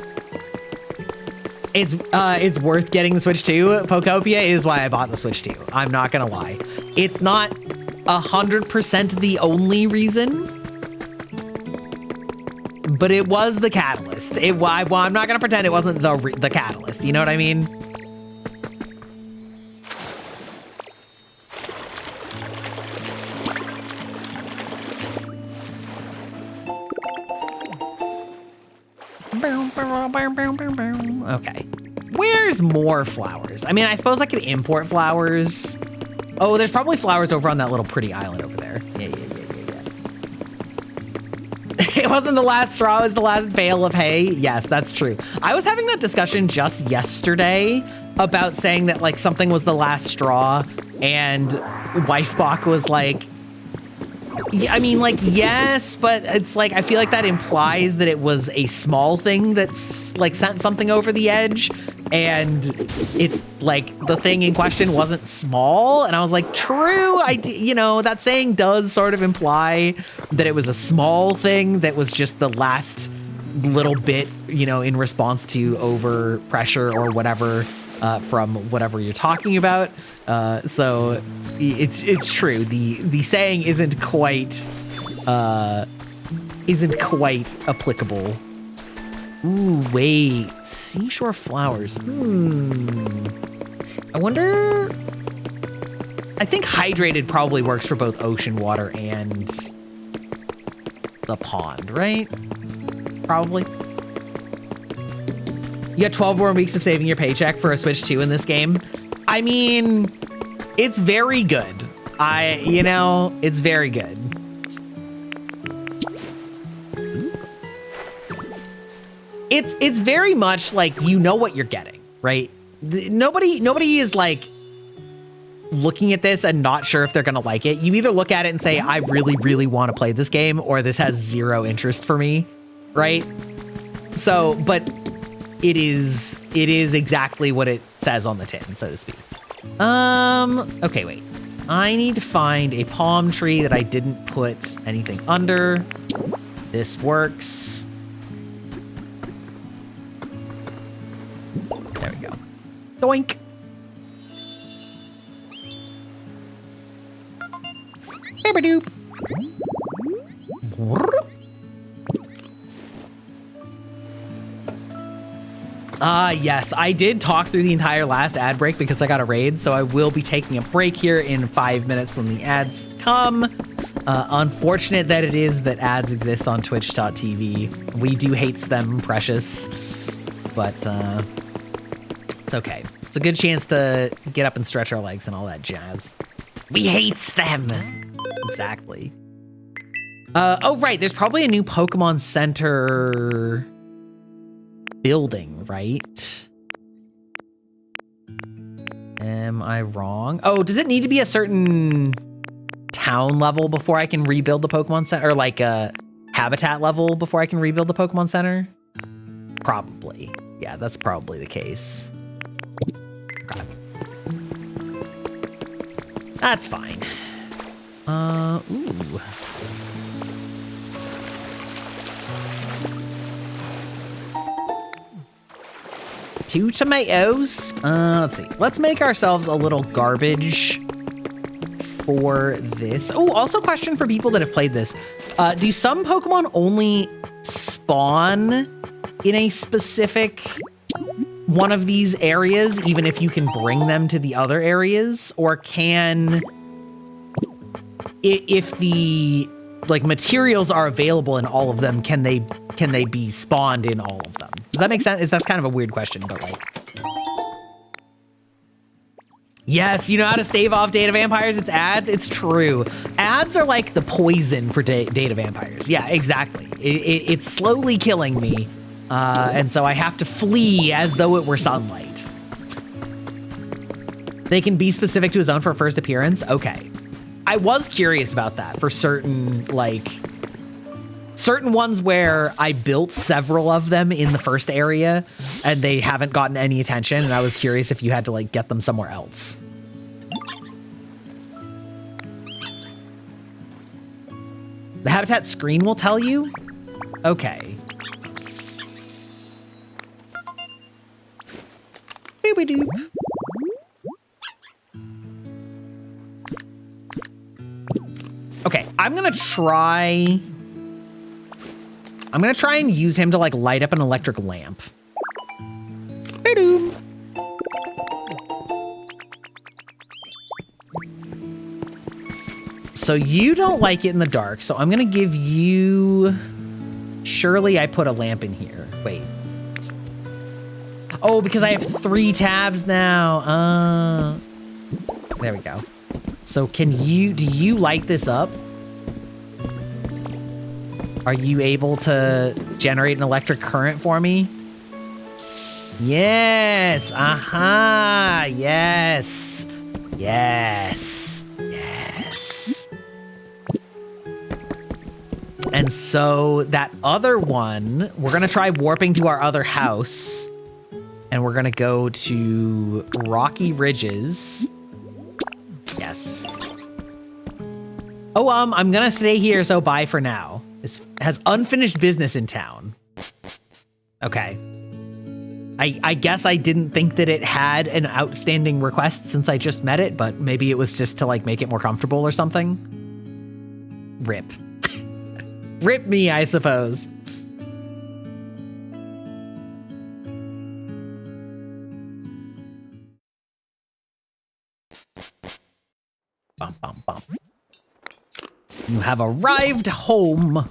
It's worth getting the Switch 2. Pokopia is why I bought the Switch 2. I'm not gonna lie. It's not 100% the only reason, but it was the catalyst. Well, I'm not gonna pretend it wasn't the catalyst. You know what I mean? Okay. Where's more flowers? I mean, I suppose I could import flowers. Oh, there's probably flowers over on that little pretty island over there. Yeah. It wasn't the last straw, it was the last bale of hay. Yes, that's true. I was having that discussion just yesterday about saying that like something was the last straw, and Wifebach was like, yeah, I mean, like, yes, but it's like, I feel like that implies that it was a small thing that's like sent something over the edge, and it's like the thing in question wasn't small. And I was like, true, that saying does sort of imply that it was a small thing that was just the last little bit, in response to over pressure or whatever from whatever you're talking about. So it's true. The saying isn't quite applicable. Ooh, wait, seashore flowers. I wonder. I think hydrated probably works for both ocean water and the pond, right? Probably. You got 12 more weeks of saving your paycheck for a Switch 2 in this game. I mean, it's very good. It's very good. It's very much like you know what you're getting, right? Nobody is like looking at this and not sure if they're gonna like it. You either look at it and say, I really, really want to play this game, or this has zero interest for me, right? So, but it is exactly what it says on the tin, so to speak. Okay, wait. I need to find a palm tree that I didn't put anything under. This works. There we go. Doink. Doop. Yes, I did talk through the entire last ad break because I got a raid, so I will be taking a break here in 5 minutes when the ads come. Unfortunate that it is that ads exist on twitch.tv. We do hates them, precious, but it's okay. It's a good chance to get up and stretch our legs and all that jazz. We hates them. Exactly. Oh, right. There's probably a new Pokemon Center building, right? Am I wrong? Oh, does it need to be a certain town level before I can rebuild the Pokemon Center? Or like a habitat level before I can rebuild the Pokemon Center? Probably. Yeah, that's probably the case. Okay. That's fine. Ooh. Two tomatoes. Let's see. Let's make ourselves a little garbage for this. Oh, also question for people that have played this. Do some Pokemon only spawn in a specific one of these areas, even if you can bring them to the other areas? Or can, if the like materials are available in all of them, can they be spawned in all of them? Does that make sense? That's kind of a weird question, but like. Yes, you know how to stave off data vampires? It's ads. It's true. Ads are like the poison for data vampires. Yeah, exactly. It's slowly killing me. And so I have to flee as though it were sunlight. They can be specific to a zone for a first appearance? Okay. I was curious about that for certain, like, certain ones where I built several of them in the first area and they haven't gotten any attention, and I was curious if you had to, like, get them somewhere else. The habitat screen will tell you? Okay. Doop-a-doop. Okay, I'm gonna try and use him to like light up an electric lamp. Ba-doom. So you don't like it in the dark, so I'm gonna give you... Surely I put a lamp in here. Wait. Oh, because I have 3 tabs now. There we go. So do you light this up? Are you able to generate an electric current for me? Yes. Aha. Yes. Yes. Yes. And so that other one, we're going to try warping to our other house. And we're going to go to Rocky Ridges. Yes. Oh, I'm going to stay here, so bye for now. This has unfinished business in town. Okay. I guess I didn't think that it had an outstanding request since I just met it, but maybe it was just to like make it more comfortable or something. Rip. Rip me, I suppose. Bum, bum, bum. You have arrived home.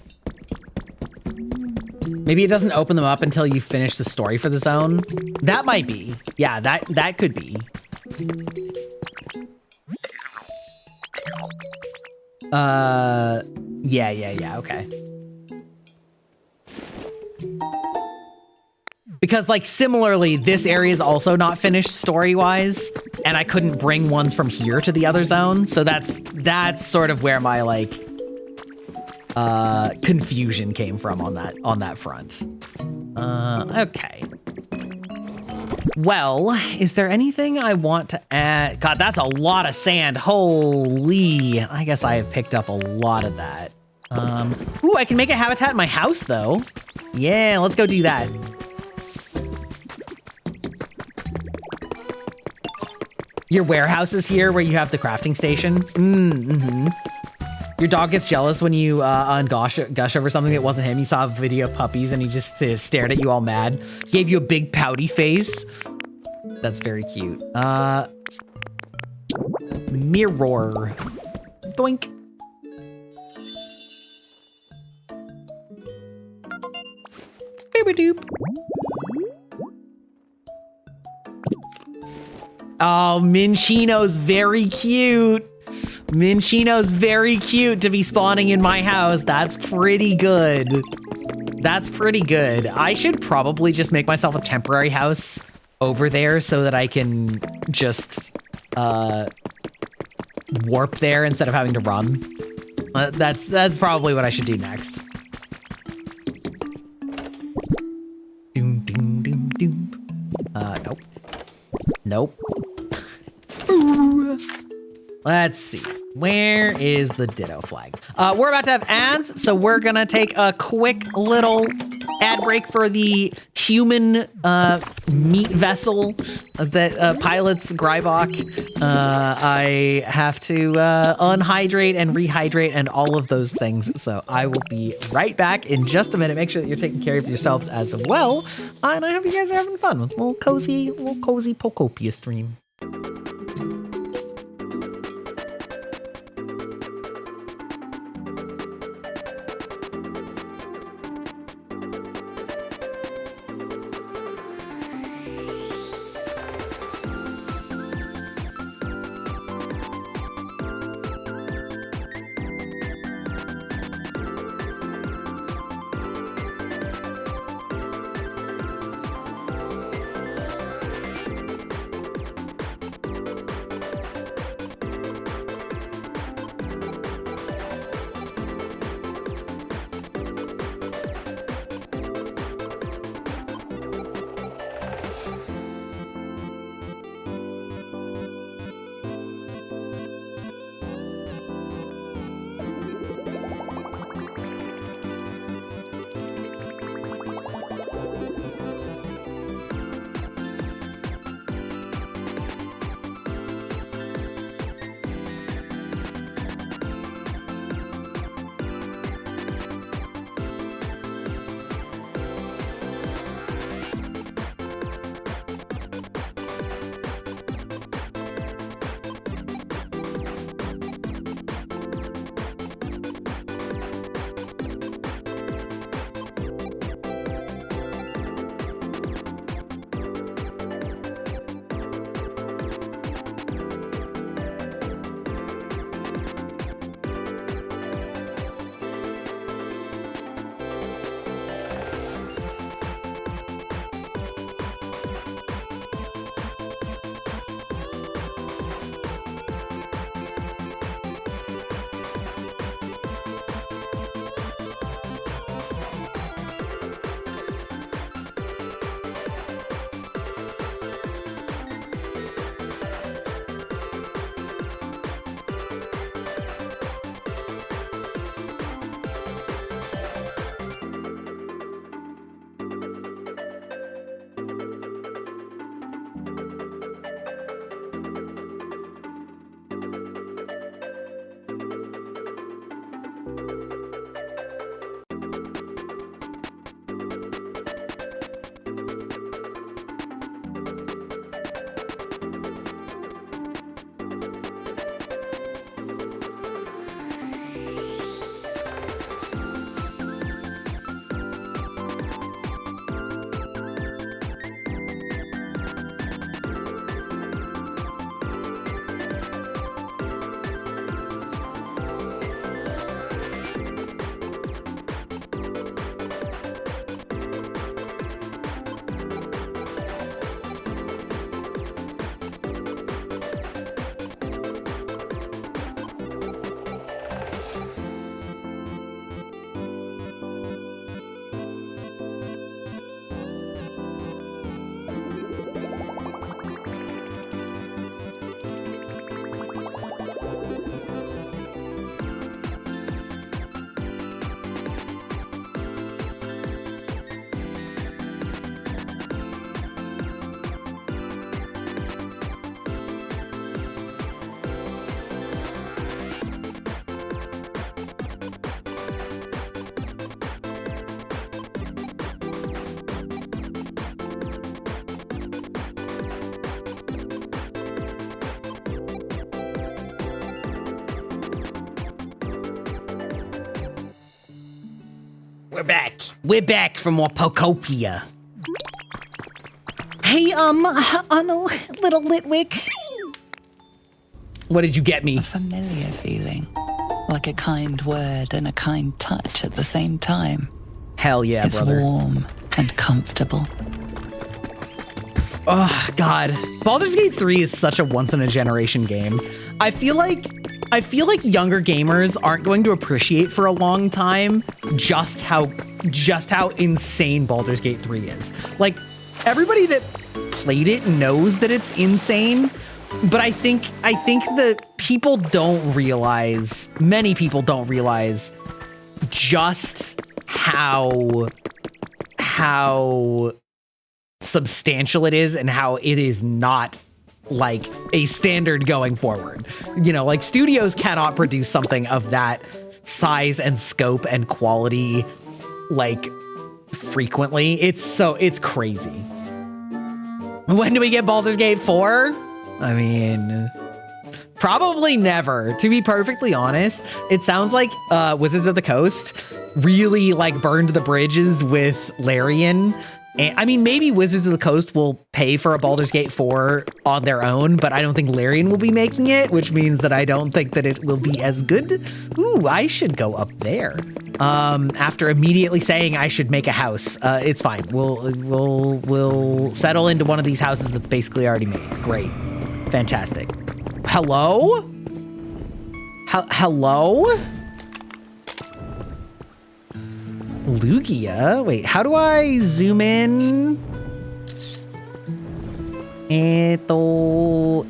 Maybe it doesn't open them up until you finish the story for the zone. That might be. Yeah, that could be. Yeah, okay. Because, like, similarly, this area is also not finished story-wise, and I couldn't bring ones from here to the other zone, so that's sort of where my, like, confusion came from on that front. Okay. Well, is there anything I want to add? God, that's a lot of sand. Holy, I guess I have picked up a lot of that. Ooh, I can make a habitat in my house, though. Yeah, let's go do that. Your warehouse is here where you have the crafting station. Mm-hmm. Your dog gets jealous when you gush over something that wasn't him. You saw a video of puppies and he just stared at you all mad. He gave you a big pouty face. That's very cute. Mirror. Doink. Doop. Oh, Minchino's very cute. Minchino's very cute to be spawning in my house. That's pretty good. That's pretty good. I should probably just make myself a temporary house over there so that I can just warp there instead of having to run. That's probably what I should do next. Doom, doom, doom, doom. Nope. Nope. Let's see. Where is the ditto flag? We're about to have ads, so we're gonna take a quick little ad break for the human meat vessel that pilots Greibach. I have to unhydrate and rehydrate and all of those things, so I will be right back in just a minute. Make sure that you're taking care of yourselves as well, and I hope you guys are having fun with a little cozy Pokopia stream. We're back. We're back for more Pokopia. Hey, little Litwick. What did you get me? A familiar feeling, like a kind word and a kind touch at the same time. Hell yeah, it's brother. Warm and comfortable. Oh, God. Baldur's Gate 3 is such a once-in-a-generation game. I feel like younger gamers aren't going to appreciate for a long time just how insane Baldur's Gate 3 is. Like, everybody that played it knows that it's insane, but I think that people don't realize, many people don't realize just how substantial it is and how it is not like a standard going forward. You know, like studios cannot produce something of that size and scope and quality like frequently. It's crazy. When do we get Baldur's Gate 4? I mean, probably never, to be perfectly honest. It sounds like Wizards of the Coast really like burned the bridges with Larian. And I mean, maybe Wizards of the Coast will pay for a Baldur's Gate 4 on their own, but I don't think Larian will be making it, which means that I don't think that it will be as good. Ooh, I should go up there. After immediately saying I should make a house. It's fine. We'll settle into one of these houses that's basically already made. Great. Fantastic. Hello? Hello? Lugia? Wait, how do I zoom in?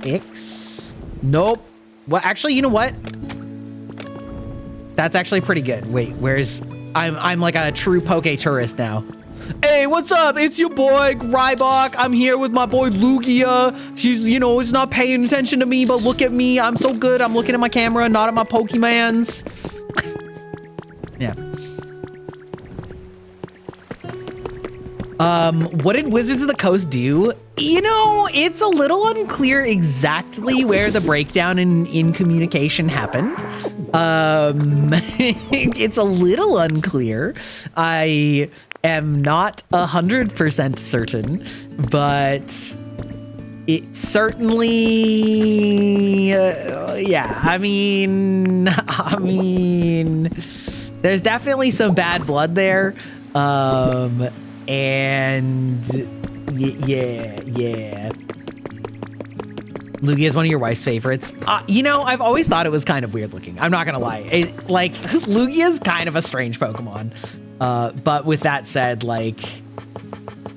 X? Nope. Well, actually, you know what? That's actually pretty good. Wait, where's... I'm like a true Poke tourist now. Hey, what's up? It's your boy, Greibach. I'm here with my boy, Lugia. She's, you know, is not paying attention to me, but look at me. I'm so good. I'm looking at my camera, not at my Pokemans. Yeah. What did Wizards of the Coast do? You know, it's a little unclear exactly where the breakdown in communication happened. It's a little unclear. I am not 100% certain, but it certainly, yeah, I mean, there's definitely some bad blood there. And yeah. Lugia is one of your wife's favorites. You know, I've always thought it was kind of weird looking. I'm not gonna lie. Like, Lugia is kind of a strange Pokemon. But with that said, like,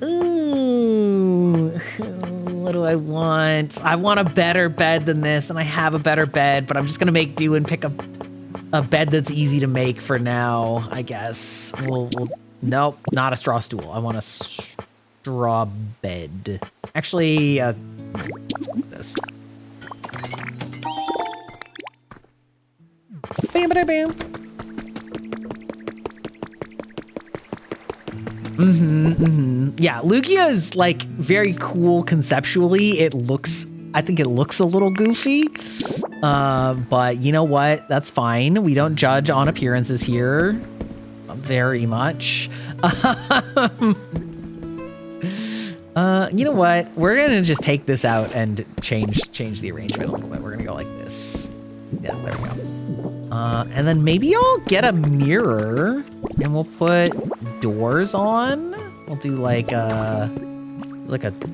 ooh, what do I want? I want a better bed than this, and I have a better bed, but I'm just gonna make do and pick a bed that's easy to make for now, I guess. We'll nope, not a straw stool. I want a straw bed. Actually, let's go with this. Bam, bam, bam. Yeah, Lugia is like very cool conceptually. I think it looks a little goofy. But you know what? That's fine. We don't judge on appearances here. Very much. You know what? We're gonna just take this out and change the arrangement a little bit. We're gonna go like this. Yeah, there we go. And then maybe I'll get a mirror and we'll put doors on. We'll do like a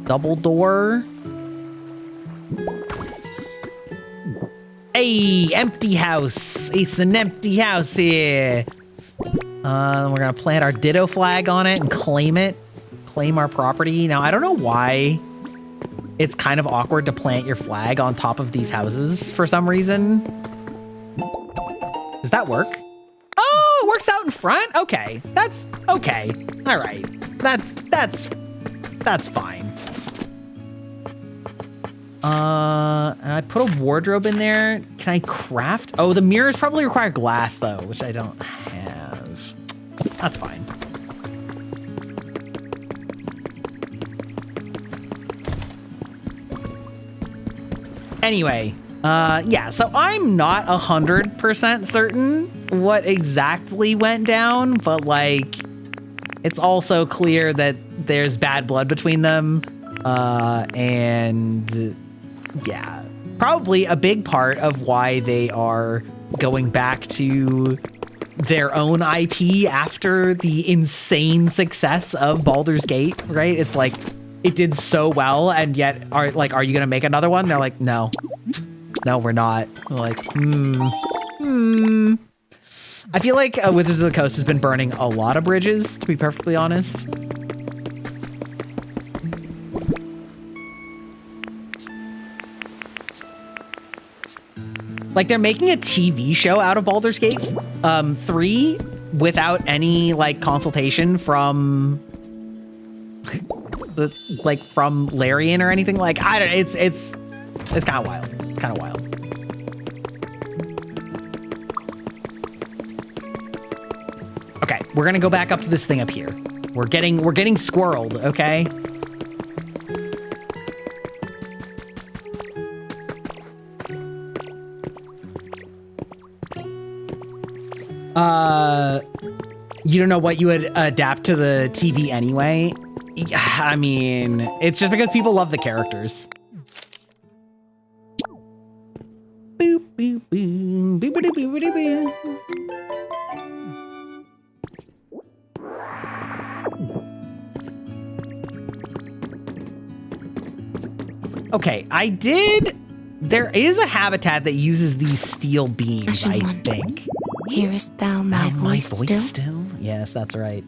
double door. Hey, empty house. It's an empty house here. We're gonna plant our Ditto flag on it and claim it. Claim our property. Now, I don't know why it's kind of awkward to plant your flag on top of these houses for some reason. Does that work? Oh, it works out in front? Okay. That's okay. All right. That's fine. And I put a wardrobe in there. Can I craft? Oh, the mirrors probably require glass though, which I don't have. That's fine. Anyway, yeah, so I'm not 100% 100% certain what exactly went down, but like, it's also clear that there's bad blood between them. And yeah, probably a big part of why they are going back to their own IP after the insane success of Baldur's Gate, right? It's like, it did so well, and yet, are you gonna make another one? They're like, no, we're not. We're like, I feel like Wizards of the Coast has been burning a lot of bridges, to be perfectly honest. Like, they're making a TV show out of Baldur's Gate 3 without any, like, consultation from, from Larian or anything. Like, I don't know. It's kind of wild. It's kind of wild. Okay, we're gonna go back up to this thing up here. We're getting squirreled, okay? You don't know what you would adapt to the TV anyway? I mean, it's just because people love the characters. Boop, boop, boop, boop, boop, boop, boop, boop. Okay, there is a habitat that uses these steel beams, I think. Hearest thou my voice still? Yes, that's right.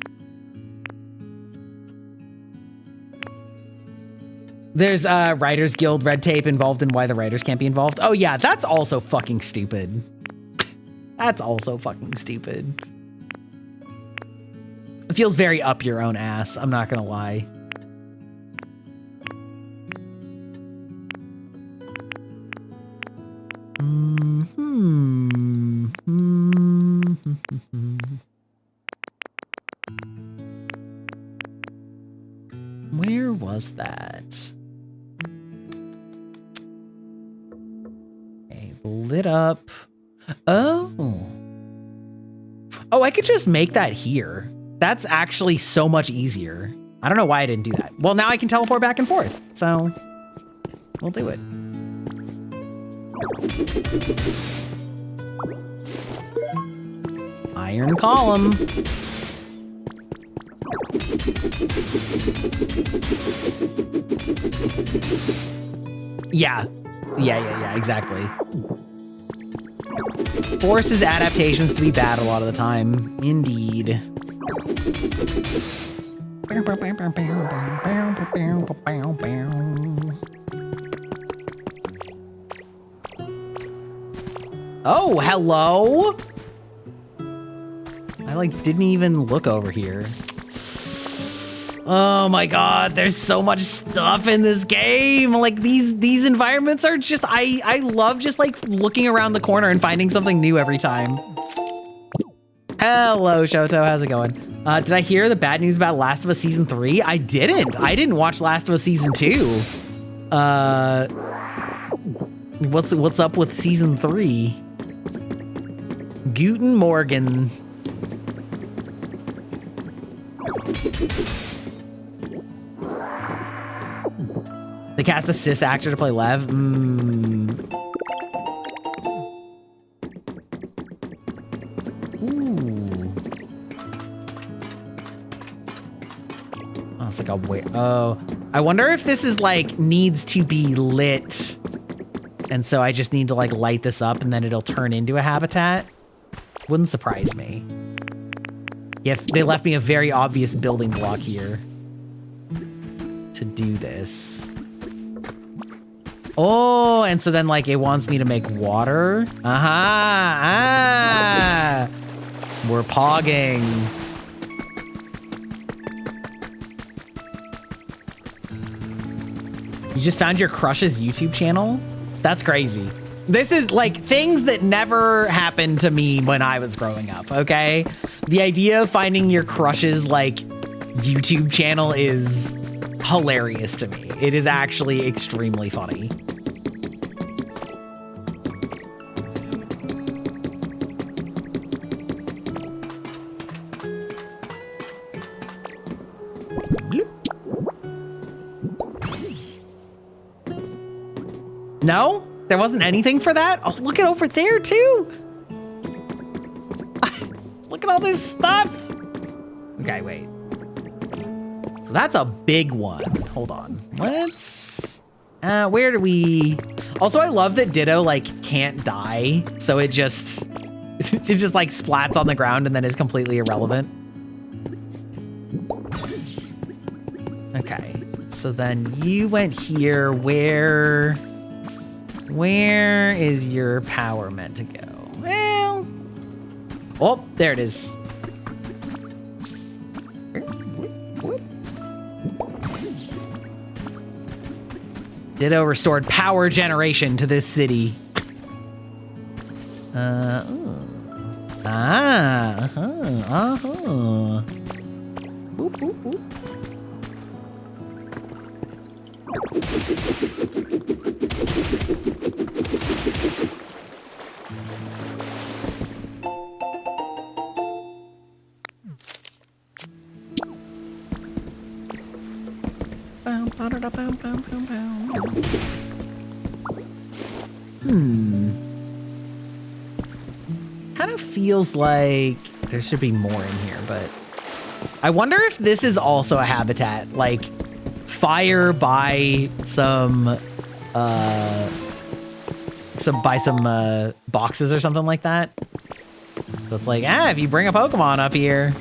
There's Writers Guild red tape involved in why the writers can't be involved. Oh yeah, that's also fucking stupid. That's also fucking stupid. It feels very up your own ass, I'm not gonna lie. Where was that? Okay, lit up. Oh, I could just make that here. That's actually so much easier. I don't know why I didn't do that. Well, now I can teleport back and forth, so we'll do it. Iron column. Yeah, exactly. Forces adaptations to be bad a lot of the time. Indeed. Oh, hello. I didn't even look over here. Oh my god, there's so much stuff in this game. Like these environments are just I love just looking around the corner and finding something new every time. Hello, Shoto, how's it going? Did I hear the bad news about Last of Us Season 3? I didn't watch Last of Us Season 2. What's up with Season 3? Guten Morgen. They cast a cis actor to play Lev? Ooh. Oh, it's like a way. Oh, I wonder if this is needs to be lit. And so I just need to light this up and then it'll turn into a habitat. Wouldn't surprise me. Yeah, they left me a very obvious building block here to do this. Oh, and so then it wants me to make water. Ah, we're pogging. You just found your crush's YouTube channel? That's crazy. This is things that never happened to me when I was growing up, okay? The idea of finding your crush's YouTube channel is hilarious to me. It is actually extremely funny. No? There wasn't anything for that? Oh, look at over there too. Look at all this stuff. Okay, wait. So that's a big one. Hold on. Let's, where do we? Also, I love that Ditto like can't die. So it just like splats on the ground and then is completely irrelevant. Okay. So then you went here. Where is your power meant to go? Well, oh, there it is. Ditto restored power generation to this city. Boop, boop, boop. Kind of feels like there should be more in here, but I wonder if this is also a habitat, like fire by some boxes or something like that. So it's like, if you bring a Pokemon up here.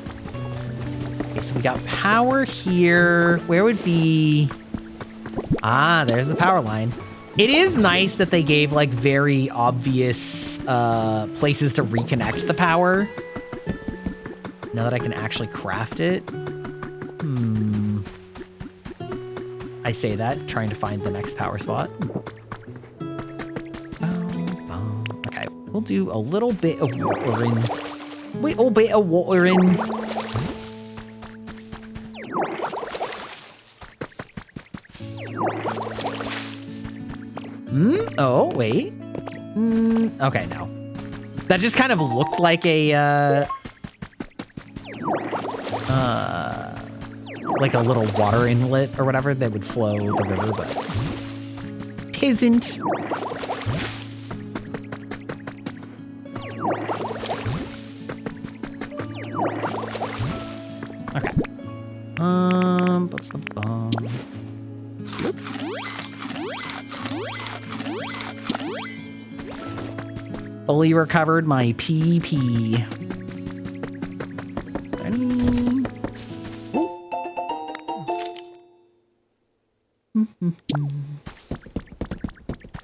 Okay, so we got power here. Where would be? There's the power line. It is nice that they gave like very obvious places to reconnect the power. Now that I can actually craft it. I say that, trying to find the next power spot. Okay, we'll do a little bit of watering. Oh, wait. Okay, no. That just kind of looked like a, like a little water inlet or whatever that would flow the river, but it isn't. Okay. Fully recovered my PP.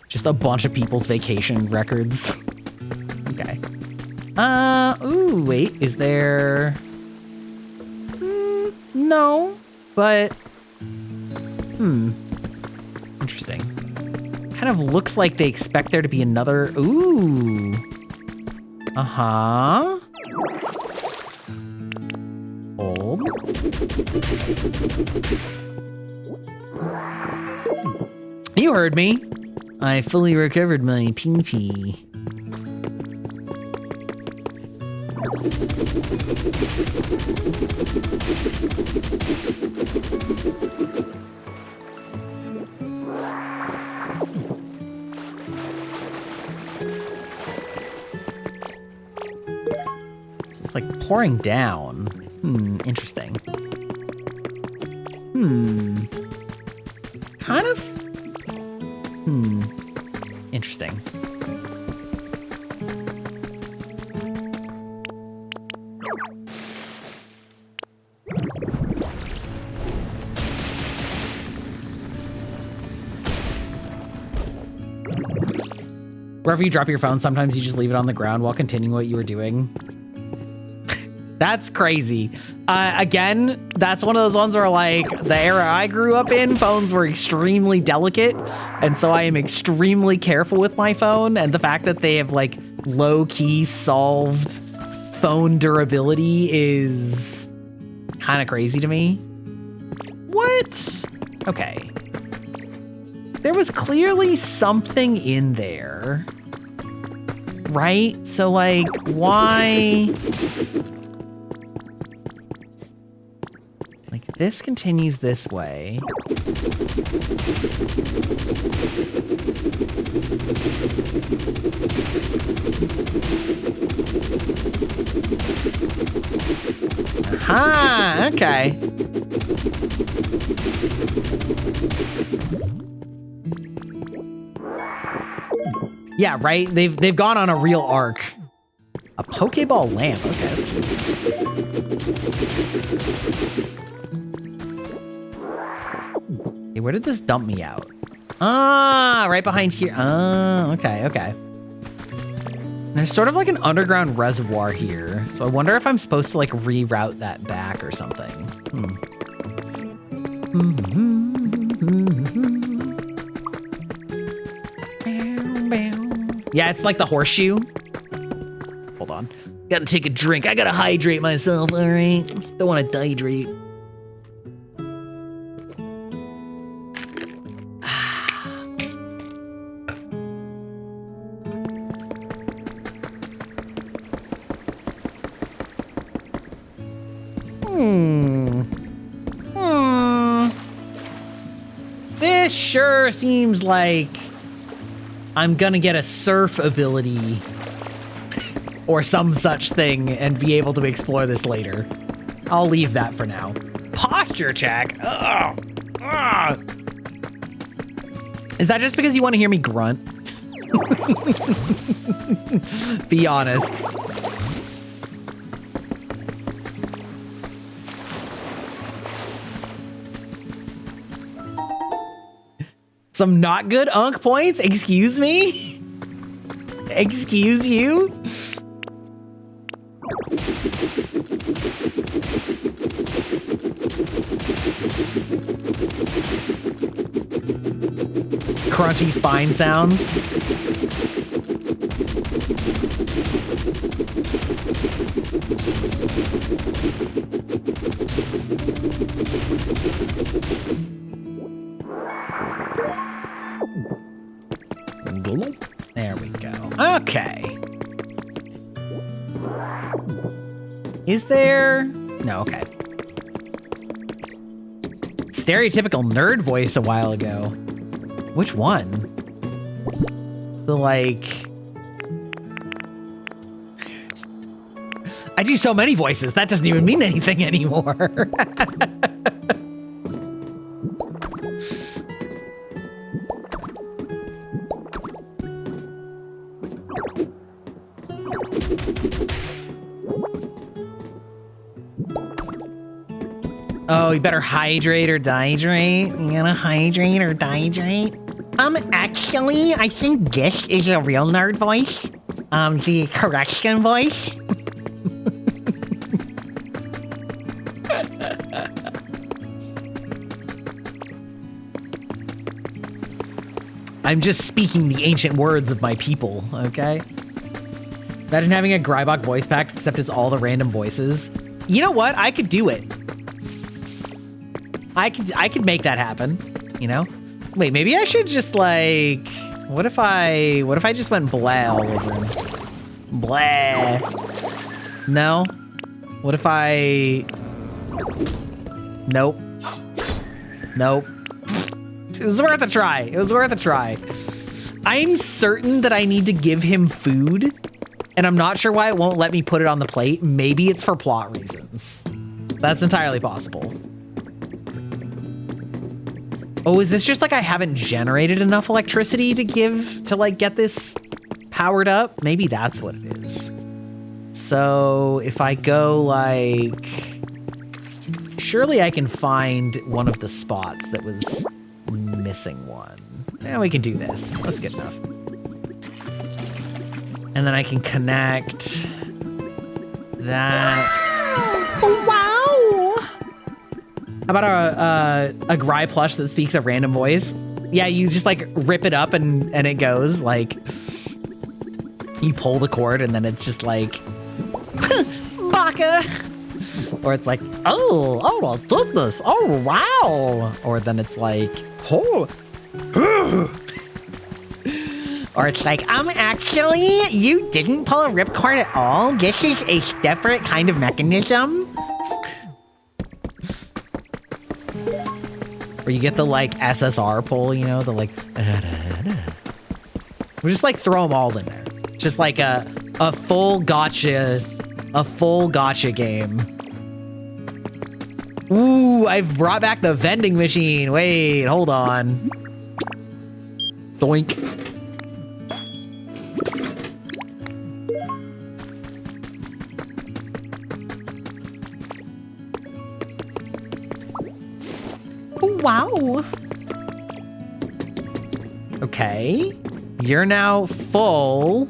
Just a bunch of people's vacation records. Okay. Ooh, wait, is there? No, but, interesting. Kind of looks like they expect there to be another, ooh. Old. You heard me. I fully recovered my PP. So it's like pouring down. Interesting. Kind of. Interesting. Wherever you drop your phone, sometimes you just leave it on the ground while continuing what you were doing. That's crazy. Again, that's one of those ones where, like, the era I grew up in, phones were extremely delicate, and so I am extremely careful with my phone, and the fact that they have, like, low-key solved phone durability is kind of crazy to me. What? Okay. There was clearly something in there, right? So, like, why? Like, this continues this way. Aha! Okay. Yeah, right? They've gone on a real arc. A Pokeball lamp. Okay, that's cute. Hey, where did this dump me out? Ah, right behind here. Ah, okay, okay. There's sort of like an underground reservoir here. So I wonder if I'm supposed to like reroute that back or something. Yeah, it's like the horseshoe. Hold on. Gotta take a drink. I gotta hydrate myself, all right? Don't want to dehydrate. This sure seems like I'm gonna get a surf ability or some such thing and be able to explore this later. I'll leave that for now. Posture check? Ugh. Ugh. Is that just because you want to hear me grunt? Be honest. Some not good Unk points? Excuse me? Excuse you? Crunchy spine sounds. There we go. Okay. Is there? No, okay. Stereotypical nerd voice a while ago. Which one? The like... I do so many voices, that doesn't even mean anything anymore. Oh, you better hydrate or dihydrate. You gotta hydrate or dihydrate. Actually, I think this is a real nerd voice. The correction voice. I'm just speaking the ancient words of my people, okay? Imagine having a Greibach voice pack, except it's all the random voices. You know what? I could do it. I could make that happen, you know? Wait, maybe I should just like, what if I just went blah all over him? Blah. No? What if I, nope. Nope. It was worth a try. It was worth a try. I'm certain that I need to give him food, and I'm not sure why it won't let me put it on the plate. Maybe it's for plot reasons. That's entirely possible. Oh, is this just like I haven't generated enough electricity to get this powered up? Maybe that's what it is. So if I go like, surely I can find one of the spots that was missing one. Yeah, we can do this. That's good enough. And then I can connect that. Oh, wow. How about a Gry plush that speaks a random voice? Yeah, you just like rip it up and it goes like, you pull the cord and then it's just like, Baka. Or it's like, oh my goodness, oh wow. Or then it's like, oh. Or it's like, actually, you didn't pull a ripcord at all. This is a separate kind of mechanism. where you get the like SSR pull, you know, the like, we just like throw them all in there. Just like a full gotcha game. Ooh, I've brought back the vending machine. Wait, hold on. Doink. Oh, wow. Okay. You're now full.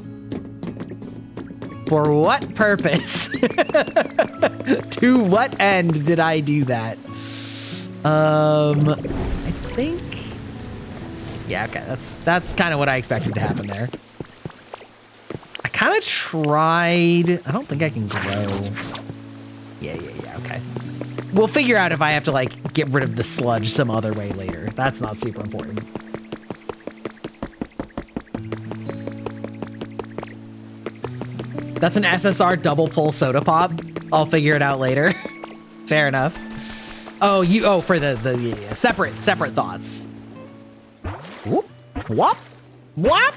For what purpose? To what end did I do that? I think. Yeah, okay. That's kind of what I expected to happen there. I kind of tried. I don't think I can grow. Yeah, okay. We'll figure out if I have to like get rid of the sludge some other way later. That's not super important. That's an SSR double pull soda pop. I'll figure it out later. Fair enough. Oh, for the separate thoughts. Whoop, whop, whop.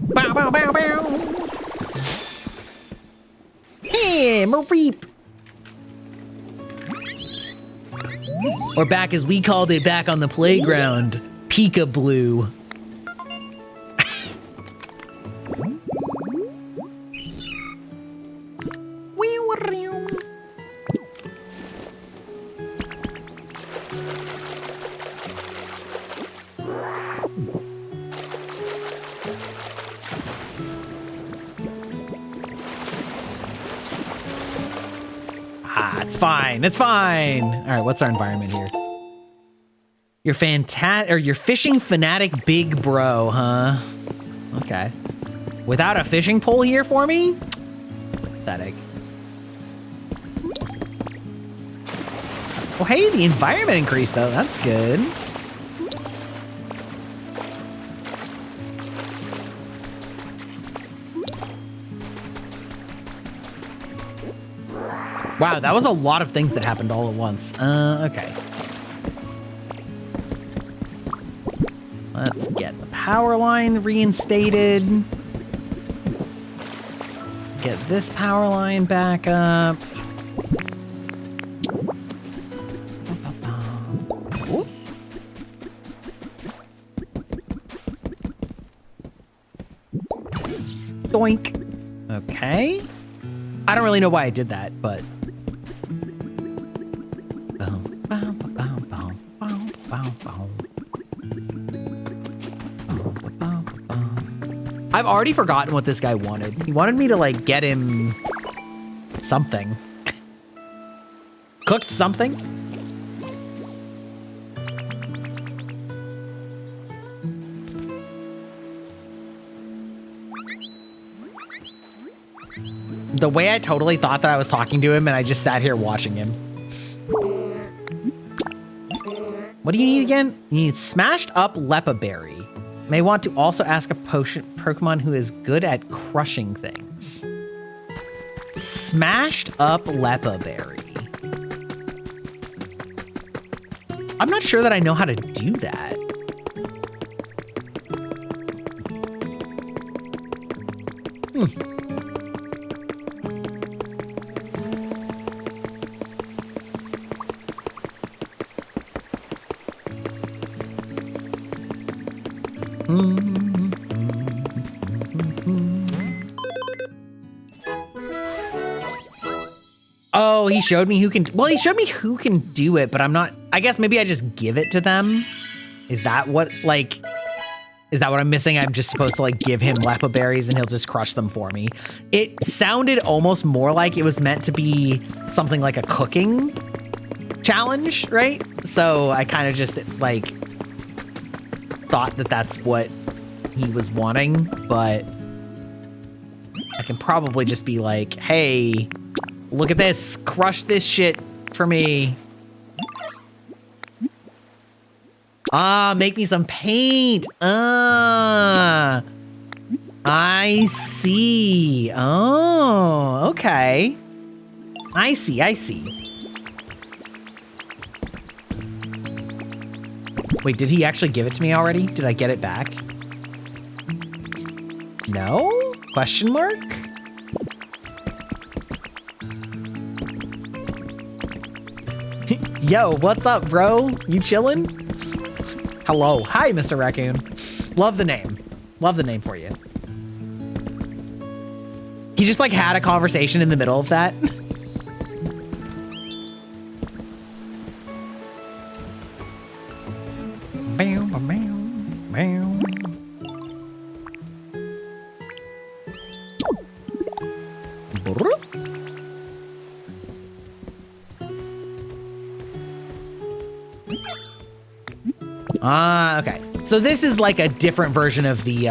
Bow, bow, bow, bow. Hey, Mareep. Or back as we called it back on the playground, Pika Blue. It's fine. It's fine. All right, what's our environment here? You're you're fishing fanatic big bro, huh? Okay. Without a fishing pole here for me? Pathetic. Oh, hey, the environment increased though. That's good. Wow, that was a lot of things that happened all at once. Okay. Let's get the power line reinstated. Get this power line back up. Doink. Okay. I don't really know why I did that, but... I've already forgotten what this guy wanted. He wanted me to, like, get him something. Cooked something? The way I totally thought that I was talking to him and I just sat here watching him. What do you need again? You need smashed up Lepa Berry. May want to also ask a Pokemon who is good at crushing things. Smashed up Lepa Berry. I'm not sure that I know how to do that. Oh, he showed me who can, well, he showed me who can do it, but I'm not, I guess maybe I just give it to them. Is that what, like, is that what I'm missing? I'm just supposed to, like, give him Lepa berries and he'll just crush them for me. It sounded almost more like it was meant to be something like a cooking challenge, right? So I kind of just, like, thought that that's what he was wanting, but I can probably just be like, hey, look at this, crush this shit for me. Ah, make me some paint. I see. Oh, okay. I see. Wait, did he actually give it to me already? Did I get it back? No? Question mark? Yo, what's up, bro? You chillin'? Hello. Hi, Mr. Raccoon. Love the name. Love the name for you. He just like had a conversation in the middle of that. Okay. So this is like a different version of the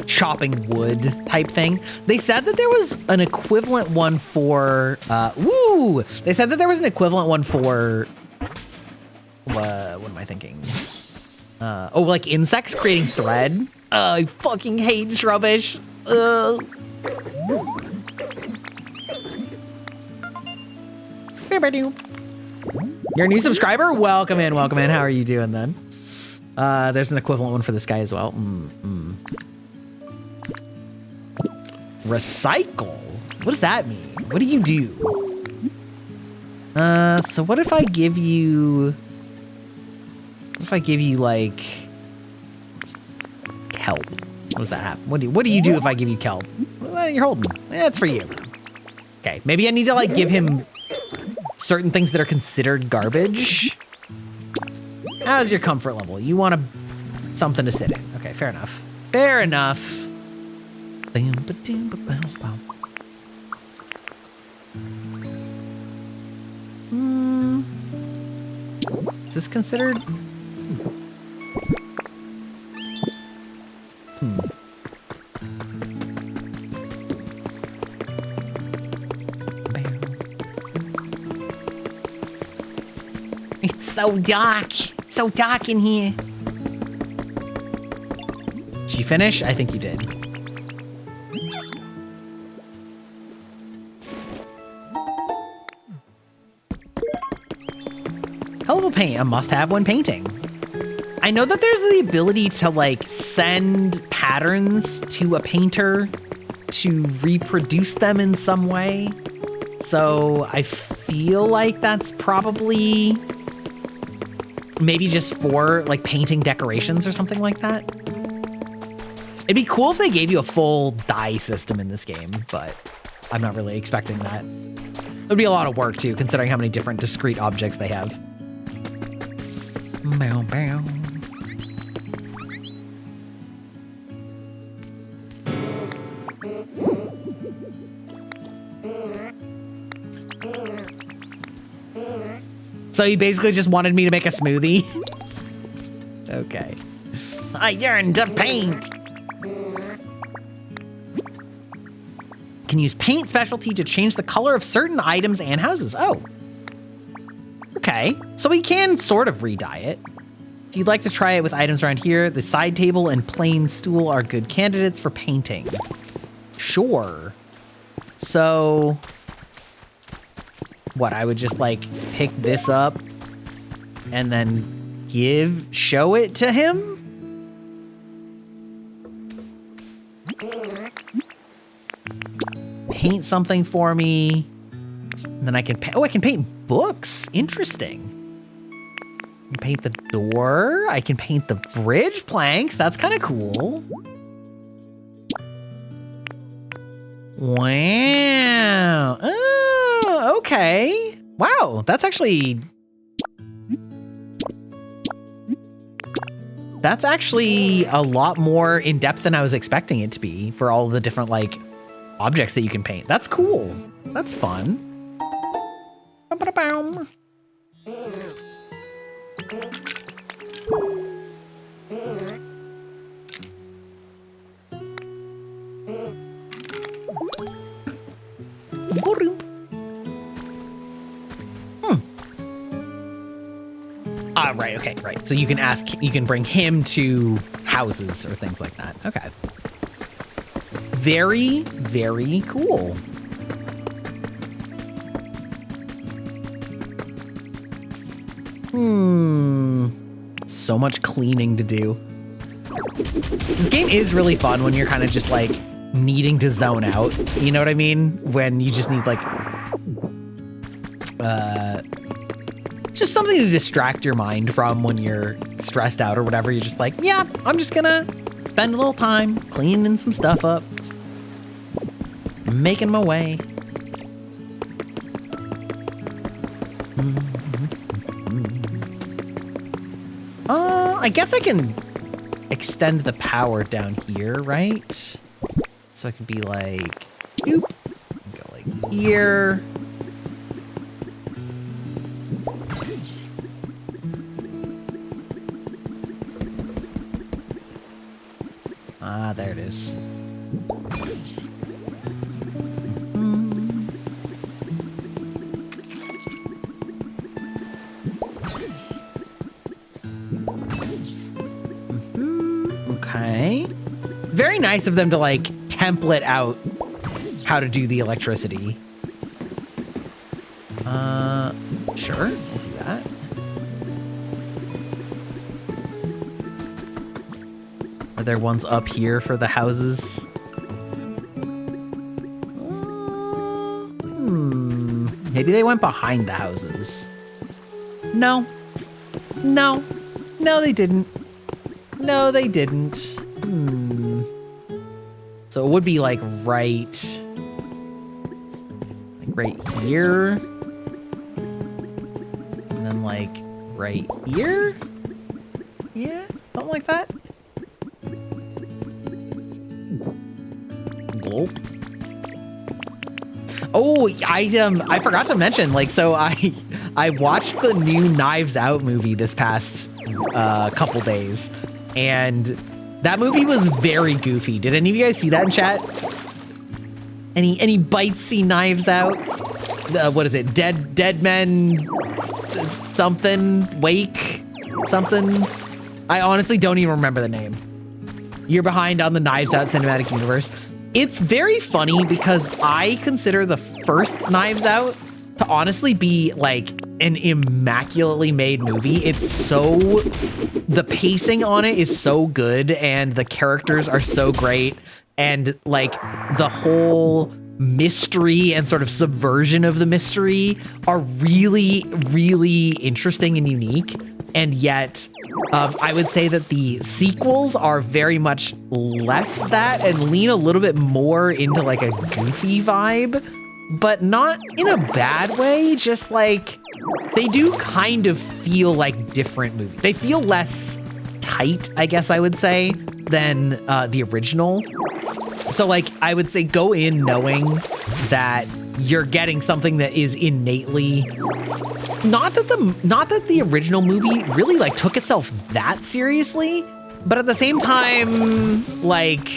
chopping wood type thing. They said that there was an equivalent one for, They said that there was an equivalent one for, what am I thinking? Like insects creating thread. I fucking hate this rubbish. You're a new subscriber? Welcome in, welcome in. How are you doing then? There's an equivalent one for this guy as well. Recycle? What does that mean? What do you do? So what if I give you... What if I give you, like... kelp? What does that happen? What do you do if I give you kelp? Well, you're holding. It's for you. Okay, maybe I need to, like, give him... certain things that are considered garbage. How's your comfort level? You want something to sit in. Okay, fair enough. Fair enough. Is this considered? It's so dark. So dark in here. Did you finish? I think you did. Colorful paint, a must-have when painting. I know that there's the ability to like send patterns to a painter to reproduce them in some way. So I feel like that's probably maybe just for like painting decorations or something like that. It'd be cool if they gave you a full dye system in this game, but I'm not really expecting that. It would be a lot of work too, considering how many different discrete objects they have. Bow, bow. So he basically just wanted me to make a smoothie? Okay. I yearn to paint! Can use paint specialty to change the color of certain items and houses. Oh. Okay. So we can sort of re-dye it. If you'd like to try it with items around here, the side table and plain stool are good candidates for painting. Sure. So... what, I would just like pick this up and then show it to him? Paint something for me. And then I can I can paint books. Interesting. I can paint the door. I can paint the bridge planks. That's kind of cool. Wow. Oh, okay. Wow, that's actually a lot more in depth than I was expecting it to be for all the different like objects that you can paint. That's cool. That's fun. Ba-ba-da-boom. Right, okay, right. So you can bring him to houses or things like that. Okay. Very, very cool. So much cleaning to do. This game is really fun when you're kind of just like needing to zone out. You know what I mean? When you just need like just something to distract your mind from when you're stressed out or whatever. You're just like, yeah, I'm just gonna spend a little time cleaning some stuff up, making my way. I guess I can extend the power down here, right? So I can be like, boop, go like here. Ah, there it is. Okay. Very nice of them to like template out how to do the electricity. Sure, we'll do that. Are there ones up here for the houses? Maybe they went behind the houses. No. No. No, they didn't. No, they didn't. So it would be like right here. And then like right here. Yeah, something like that. Gulp. Oh, I forgot to mention, like, so I watched the new Knives Out movie this past couple days, and that movie was very goofy. Did any of you guys see that in chat? Any bites see Knives Out? What is it? Dead Men something wake something? I honestly don't even remember the name. You're behind on the Knives Out cinematic universe. It's very funny because I consider the first Knives Out to honestly be like an immaculately made movie. It's so, the pacing on it is so good and the characters are so great, and like the whole mystery and sort of subversion of the mystery are really, really interesting and unique. And yet I would say that the sequels are very much less that and lean a little bit more into like a goofy vibe, but not in a bad way. Just like they do kind of feel like different movies. They feel less tight, I guess I would say, than the original. So like I would say go in knowing that you're getting something that is innately not that the original movie really like took itself that seriously, but at the same time, like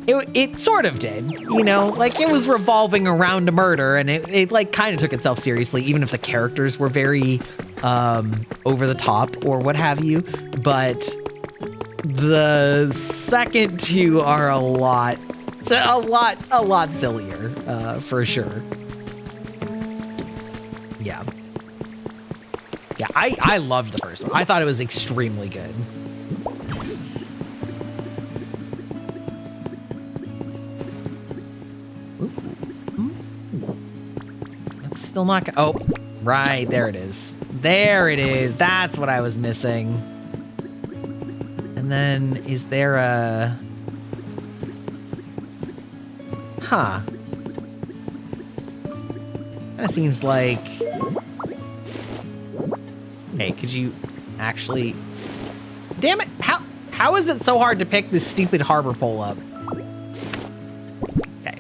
it sort of did, you know, like it was revolving around a murder, and it like kind of took itself seriously, even if the characters were very over the top or what have you. But the second two are a lot sillier, for sure. Yeah. Yeah, I loved the first one. I thought it was extremely good. That's still not, oh, right, there it is. There it is. That's what I was missing. And then is there a, huh. Kind of seems like, hey, could you actually, damn it, how is it so hard to pick this stupid harbor pole up? Okay.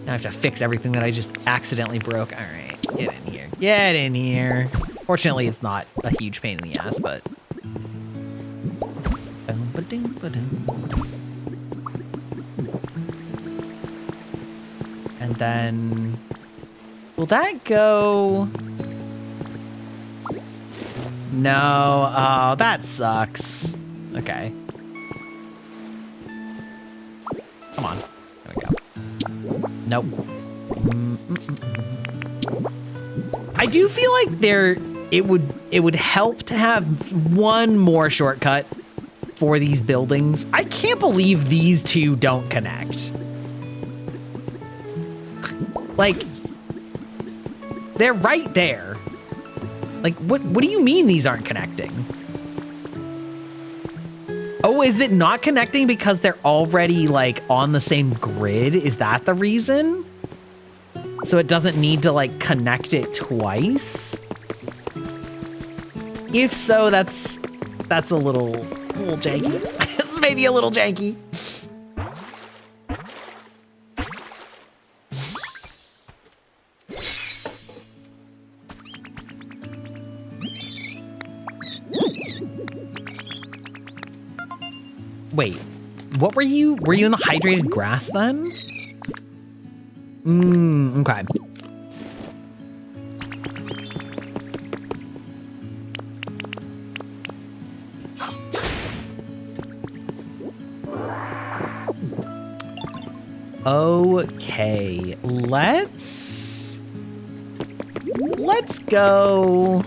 Now I have to fix everything that I just accidentally broke. All right, get in here. Get in here. Fortunately, it's not a huge pain in the ass, but. And then, will that go? No, oh, that sucks. Okay. Come on, there we go. Nope. do feel like it would help to have one more shortcut for these buildings. I can't believe these two don't connect. Like, they're right there. Like, what do you mean these aren't connecting? Oh, is it not connecting because they're already, like, on the same grid? Is that the reason? So it doesn't need to, like, connect it twice? If so, that's a little janky. It's maybe a little janky. Wait, what were you? Were you in the hydrated grass then? Okay. Okay, let's go.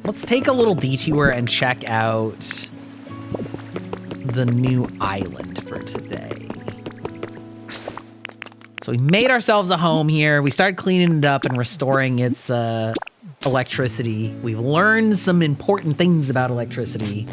Let's take a little detour and check out the new island for today. So we made ourselves a home here. We started cleaning it up and restoring its electricity. We've learned some important things about electricity.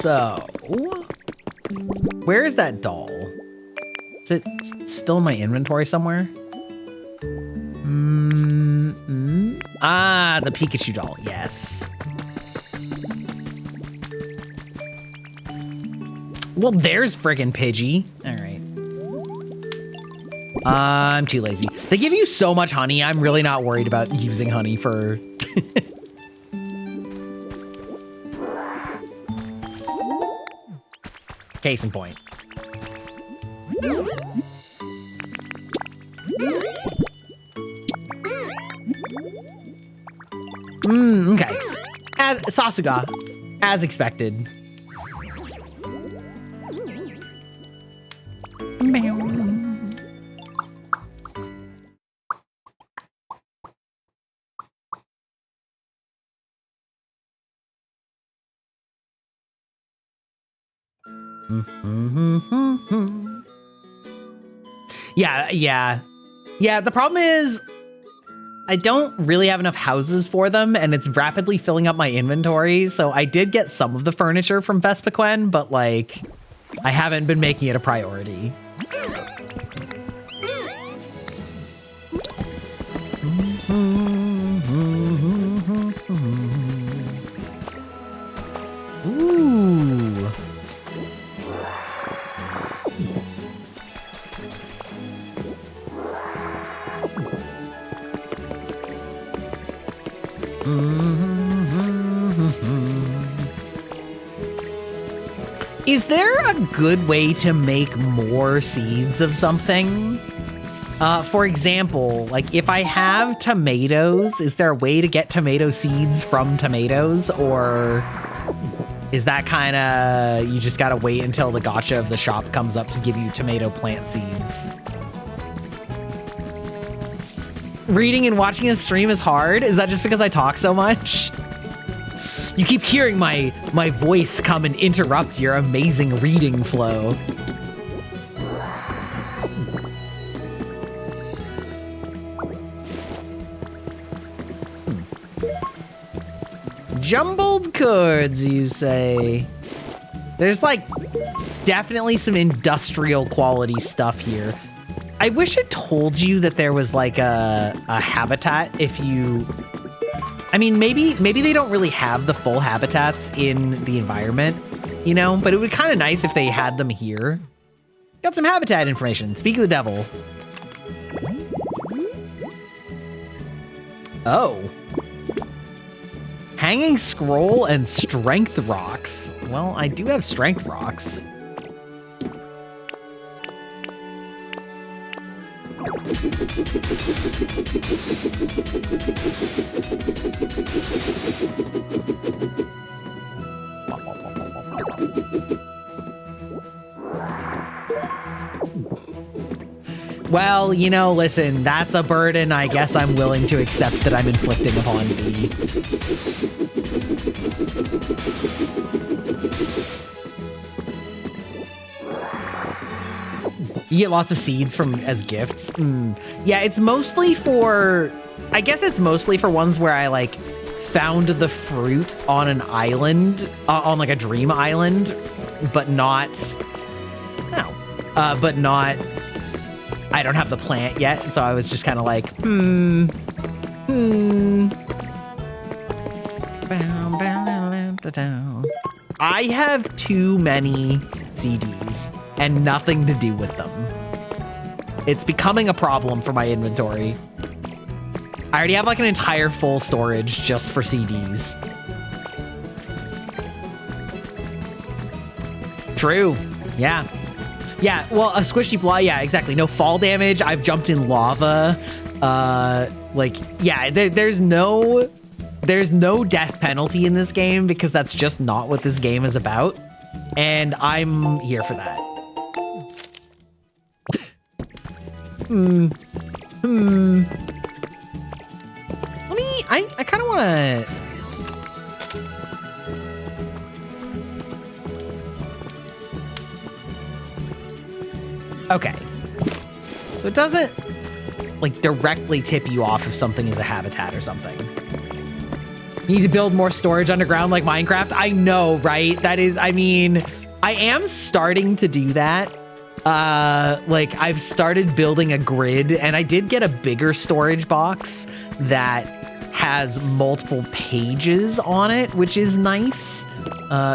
So, where is that doll? Is it still in my inventory somewhere? Ah, the Pikachu doll, yes. Well, there's friggin' Pidgey. All right. I'm too lazy. They give you so much honey, I'm really not worried about using honey for... Case in point. Okay. As Sasuga, as expected. Yeah, the problem is I don't really have enough houses for them, and it's rapidly filling up my inventory, so I did get some of the furniture from Vespiquen, but, like, I haven't been making it a priority. Ooh. Is there a good way to make more seeds of something? For example, like if I have tomatoes, is there a way to get tomato seeds from tomatoes? Or is that kind of, you just gotta wait until the gacha of the shop comes up to give you tomato plant seeds? Reading and watching a stream is hard? Is that just because I talk so much? You keep hearing my voice come and interrupt your amazing reading flow. Jumbled chords, you say? There's like definitely some industrial quality stuff here. I wish it told you that there was like a habitat if you... I mean, maybe they don't really have the full habitats in the environment, you know, but it would be kind of nice if they had them here. Got some habitat information. Speak of the devil. Oh. Hanging scroll and strength rocks. Well, I do have strength rocks. Well, you know, listen, that's a burden I guess I'm willing to accept that I'm inflicting upon thee. You get lots of seeds from as gifts. Yeah, it's mostly for, I guess it's mostly for ones where I like found the fruit on an island, on like a dream island, but not, but not, I don't have the plant yet. So I was just kind of like, I have too many CDs and nothing to do with them. It's becoming a problem for my inventory. I already have like an entire full storage just for CDs. True. Yeah. Yeah, well, a squishy block, yeah, exactly. No fall damage. I've jumped in lava. Like, yeah, there's no death penalty in this game because that's just not what this game is about. And I'm here for that. I kind of want to... Okay. So it doesn't, like, directly tip you off if something is a habitat or something. You need to build more storage underground like Minecraft. I know, right? That is, I mean, I am starting to do that. Like, I've started building a grid, and I did get a bigger storage box that has multiple pages on it, which is nice.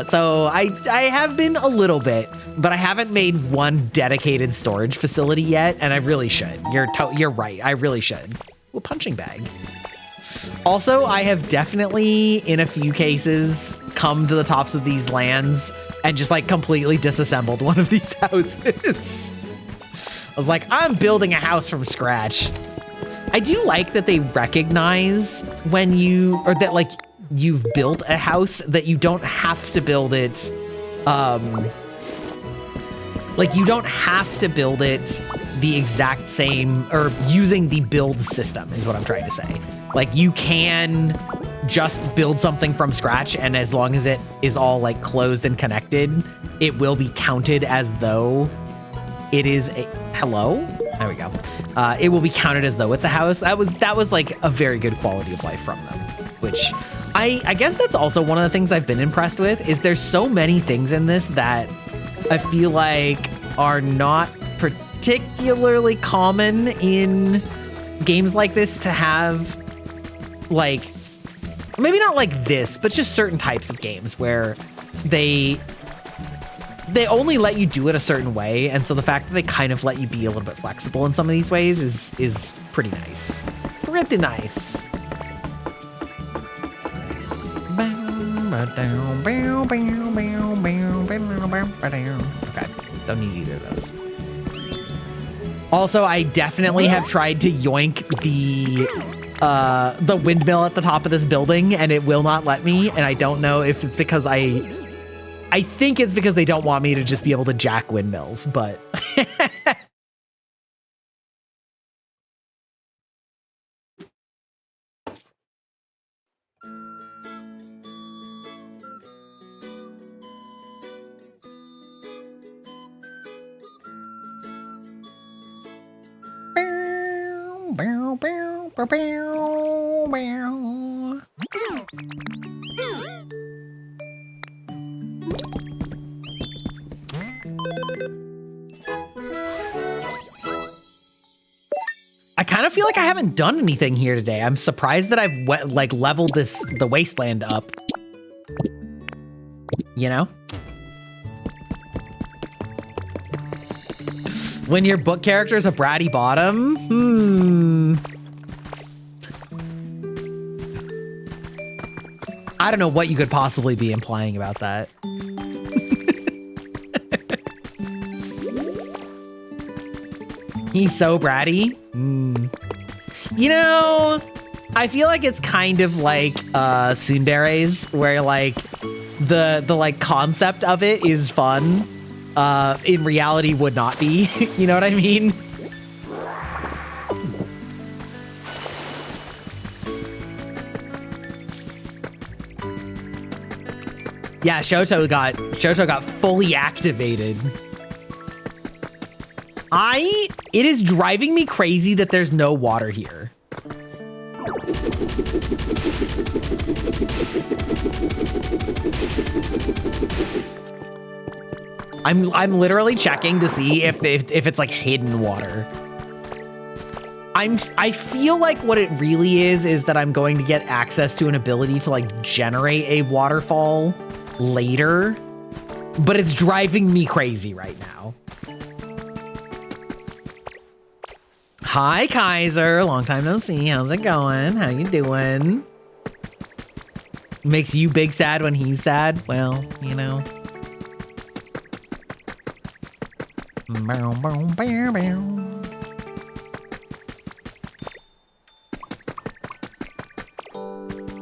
So I have been a little bit, but I haven't made one dedicated storage facility yet, and I really should. You're right. I really should. Ooh, punching bag. Also, I have definitely, in a few cases, come to the tops of these lands and just like completely disassembled one of these houses. I was like, I'm building a house from scratch. I do like that they recognize when you, or that like you've built a house, that you don't have to build it, like you don't have to build it the exact same, or using the build system is what I'm trying to say. Like you can just build something from scratch, and as long as it is all like closed and connected, it will be counted as though it is a, hello? There we go. It will be counted as though it's a house. That was like a very good quality of life from them, which I guess that's also one of the things I've been impressed with, is there's so many things in this that I feel like are not particularly common in games like this to have, like, maybe not like this, but just certain types of games where they only let you do it a certain way, and so the fact that they kind of let you be a little bit flexible in some of these ways is pretty nice. Pretty nice. Okay, don't need either of those. Also, I definitely have tried to yoink the windmill at the top of this building, and it will not let me, and I don't know if it's because I think it's because they don't want me to just be able to jack windmills, but... I kind of feel like I haven't done anything here today. I'm surprised that I've like leveled the wasteland up. You know? When your book character is a bratty bottom? I don't know what you could possibly be implying about that. He's so bratty. You know, I feel like it's kind of like tsunderes, where like the like concept of it is fun. In reality would not be. You know what I mean? Yeah, Shoto got fully activated. It is driving me crazy that there's no water here. I'm literally checking to see if it's like hidden water. I feel like what it really is that I'm going to get access to an ability to like generate a waterfall later, but it's driving me crazy right now. Hi, Kaiser. Long time no see. How's it going? How you doing? Makes you big sad when he's sad? Well, you know.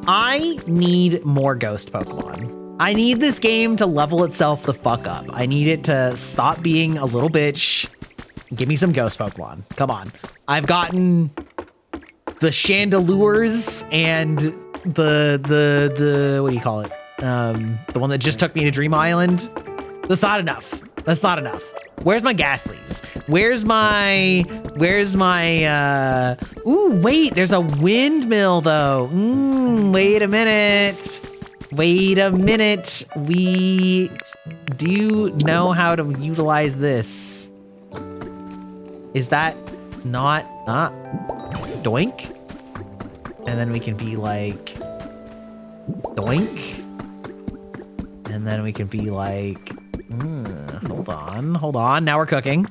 I need more ghost Pokemon. I need this game to level itself the fuck up. I need it to stop being a little bitch. Give me some ghost Pokemon. Come on. I've gotten the Chandelures and the what do you call it? The one that just took me to Dream Island. That's not enough. That's not enough. Where's my Ghastlies? Where's my ooh, wait, there's a windmill though. Wait a minute. Wait a minute. We do know how to utilize this. Is that not doink? And then we can be like doink. And then we can be like hold on. Now we're cooking.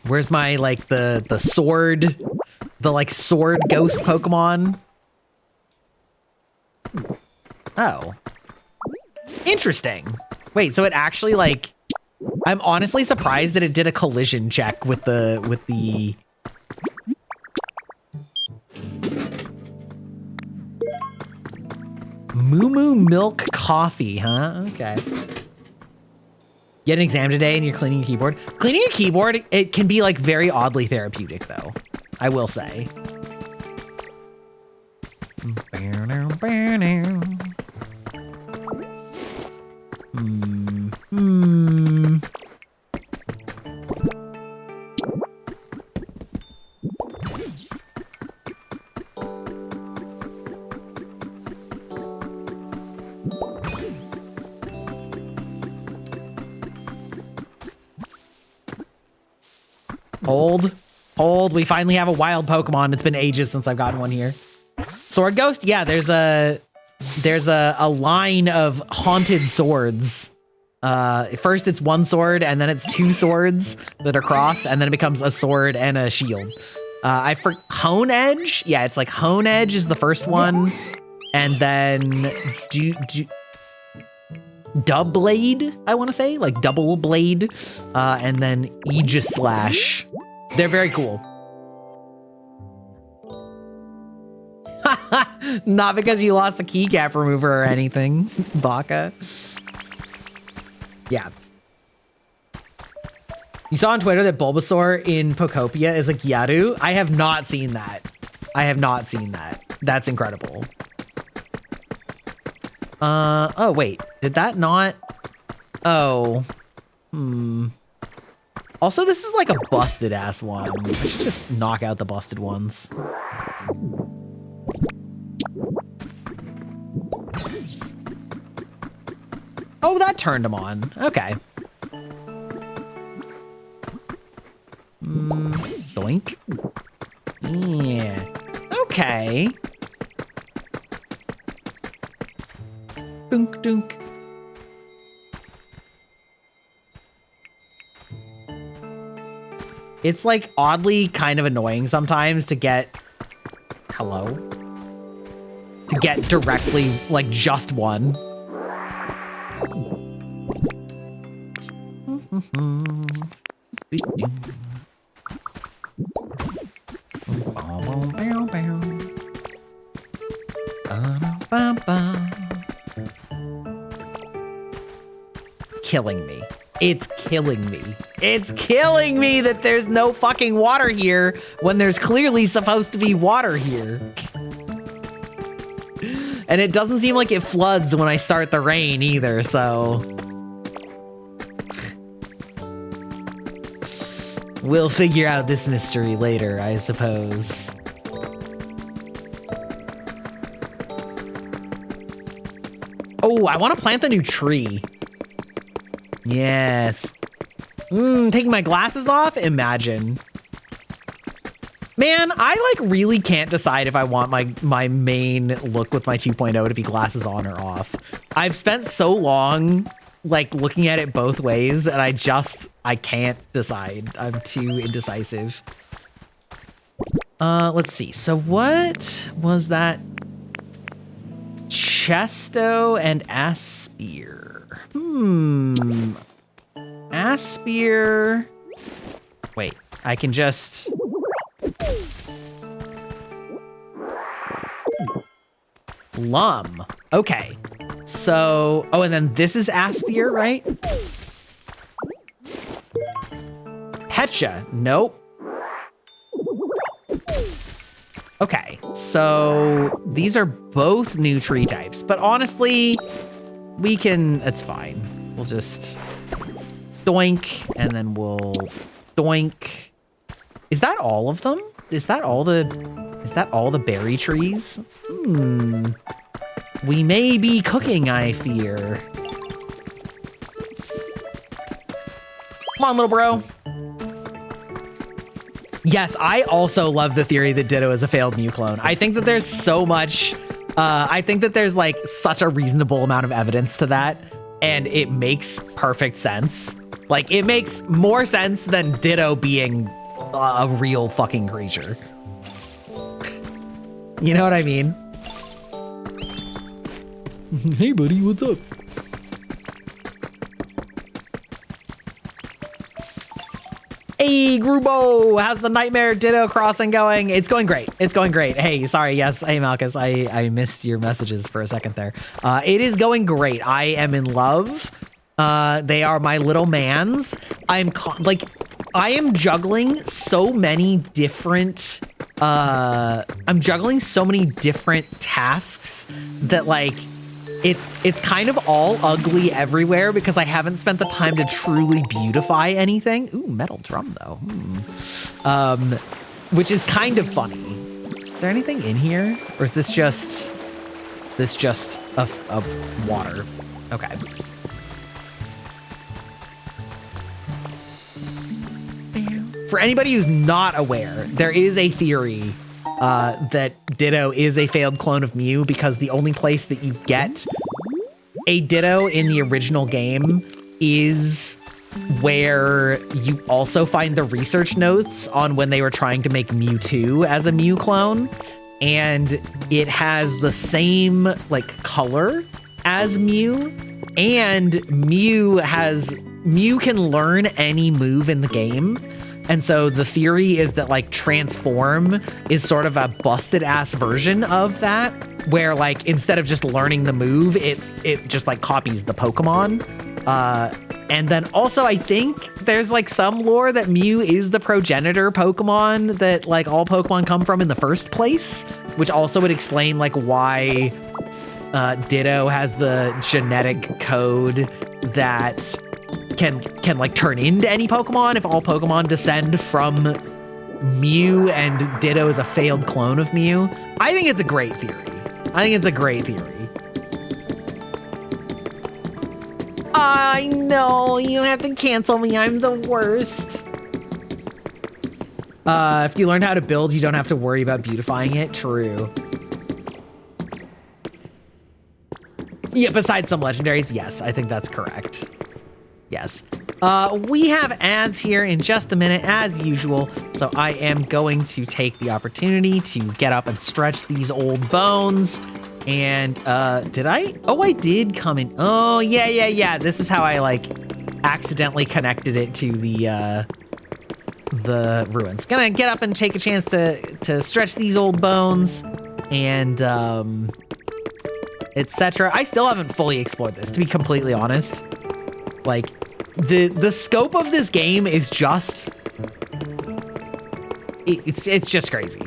Where's my like the sword, the like sword ghost Pokemon? Oh, interesting. Wait, so it actually like, I'm honestly surprised that it did a collision check with the Moo Moo Milk Coffee, huh? Okay. You had an exam today and you're cleaning your keyboard? Cleaning your keyboard, it can be like very oddly therapeutic though, I will say. Hold, we finally have a wild Pokemon. It's been ages since I've gotten one here. Sword Ghost? Yeah, there's a line of haunted swords. First it's one sword and then it's two swords that are crossed and then it becomes a sword and a shield. Hone Edge? Yeah, it's like Hone Edge is the first one. And then Dub Blade, I want to say, like Double Blade, and then Aegis Slash. They're very cool. Not because you lost the keycap remover or anything, Baka. Yeah. You saw on Twitter that Bulbasaur in Pokopia is a Gyaru. I have not seen that. That's incredible. Oh wait, did that not? Oh, Also, this is like a busted ass one. I should just knock out the busted ones. Oh, that turned him on. Okay. Doink. Yeah. Okay. Dunk, dunk. It's like oddly kind of annoying sometimes to get... Hello? to get directly, like, just one. Killing me. It's killing me. It's killing me that there's no fucking water here when there's clearly supposed to be water here. And it doesn't seem like it floods when I start the rain either, so... We'll figure out this mystery later, I suppose. Oh, I want to plant the new tree. Yes. Taking my glasses off? Imagine. Man, I like really can't decide if I want my main look with my 2.0 to be glasses on or off. I've spent so long like looking at it both ways and I can't decide. I'm too indecisive. Let's see. So what was that? Chesto and Aspire. Aspire. Wait, I can just... Lum. Okay. So, oh, and then this is Aspire, right? Petcha. Nope. Okay, so these are both new tree types, but honestly, we can, it's fine. We'll just doink, and then we'll doink. Is that all of them? Is that all the berry trees? We may be cooking, I fear. Come on, little bro. Yes, I also love the theory that Ditto is a failed Mew clone. I think that there's so much, I think that there's like such a reasonable amount of evidence to that, and it makes perfect sense. Like, it makes more sense than Ditto being a real fucking creature. You know what I mean? Hey buddy, what's up? Hey, Grubo, how's the Nightmare Ditto crossing going? It's going great. It's going great. Hey, sorry. Yes. Hey, Malchus. I missed your messages for a second there. It is going great. I am in love. They are my little mans. I am juggling so many different, I'm juggling so many different tasks that like, it's kind of all ugly everywhere because I haven't spent the time to truly beautify anything. Ooh, metal drum though. Which is kind of funny. Is there anything in here? Or is this just a water? Okay. For anybody who's not aware, there is a theory that Ditto is a failed clone of Mew because the only place that you get a Ditto in the original game is where you also find the research notes on when they were trying to make Mewtwo as a Mew clone. And it has the same like color as Mew, and Mew can learn any move in the game. And so the theory is that like Transform is sort of a busted ass version of that, where like instead of just learning the move, it just like copies the Pokemon. And then also I think there's like some lore that Mew is the progenitor Pokemon that like all Pokemon come from in the first place, which also would explain like why Ditto has the genetic code that can like turn into any Pokemon if all Pokemon descend from Mew and Ditto is a failed clone of Mew. I think it's a great theory. I know, you have to cancel me. I'm the worst. If you learn how to build, you don't have to worry about beautifying it. True. Yeah, besides some legendaries, yes, I think that's correct. Yes. We have ads here in just a minute, as usual, so I am going to take the opportunity to get up and stretch these old bones And did I? Oh, I did come in. Oh, yeah. This is how I like accidentally connected it to the ruins. Gonna get up and take a chance to stretch these old bones and etc. I still haven't fully explored this, to be completely honest. Like the scope of this game is just it's just crazy.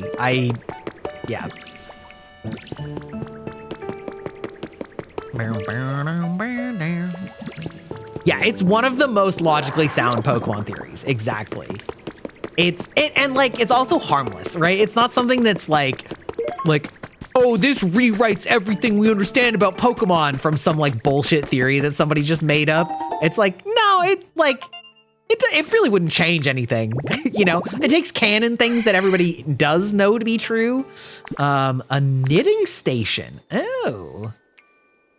Yeah. Yeah, it's one of the most logically sound Pokemon theories. Exactly. And like it's also harmless, right? It's not something that's like, oh, this rewrites everything we understand about Pokemon from some like bullshit theory that somebody just made up. It's like, no, it really wouldn't change anything. You know, it takes canon things that everybody does know to be true. A knitting station. Oh.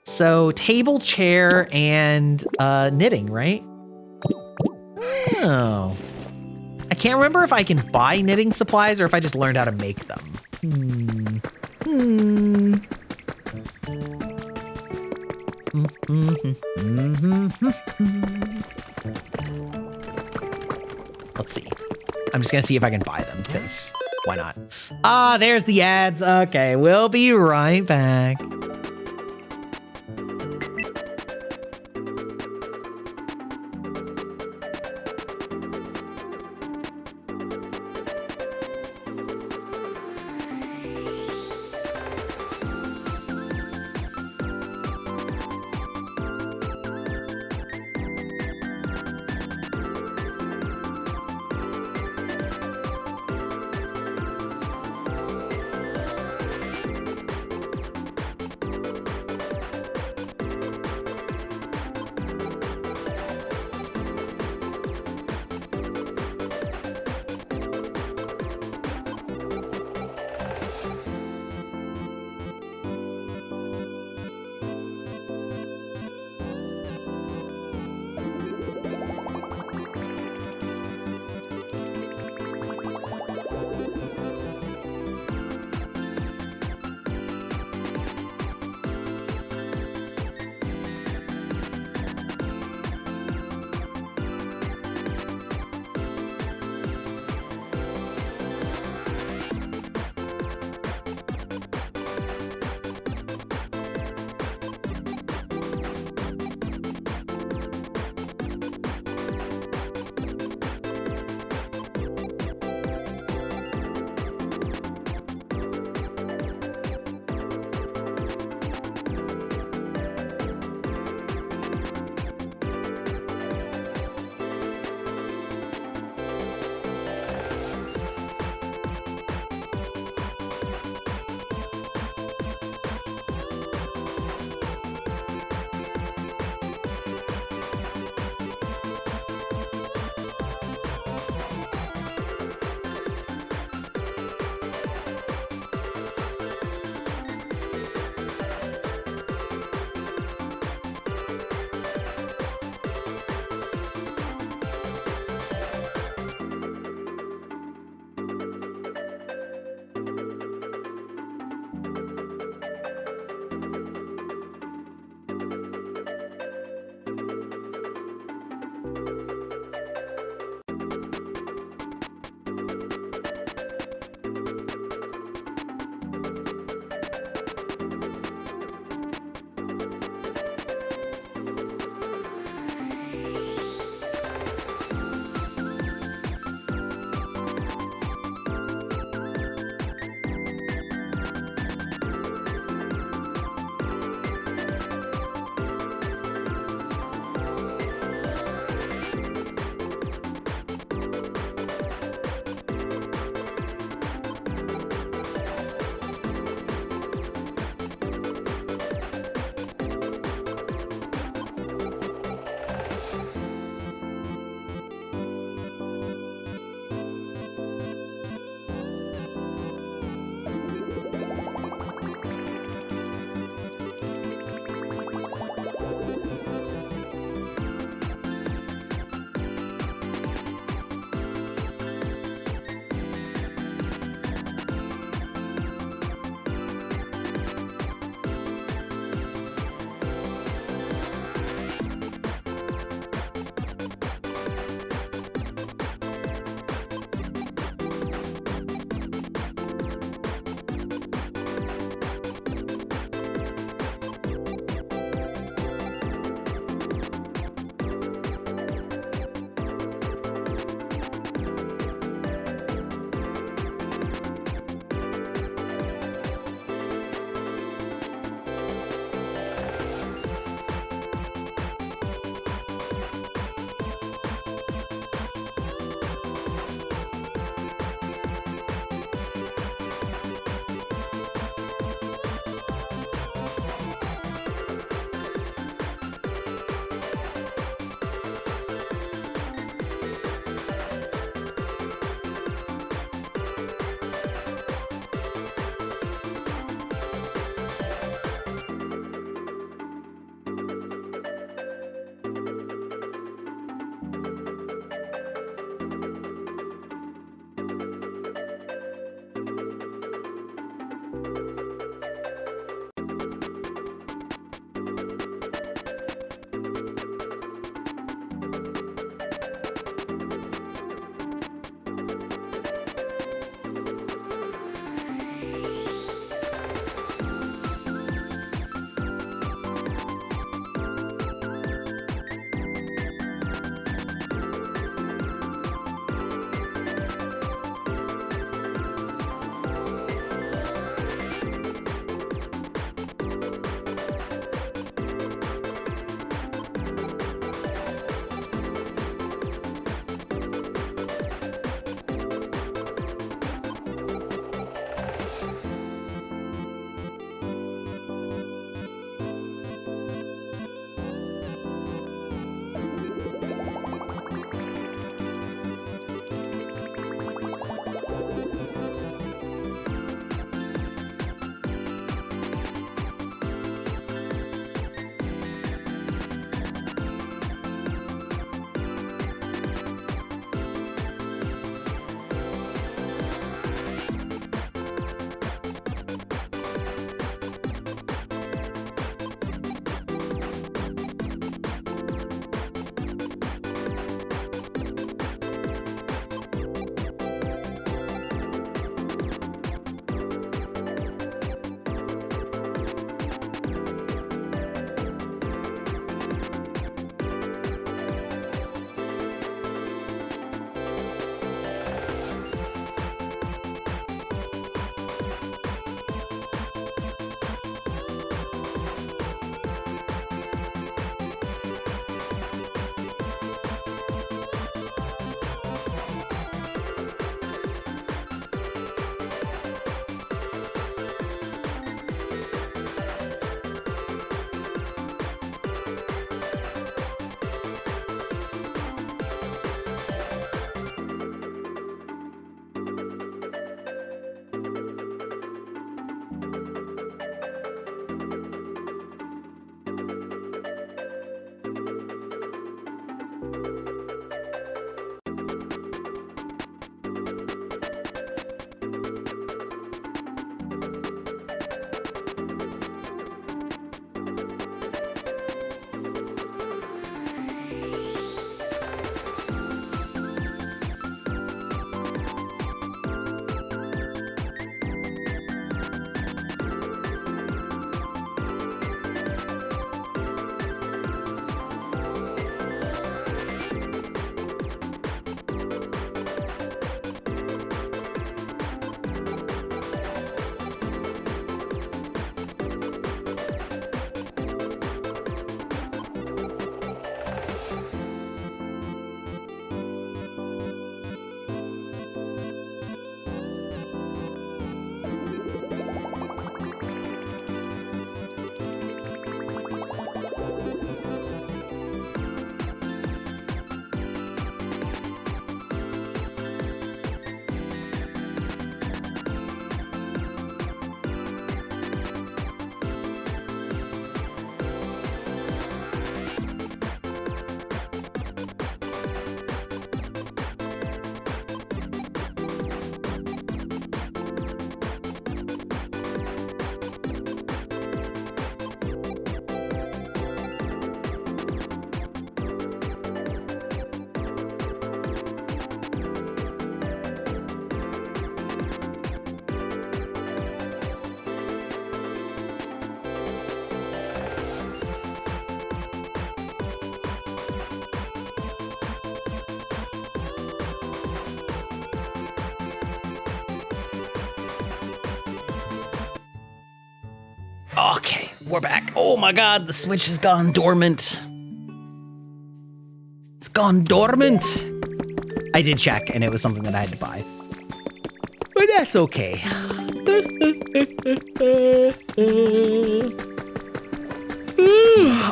So table, chair, and knitting, right? Oh. I can't remember if I can buy knitting supplies or if I just learned how to make them. Let's see. I'm just gonna see if I can buy them, because why not? Ah, there's the ads. Okay, we'll be right back. Okay, we're back. Oh my god, the Switch has gone dormant. It's gone dormant. I did check, and it was something that I had to buy. But that's okay.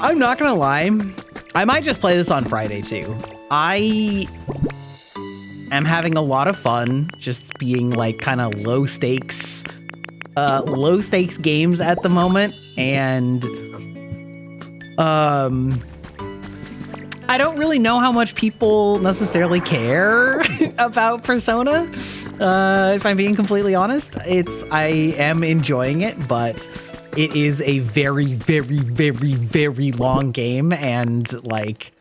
I'm not gonna lie. I might just play this on Friday, too. I am having a lot of fun just being, like, kind of low stakes games at the moment, and I don't really know how much people necessarily care about Persona. If I'm being completely honest, I am enjoying it, but it is a very, very, very, very long game, and like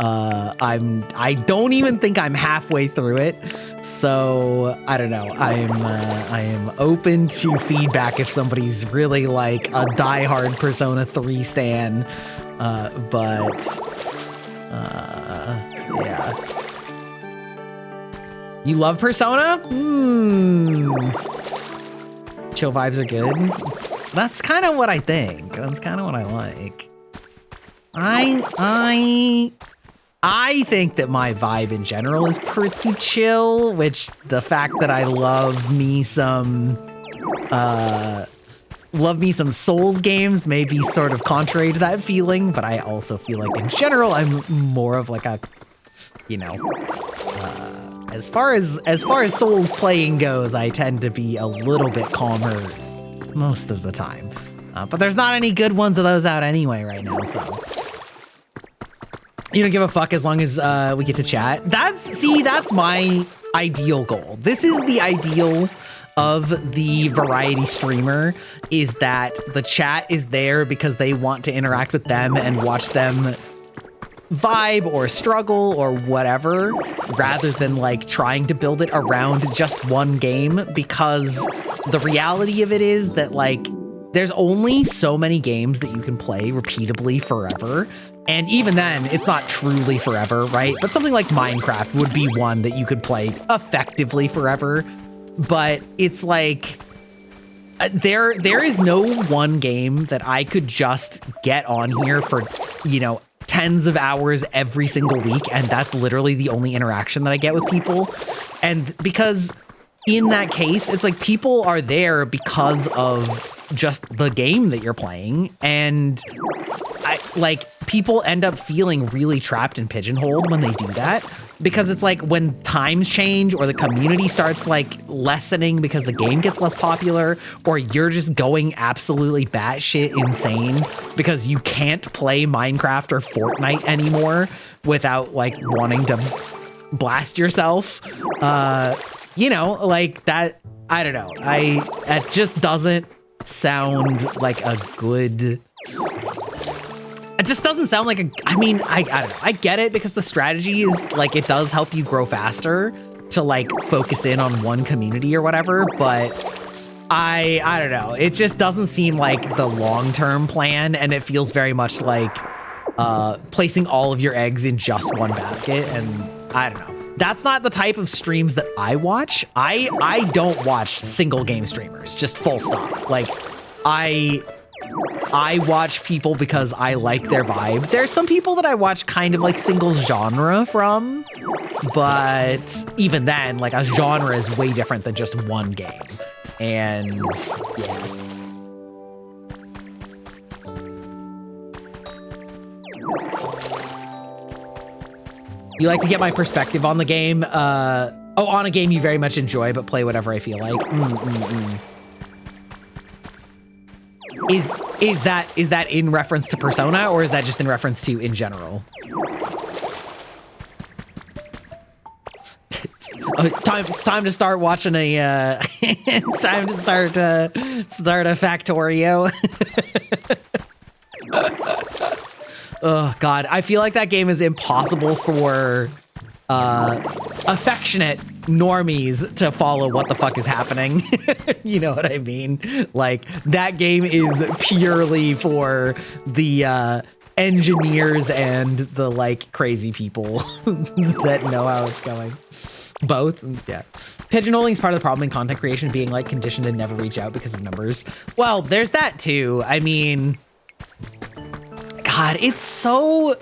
I don't even think I'm halfway through it. So I don't know. I am open to feedback if somebody's really like a diehard Persona 3 stan. Yeah. You love Persona? Chill vibes are good. That's kind of what I think. That's kind of what I like. I think that my vibe in general is pretty chill, which the fact that I love me some Souls games may be sort of contrary to that feeling, but I also feel like in general I'm more of like a, you know, as far as Souls playing goes, I tend to be a little bit calmer most of the time. But there's not any good ones of those out anyway right now, so you don't give a fuck as long as we get to chat. That's my ideal goal. This is the ideal of the variety streamer, is that the chat is there because they want to interact with them and watch them vibe or struggle or whatever, rather than like trying to build it around just one game, because the reality of it is that like there's only so many games that you can play repeatably forever. And even then, it's not truly forever, right? But something like Minecraft would be one that you could play effectively forever. But it's like, there is no one game that I could just get on here for, you know, tens of hours every single week, and that's literally the only interaction that I get with people. And because in that case, it's like people are there because of just the game that you're playing, and people end up feeling really trapped and pigeonholed when they do that, because it's like when times change or the community starts like lessening because the game gets less popular, or you're just going absolutely batshit insane because you can't play Minecraft or Fortnite anymore without like wanting to blast yourself. You know, like that, I don't know. That just doesn't sound like a good... It just doesn't sound like a... I mean, I don't know. I get it because the strategy is, like, it does help you grow faster to, like, focus in on one community or whatever, but I don't know. It just doesn't seem like the long-term plan, and it feels very much like placing all of your eggs in just one basket, and I don't know. That's not the type of streams that I watch. I don't watch single game streamers, just full stop. Like, I watch people because I like their vibe. There's some people that I watch kind of like single genre from, but even then, like a genre is way different than just one game. And yeah. You like to get my perspective on the game? On a game you very much enjoy, but play whatever I feel like. Is that in reference to Persona, or is that just in reference to in general? It's time to start watching a. It's time to start a Factorio. Oh God, I feel like that game is impossible for affectionate normies to follow what the fuck is happening. You know what I mean? Like, that game is purely for the engineers and the like crazy people that know how it's going. Both, yeah. Pigeonholing is part of the problem in content creation, being like conditioned to never reach out because of numbers. Well, there's that too. I mean, God, it's so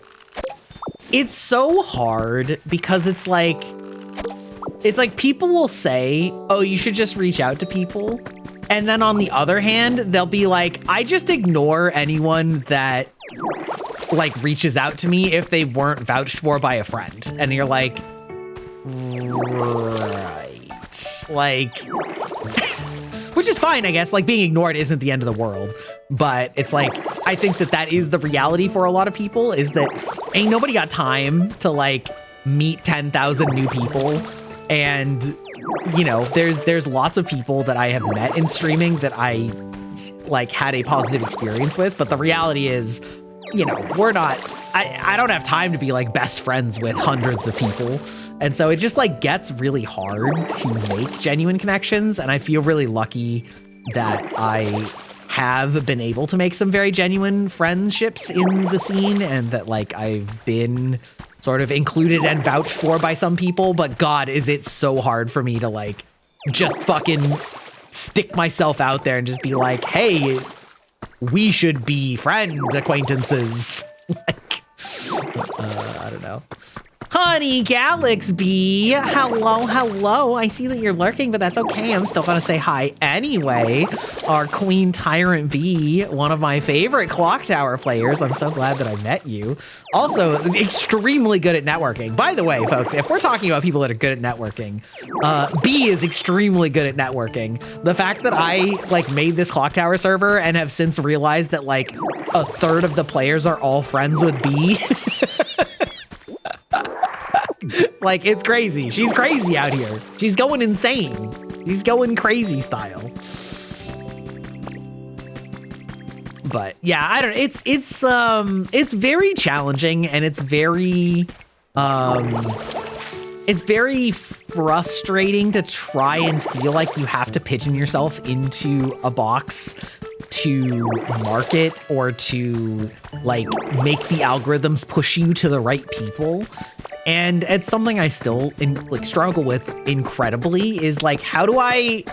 hard because it's like people will say, oh, you should just reach out to people. And then on the other hand, they'll be like, I just ignore anyone that like reaches out to me if they weren't vouched for by a friend. And you're like, right. Like, which is fine, I guess. Like, being ignored isn't the end of the world. But it's like, I think that is the reality for a lot of people, is that ain't nobody got time to like meet 10,000 new people. And, you know, there's lots of people that I have met in streaming that I like had a positive experience with. But the reality is, you know, I don't have time to be like best friends with hundreds of people. And so it just like gets really hard to make genuine connections. And I feel really lucky that I have been able to make some very genuine friendships in the scene, and that like I've been sort of included and vouched for by some people. But God, is it so hard for me to like just fucking stick myself out there and just be like, hey, we should be acquaintances. Like, I don't know. Honey Galaxy, hello. I see that you're lurking, but that's okay. I'm still gonna say hi anyway. Our Queen Tyrant B, one of my favorite Clock Tower players. I'm so glad that I met you. Also, extremely good at networking. By the way, folks, if we're talking about people that are good at networking, B is extremely good at networking. The fact that I like made this Clock Tower server and have since realized that like a third of the players are all friends with B. Like, it's crazy. She's crazy out here. She's going insane. She's going crazy style. But yeah, I don't know. It's very challenging, and it's very frustrating to try and feel like you have to pigeon yourself into a box to market or to like make the algorithms push you to the right people. And it's something I still struggle with incredibly, is like, how do I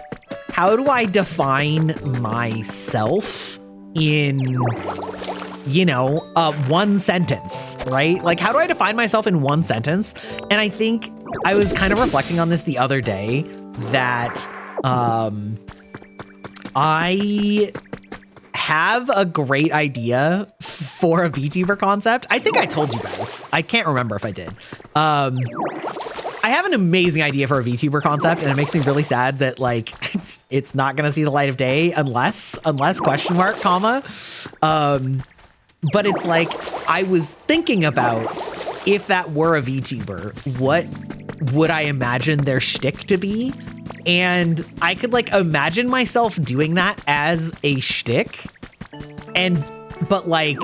define myself in, you know, one sentence, right? Like, how do I define myself in one sentence? And I think I was kind of reflecting on this the other day, that I have a great idea for a VTuber concept. I think I told you guys. I can't remember if I did. I have an amazing idea for a VTuber concept, and it makes me really sad that like it's not gonna see the light of day unless question mark, comma. But it's like, I was thinking about, if that were a VTuber, what would I imagine their shtick to be? And I could like imagine myself doing that as a shtick. But like,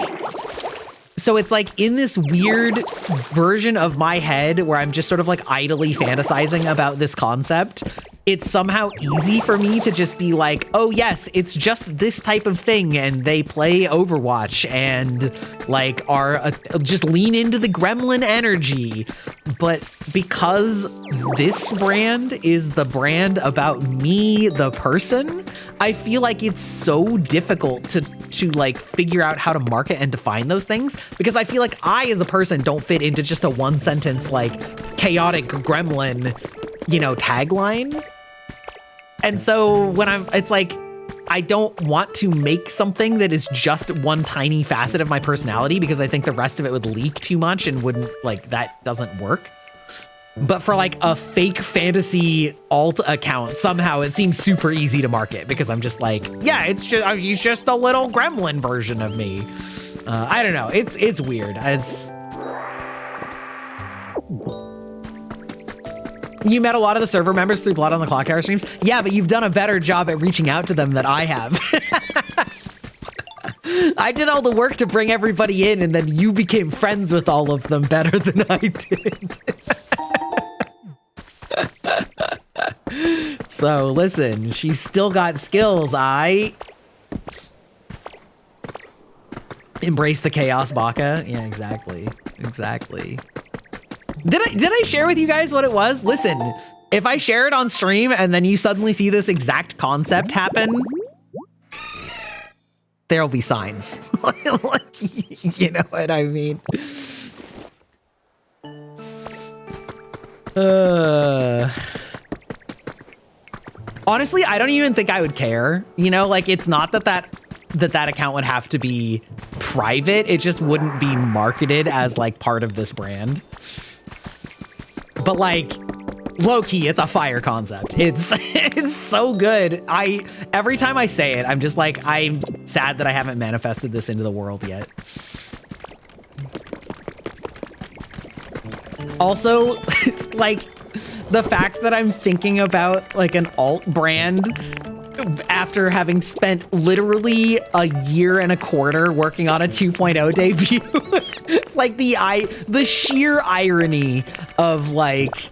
so it's like in this weird version of my head where I'm just sort of like idly fantasizing about this concept. It's somehow easy for me to just be like, oh yes, it's just this type of thing, and they play Overwatch and like are just lean into the gremlin energy. But because this brand is the brand about me, the person, I feel like it's so difficult to like figure out how to market and define those things, because I feel like I as a person don't fit into just a one sentence like chaotic gremlin, you know, tagline. And so it's like, I don't want to make something that is just one tiny facet of my personality, because I think the rest of it would leak too much and wouldn't, like, that doesn't work. But for like a fake fantasy alt account, somehow it seems super easy to market, because I'm just like, yeah, he's just a little gremlin version of me. I don't know. It's weird. You met a lot of the server members through Blood on the Clock Tower streams. Yeah, but you've done a better job at reaching out to them than I have. I did all the work to bring everybody in, and then you became friends with all of them better than I did. So listen, she's still got skills. I embrace the chaos, Baka. Yeah, exactly. Did I share with you guys what it was? Listen, if I share it on stream and then you suddenly see this exact concept happen, there'll be signs. Like, you know what I mean? Honestly, I don't even think I would care. You know, like, it's not that account would have to be private. It just wouldn't be marketed as like part of this brand. But like, low-key, it's a fire concept. It's so good. Every time I say it, I'm just like, I'm sad that I haven't manifested this into the world yet. Also, like, the fact that I'm thinking about like an alt brand after having spent literally a year and a quarter working on a 2.0 debut. It's like the sheer irony of like,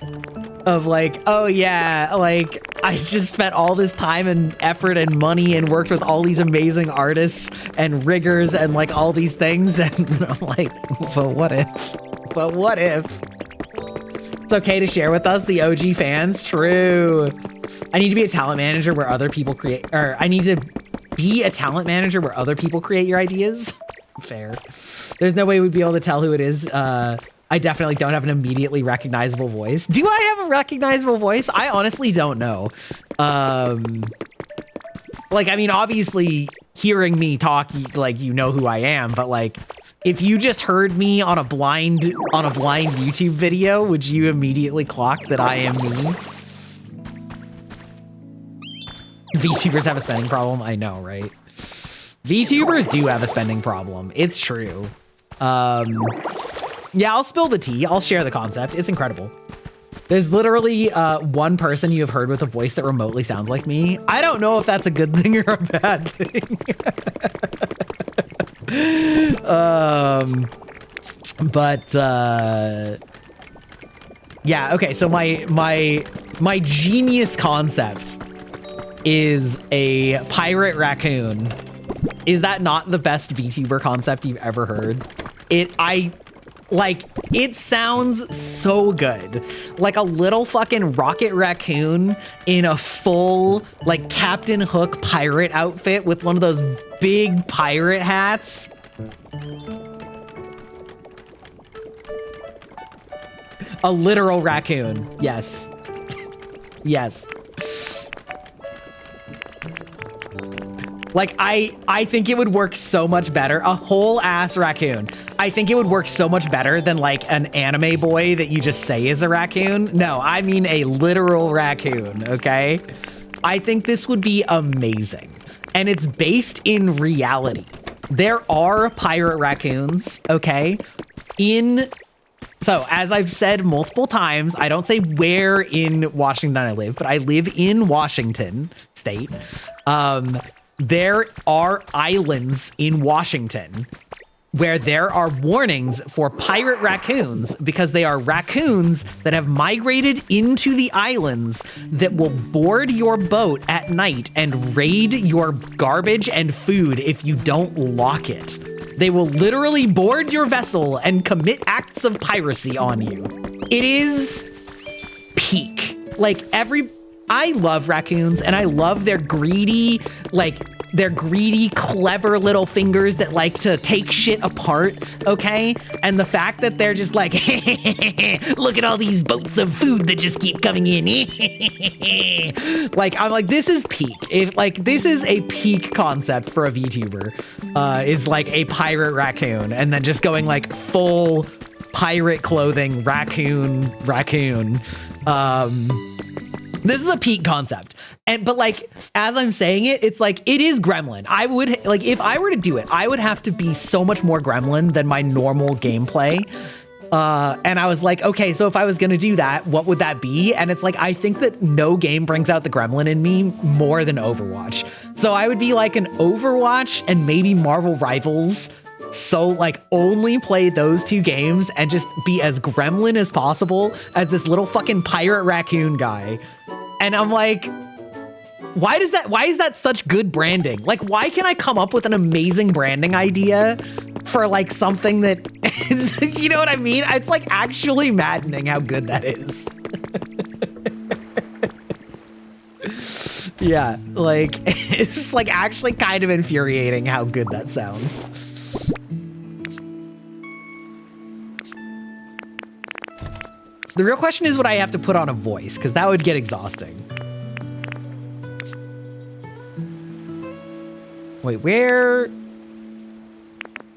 oh yeah, like I just spent all this time and effort and money and worked with all these amazing artists and riggers and like all these things, and I'm like, but what if? But what if? It's okay to share with us, the OG fans. True. I need to be a talent manager where other people create, or I need to be a talent manager where other people create your ideas. Fair. There's no way we'd be able to tell who it is. I definitely don't have an immediately recognizable voice. Do I have a recognizable voice? I honestly don't know. Like, I mean, obviously hearing me talk, like, you know who I am, but like, if you just heard me on a blind YouTube video, would you immediately clock that I am me? VTubers have a spending problem. I know, right? VTubers do have a spending problem. It's true. Yeah, I'll spill the tea. I'll share the concept. It's incredible. There's literally one person you have heard with a voice that remotely sounds like me. I don't know if that's a good thing or a bad thing. Yeah, okay, so my genius concept is a pirate raccoon. Is that not the best VTuber concept you've ever heard? It sounds so good. Like a little fucking rocket raccoon in a full, like, Captain Hook pirate outfit with one of those big pirate hats. A literal raccoon. Yes. Yes. Like, I think it would work so much better. A whole ass raccoon. I think it would work so much better than like an anime boy that you just say is a raccoon. No, I mean a literal raccoon, okay? I think this would be amazing. And it's based in reality. There are pirate raccoons, okay? So, as I've said multiple times, I don't say where in Washington I live, but I live in Washington state. There are islands in Washington where there are warnings for pirate raccoons because they are raccoons that have migrated into the islands that will board your boat at night and raid your garbage and food if you don't lock it. They will literally board your vessel and commit acts of piracy on you. It is peak. Like, I love raccoons, and I love their greedy, clever little fingers that like to take shit apart, okay? And the fact that they're just like, look at all these boats of food that just keep coming in. Like, I'm like, this is peak. This is a peak concept for a VTuber, is like a pirate raccoon, and then just going like full pirate clothing, raccoon. This is a peak concept. But like, as I'm saying it, it's like, it is Gremlin. I would, like, if I were to do it, I would have to be so much more Gremlin than my normal gameplay. And I was like, okay, so if I was going to do that, what would that be? And it's like, I think that no game brings out the Gremlin in me more than Overwatch. So I would be like an Overwatch and maybe Marvel Rivals. So like, only play those two games and just be as Gremlin as possible as this little fucking pirate raccoon guy. And I'm like, why is that such good branding? Like, why can I come up with an amazing branding idea for like something that is, you know what I mean? It's like actually maddening how good that is. Yeah, like it's like actually kind of infuriating how good that sounds. The real question is, would I have to put on a voice? Because that would get exhausting. Wait, where?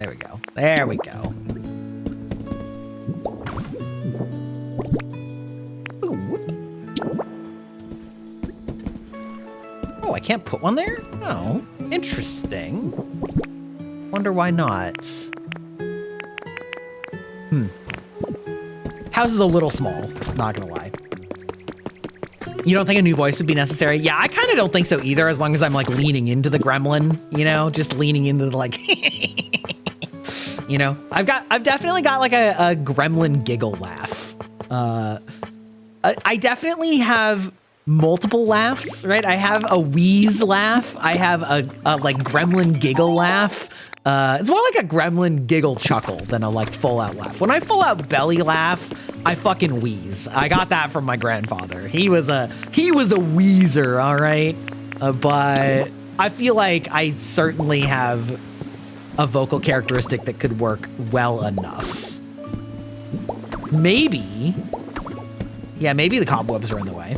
There we go. There we go. Oh, I can't put one there? Oh, interesting. Wonder why not. House is a little small, not gonna lie. You don't think a new voice would be necessary? Yeah, I kind of don't think so either, as long as I'm like leaning into the gremlin, you know, just leaning into the like, you know, I've definitely got like a gremlin giggle laugh. I definitely have multiple laughs, right? I have a wheeze laugh. I have a like gremlin giggle laugh. It's more like a gremlin giggle chuckle than a like full out laugh. When I full out belly laugh, I fucking wheeze. I got that from my grandfather. He was a wheezer, all right? But I feel like I certainly have a vocal characteristic that could work well enough. Maybe. Yeah, maybe the cobwebs are in the way.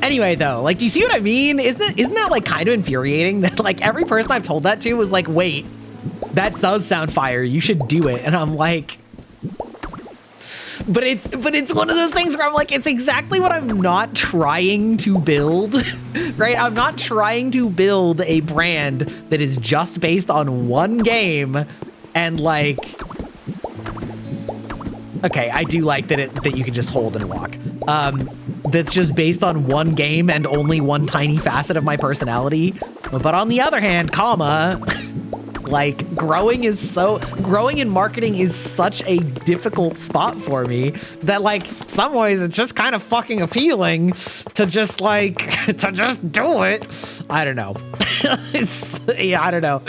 Anyway, though, like, do you see what I mean? Isn't that like kind of infuriating that like every person I've told that to was like, wait, that does sound fire. You should do it. And I'm like, but it's one of those things where I'm like, it's exactly what I'm not trying to build, right? I'm not trying to build a brand that is just based on one game and like, okay, I do like that you can just hold and walk. That's just based on one game and only one tiny facet of my personality. But on the other hand, like growing in marketing is such a difficult spot for me that like some ways it's just kind of fucking appealing to just like, to just do it. I don't know. I don't know.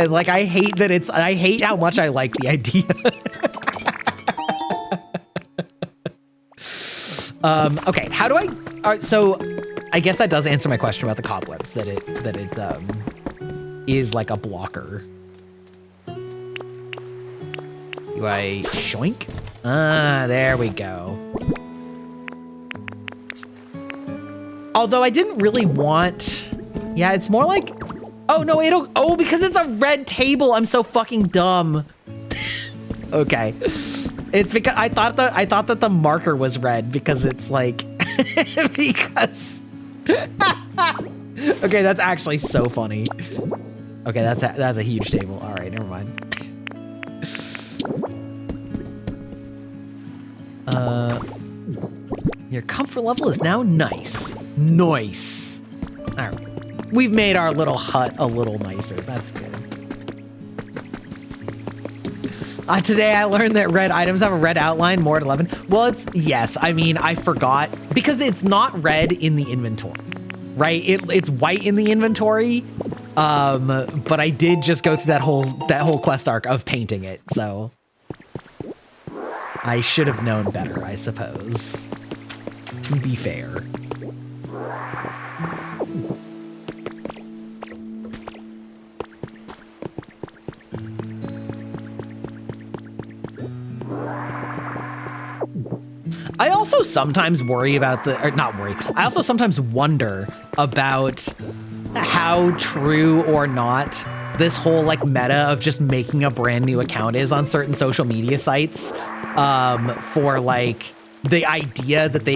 Like I hate how much I like the idea. Okay, how do so I guess that does answer my question about the cobwebs, that it is like a blocker. Do I shoink? Ah, there we go. Although I didn't really want, yeah, it's more like, oh no, because it's a red table. I'm so fucking dumb. Okay. It's because I thought that the marker was red because it's like because okay, that's actually so funny. Okay, that's a huge table. All right, never mind. Your comfort level is now nice. Nice. All right, we've made our little hut a little nicer. That's good. Today I learned that red items have a red outline, more at 11. Well, yes, I mean, I forgot because it's not red in the inventory, right? It's white in the inventory. But I did just go through that whole quest arc of painting it. So I should have known better, I suppose, to be fair. I also sometimes worry about I also sometimes wonder about how true or not this whole like meta of just making a brand new account is on certain social media sites, for like the idea that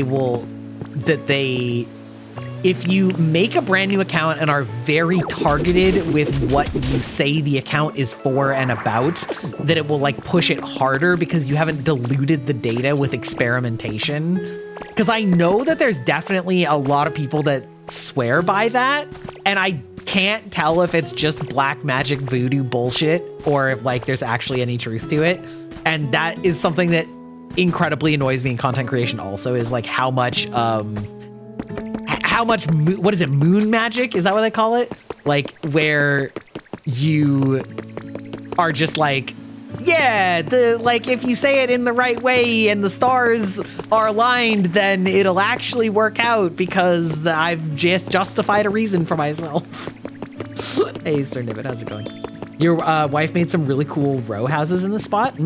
if you make a brand new account and are very targeted with what you say the account is for and about, that it will like push it harder because you haven't diluted the data with experimentation. Because I know that there's definitely a lot of people that swear by that, and I can't tell if it's just black magic voodoo bullshit or if like there's actually any truth to it. And that is something that how much, what is it, moon magic? Is that what they call it? Like, where you are just like, yeah, like if you say it in the right way and the stars are aligned, then it'll actually work out because I've just justified a reason for myself. Hey, Sir Nibbit, how's it going? Your wife made some really cool row houses in the spot?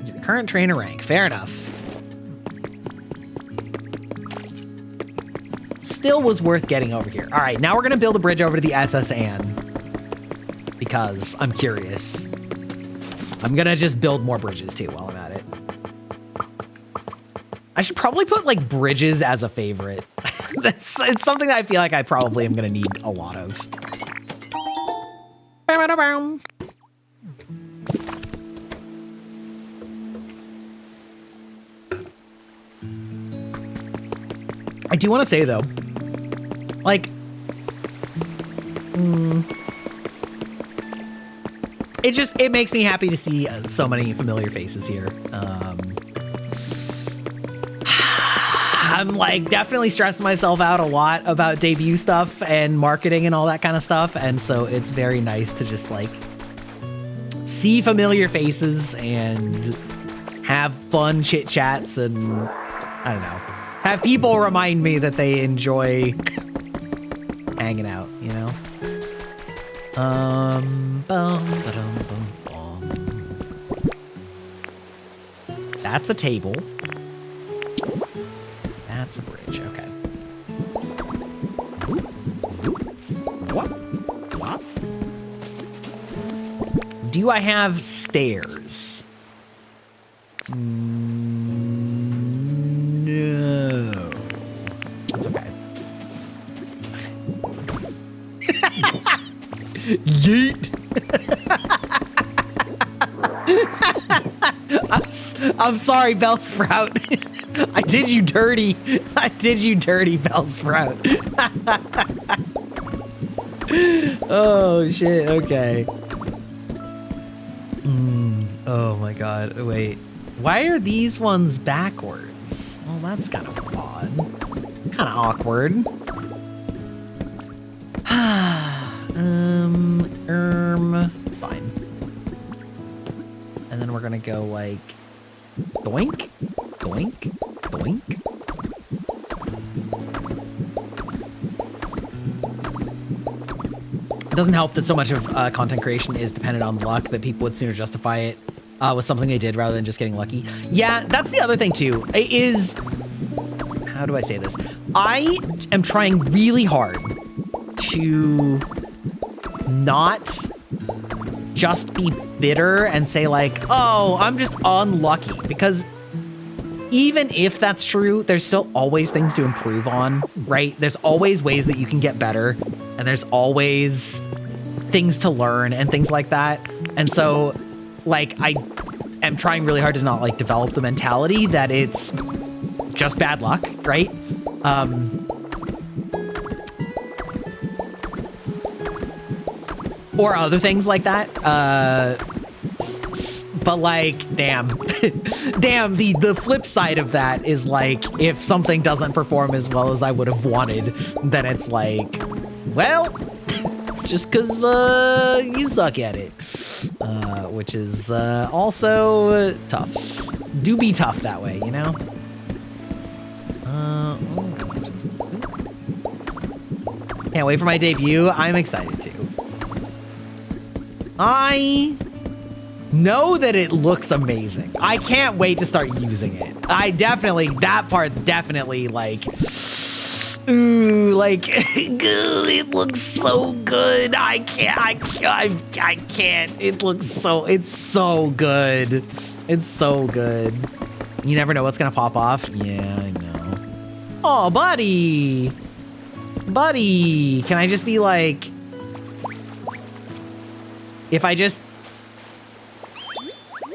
Your current trainer rank, fair enough. Still was worth getting over here. All right, now we're gonna build a bridge over to the SS Anne because I'm curious. I'm gonna just build more bridges too while I'm at it. I should probably put like bridges as a favorite. It's something that I feel like I probably am gonna need a lot of. I do want to say though, like, it makes me happy to see so many familiar faces here. I'm like definitely stressing myself out a lot about debut stuff and marketing and all that kind of stuff. And so it's very nice to just like see familiar faces and have fun chit chats and I don't know, have people remind me that they enjoy hanging out, you know? That's a table. That's a bridge, okay. What? Do I have stairs? No. That's okay. Yeet. I'm sorry, Bellsprout. I did you dirty. I did you dirty, Bellsprout. Oh, shit. Okay. Oh, my God. Wait. Why are these ones backwards? Well, that's kind of odd. Kind of awkward. It's fine. And then we're gonna go like doink, doink, doink. It doesn't help that so much of content creation is dependent on luck that people would sooner justify it with something they did rather than just getting lucky. Yeah, that's the other thing too, is, how do I say this? I am trying really hard to not just be bitter and say like, oh, I'm just unlucky, because even if that's true, there's still always things to improve on, right? There's always ways that you can get better, and there's always things to learn and things like that. And so, like, I am trying really hard to not, like, develop the mentality that it's just bad luck, right? Or other things like that. But like, damn, damn, the flip side of that is like, if something doesn't perform as well as I would have wanted, then it's like, well, it's just because you suck at it, which is also tough. Do be tough that way, you know? Can't wait for my debut. I'm excited too. I know that it looks amazing. I can't wait to start using it. That part's definitely like, ooh, like, it looks so good. I can't. It's so good. It's so good. You never know what's gonna pop off. Yeah, I know. Oh, buddy. Buddy, can I just be like, if I just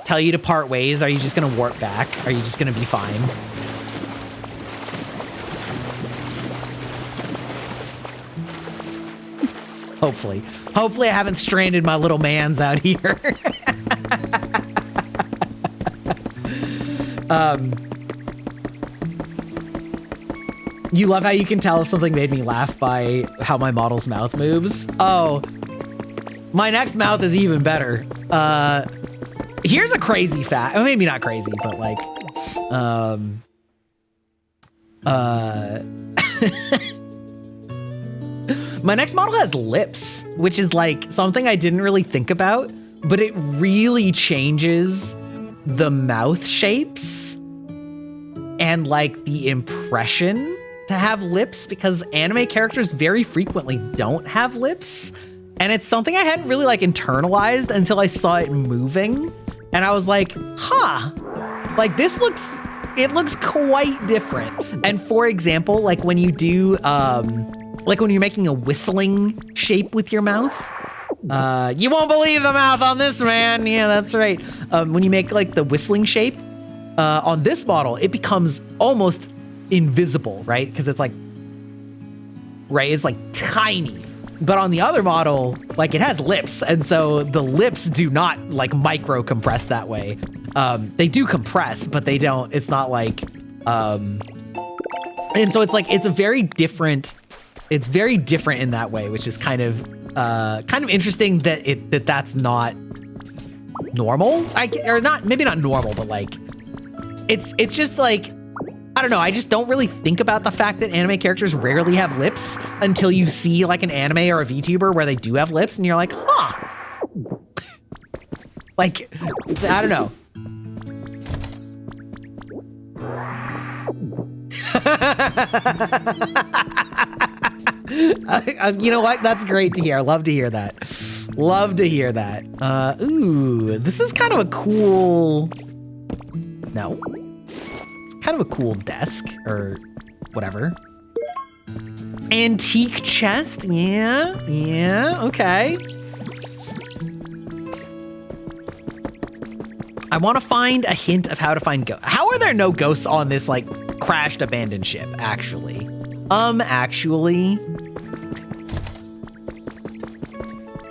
tell you to part ways, are you just gonna warp back? Are you just gonna be fine? Hopefully. Hopefully I haven't stranded my little mans out here. You love how you can tell if something made me laugh by how my model's mouth moves. Oh, my next mouth is even better. Here's a crazy fact. Well, maybe not crazy, but like, my next model has lips, which is like something I didn't really think about, but it really changes the mouth shapes and like the impression to have lips, because anime characters very frequently don't have lips. And it's something I hadn't really like internalized until I saw it moving. And I was like, huh, like this looks quite different. And for example, like when you do, like when you're making a whistling shape with your mouth, you won't believe the mouth on this, man. Yeah, that's right. When you make like the whistling shape on this model, it becomes almost invisible, right? Because it's like, right, it's like tiny. But on the other model, like it has lips, and so the lips do not like micro compress that way. They do compress, but they don't. It's not like, and so it's like it's very different in that way, which is kind of interesting that that's not normal. Or not, maybe not normal, but like it's just like, I don't know, I just don't really think about the fact that anime characters rarely have lips until you see like an anime or a VTuber where they do have lips and you're like, huh. Like, I don't know. You know what? That's great to hear. I love to hear that. Love to hear that. Ooh, this is kind of a cool... No. Kind of a cool desk or whatever. Antique chest. Yeah, okay. I want to find a hint of how to find ghosts. How are there no ghosts on this like crashed abandoned ship, actually? Actually.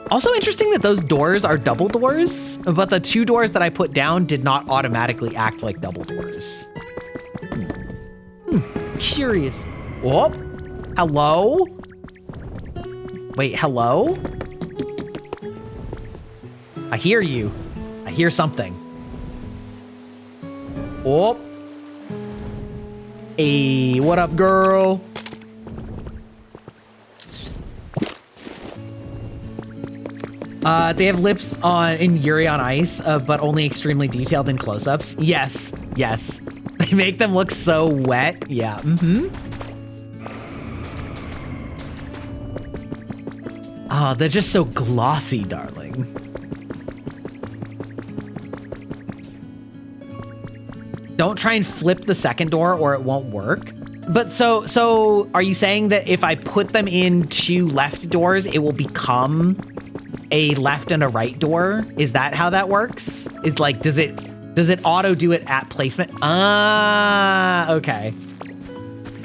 Also interesting that those doors are double doors, but the two doors that I put down did not automatically act like double doors. Curious. Oh, hello? Wait, hello? I hear you. I hear something. Oh. Hey, what up, girl? They have lips in Yuri on Ice, but only extremely detailed in close-ups. Yes. They make them look so wet. Yeah, Oh, they're just so glossy, darling. Don't try and flip the second door or it won't work. But so are you saying that if I put them in two left doors, it will become a left and a right door? Is that how that works? It's like, does it auto do it at placement? Ah, okay.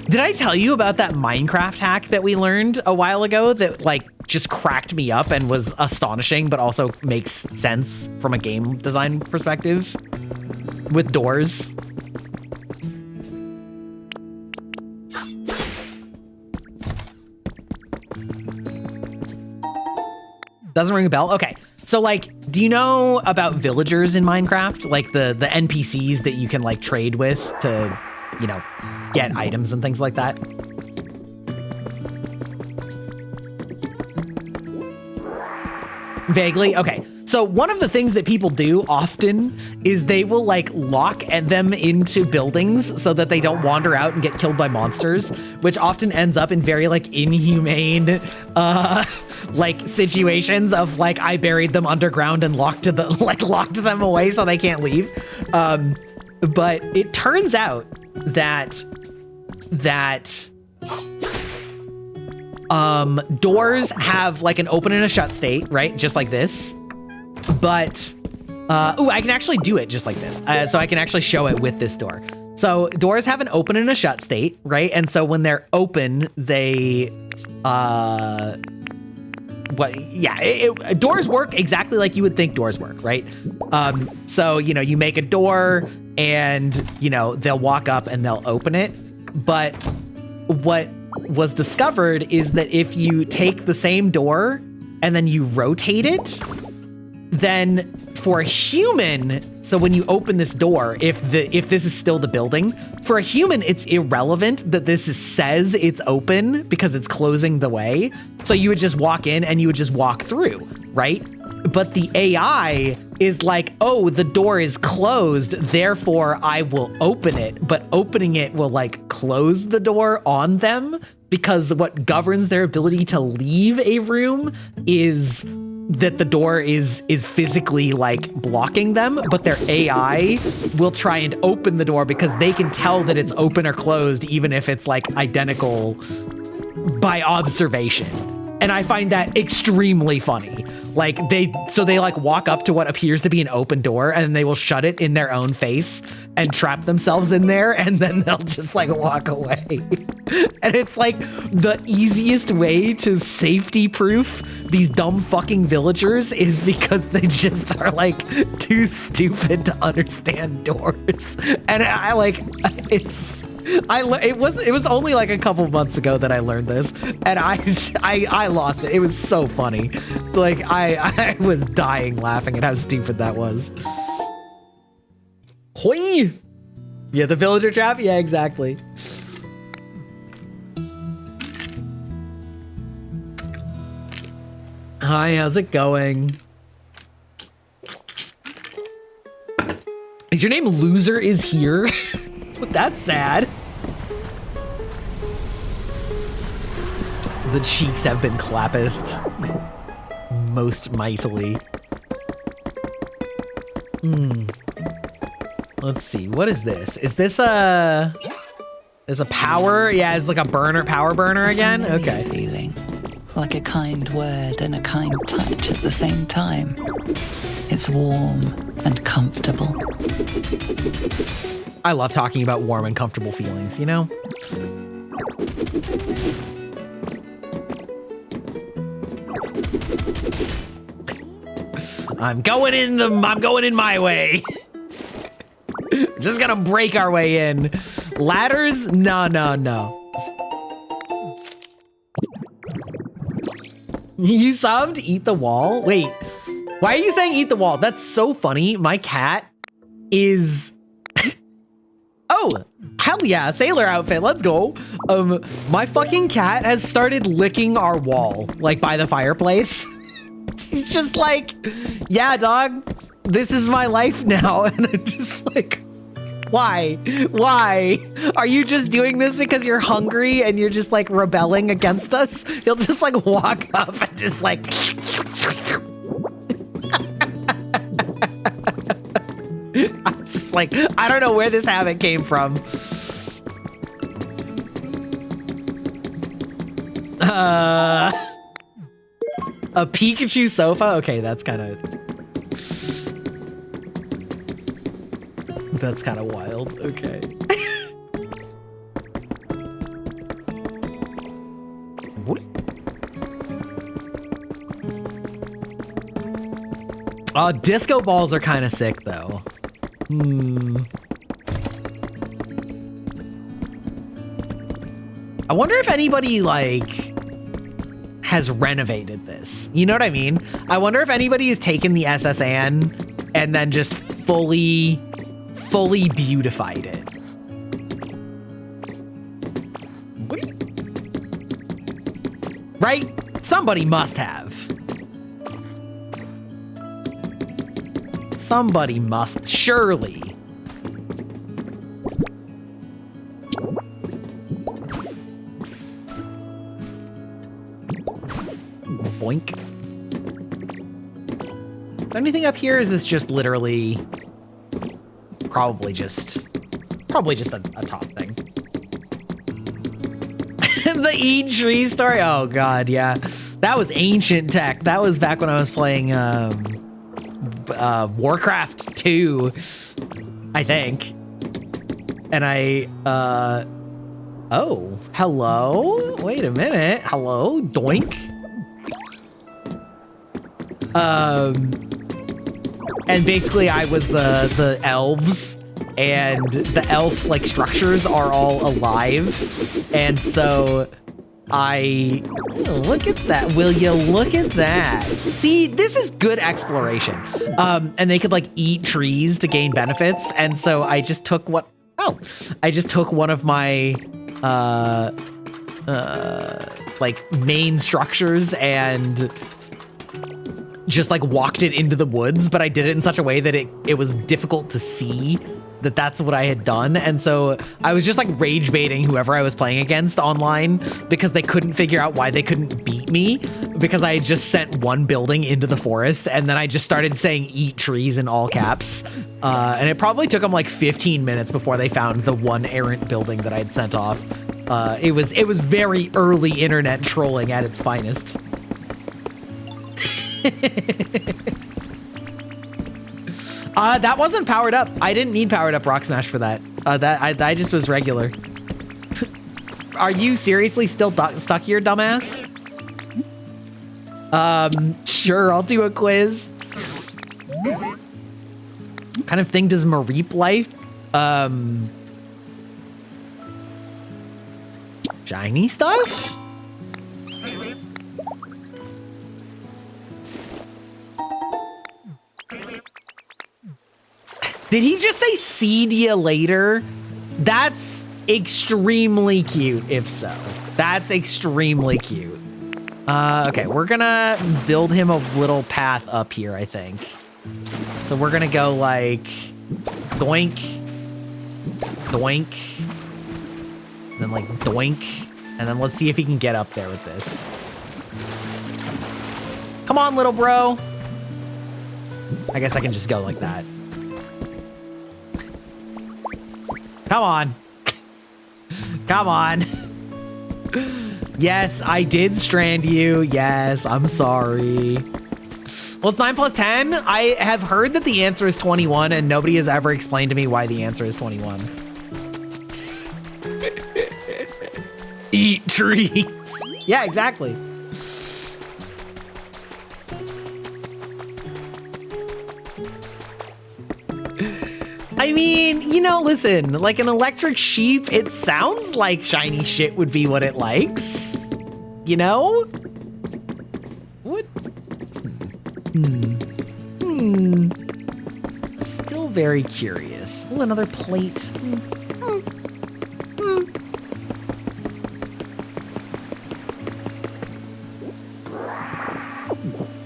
Did I tell you about that Minecraft hack that we learned a while ago that like just cracked me up and was astonishing, but also makes sense from a game design perspective with doors? Doesn't ring a bell? Okay. So like, do you know about villagers in Minecraft? Like the NPCs that you can like trade with to, you know, get items and things like that? Vaguely? Okay. So one of the things that people do often is they will like lock them into buildings so that they don't wander out and get killed by monsters, which often ends up in very like inhumane like situations of like I buried them underground and locked them away so they can't leave. But it turns out that doors have like an open and a shut state, right? Just like this. But, I can actually do it just like this. So I can actually show it with this door. So doors have an open and a shut state, right? And so when they're open, they, doors work exactly like you would think doors work, right? So, you know, you make a door and, you know, they'll walk up and they'll open it. But what was discovered is that if you take the same door and then you rotate it, then for a human, so when you open this door, if this is still the building, for a human, it's irrelevant that says it's open because it's closing the way. So you would just walk in and you would just walk through, right? But the AI is like, oh, the door is closed, therefore I will open it. But opening it will like close the door on them, because what governs their ability to leave a room is that the door is physically like blocking them, but their AI will try and open the door because they can tell that it's open or closed, even if it's like identical by observation. And I find that extremely funny. Like they like walk up to what appears to be an open door and they will shut it in their own face and trap themselves in there, and then they'll just like walk away. And it's like the easiest way to safety proof these dumb fucking villagers is because they just are like too stupid to understand doors. And it was only like a couple months ago that I learned this, and I lost it. It was so funny. Like I was dying laughing at how stupid that was. Hoi! Yeah, the villager trap? Yeah, exactly. Hi, how's it going? Is your name Loser is here? That's sad. The cheeks have been clappeth most mightily. Let's see. What is this? Is this a power? Yeah, it's like a power burner again. Okay. Feeling like a kind word and a kind touch at the same time. It's warm and comfortable. I love talking about warm and comfortable feelings, you know? I'm going in my way. Just gonna break our way in. Ladders? No. You subbed? Eat the wall? Wait, why are you saying eat the wall? That's so funny. My cat is... Oh, hell yeah, sailor outfit, let's go. My fucking cat has started licking our wall, like by the fireplace. He's just like, yeah, dog, this is my life now. And I'm just like, why? Why? Are you just doing this because you're hungry and you're just like rebelling against us? He'll just like walk up and just like... I'm just like, I don't know where this habit came from. A Pikachu sofa? Okay, that's kind of wild. Okay. Oh, disco balls are kind of sick though. I wonder if anybody like has renovated this. You know what I mean? I wonder if anybody has taken the SSN and then just fully beautified it. Right? Somebody must have. Somebody must, surely. Boink. Anything up here? Is this just literally probably just a top thing? The E-tree story? Oh god, yeah. That was ancient tech. That was back when I was playing Warcraft 2, I think. And oh, hello? Wait a minute. Hello? Doink? And basically I was the elves, and the elf like structures are all alive. And so look at that. Will you look at that? See, this is good exploration. And they could like eat trees to gain benefits. And so I just took one of my like main structures and just like walked it into the woods, but I did it in such a way that it was difficult to see that that's what I had done. And so I was just like rage baiting whoever I was playing against online because they couldn't figure out why they couldn't beat me, because I had just sent one building into the forest, and then I just started saying eat trees in all caps. And it probably took them like 15 minutes before they found the one errant building that I'd sent off. It was very early internet trolling at its finest. That wasn't powered up. I didn't need powered up Rock Smash for that. I just was regular. Are you seriously still stuck here, dumbass? Sure, I'll do a quiz. What kind of thing does Mareep like? Shiny stuff? Did he just say see ya later? That's extremely cute, if so. That's extremely cute. Okay, we're gonna build him a little path up here, I think. So we're gonna go like doink, doink, then like doink, and then let's see if he can get up there with this. Come on, little bro. I guess I can just go like that. Come on. Come on. Yes, I did strand you. Yes, I'm sorry. Well, it's 9 plus 10. I have heard that the answer is 21, and nobody has ever explained to me why the answer is 21. Eat trees. Yeah, exactly. I mean, you know, listen, like an electric sheep, it sounds like shiny shit would be what it likes. You know? What? Still very curious. Oh, another plate.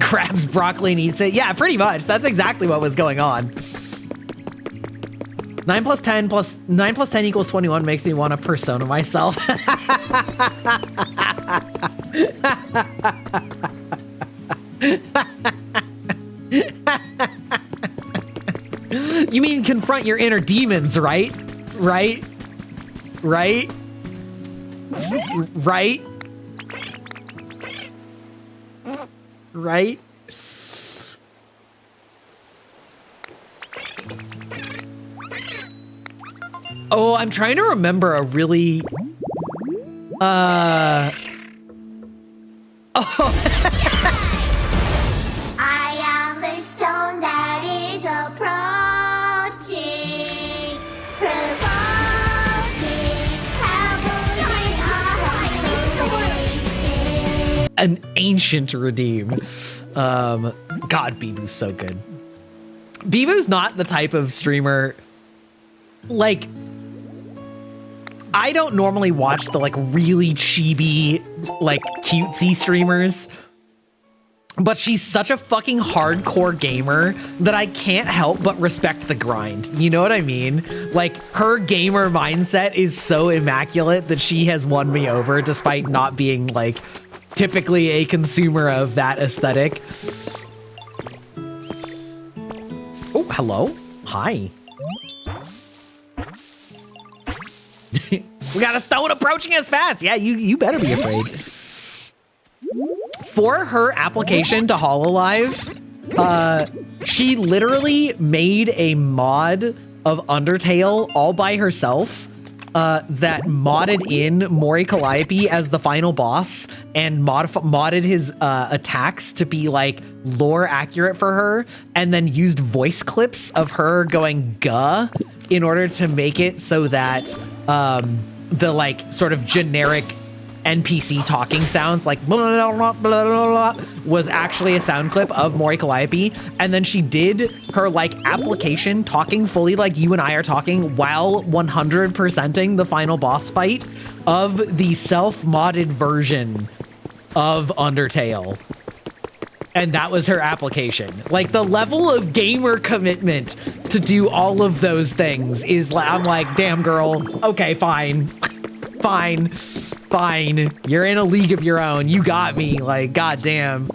Grabs broccoli and eats it. Yeah, pretty much. That's exactly what was going on. 9 plus 10 equals 21 makes me want to persona myself. You mean confront your inner demons, right? Right? Right? Right? Right? Oh, I'm trying to remember a really, Oh. I am the stone that is approaching, provoking, an ancient redeem. God, Bibu's so good. Bibu's not the type of streamer, like, I don't normally watch the like really chibi, like cutesy streamers, but she's such a fucking hardcore gamer that I can't help but respect the grind. You know what I mean? Like, her gamer mindset is so immaculate that she has won me over despite not being like typically a consumer of that aesthetic. Oh, hello. Hi. We got a stone approaching us fast. Yeah, you better be afraid. For her application to hololive, she literally made a mod of Undertale all by herself that modded in Mori Calliope as the final boss and modded his attacks to be like lore accurate for her, and then used voice clips of her going "guh" in order to make it so that the like sort of generic NPC talking sounds like blah, blah, blah, blah, blah, blah, was actually a sound clip of Mori Calliope. And then she did her like application talking fully like you and I are talking while 100%ing the final boss fight of the self-modded version of Undertale. And that was her application. Like the level of gamer commitment to do all of those things is like, I'm like, damn girl, okay, fine. Fine, you're in a league of your own. You got me, like, goddamn.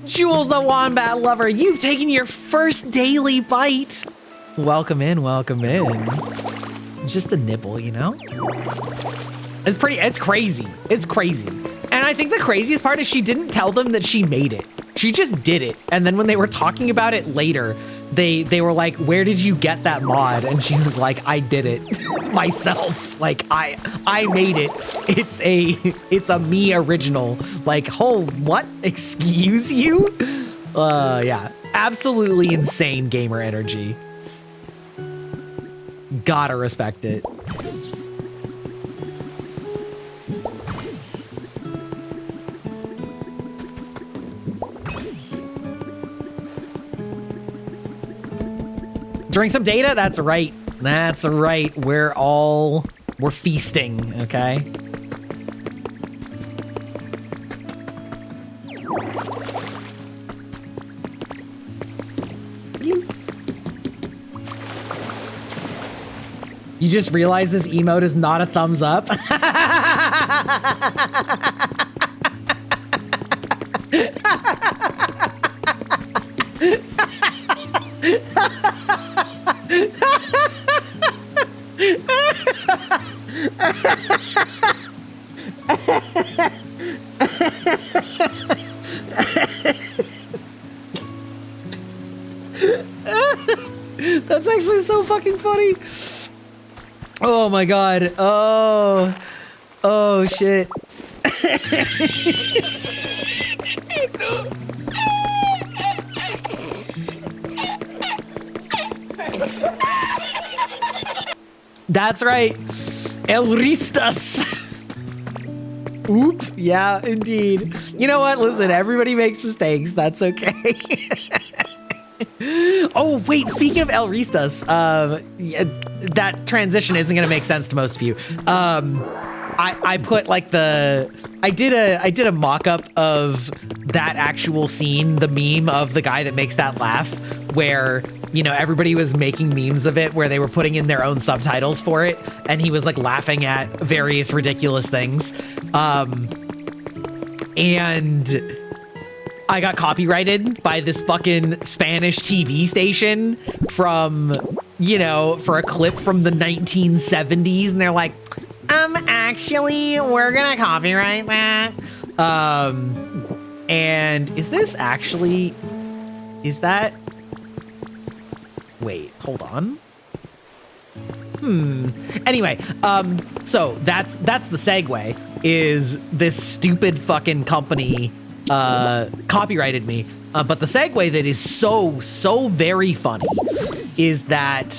Jules the Wombat Lover, you've taken your first daily bite. Welcome in, welcome in. Just a nibble, you know? It's crazy. It's crazy. And I think the craziest part is she didn't tell them that she made it. She just did it. And then when they were talking about it later, they were like, where did you get that mod? And she was like, I did it myself. Like I made it. It's a me original. Like, oh, what? Excuse you? Yeah, absolutely insane gamer energy. Gotta respect it. Drink some data? That's right. That's right. We're feasting, okay? You just realize this emote is not a thumbs up? That's actually so fucking funny. Oh my god. Oh shit. That's right. Elristas. Oop. Yeah, indeed. You know what? Listen, everybody makes mistakes. That's okay. Oh, wait. Speaking of Elristas, that transition isn't going to make sense to most of you. I put like I did a mock-up of that actual scene, the meme of the guy that makes that laugh, where, you know, everybody was making memes of it where they were putting in their own subtitles for it, and he was like laughing at various ridiculous things. And I got copyrighted by this fucking Spanish TV station from, you know, for a clip from the 1970s, and they're like, actually, we're gonna copyright that. And is that, wait, hold on. Anyway, so that's the segue, is this stupid fucking company copyrighted me. But the segue that is so very funny is that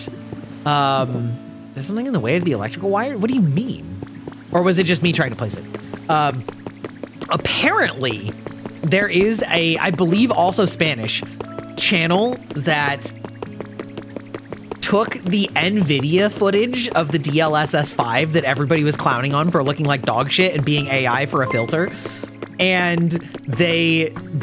there's something in the way of the electrical wire? What do you mean? Or was it just me trying to place it? Apparently, there is a, I believe also Spanish, channel that took the NVIDIA footage of the DLSS 5 that everybody was clowning on for looking like dog shit and being AI for a filter. And they took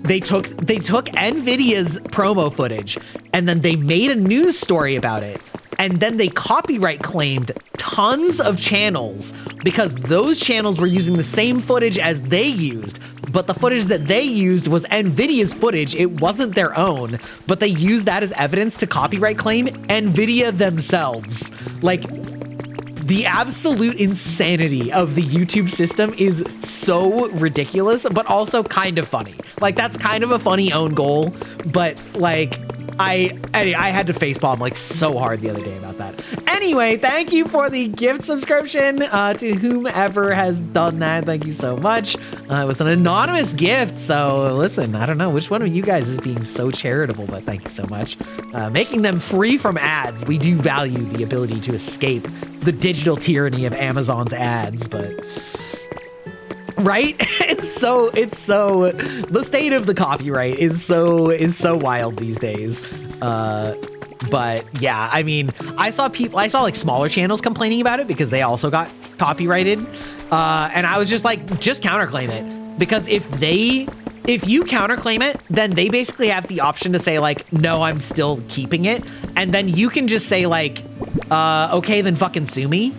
NVIDIA's promo footage, and then they made a news story about it. And then they copyright claimed tons of channels because those channels were using the same footage as they used, but the footage that they used was NVIDIA's footage. It wasn't their own, but they used that as evidence to copyright claim NVIDIA themselves. Like, the absolute insanity of the YouTube system is so ridiculous, but also kind of funny. Like, that's kind of a funny own goal, but like, I had to facepalm like so hard the other day about that. Anyway, thank you for the gift subscription to whomever has done that. Thank you so much. It was an anonymous gift, so listen, I don't know which one of you guys is being so charitable, but thank you so much. Making them free from ads. We do value the ability to escape the digital tyranny of Amazon's ads, but right? It's so the state of the copyright is so wild these days. But yeah, I mean, I saw like smaller channels complaining about it because they also got copyrighted. And I was just like, just counterclaim it, because if you counterclaim it, then they basically have the option to say like, no, I'm still keeping it. And then you can just say like, okay, then fucking sue me.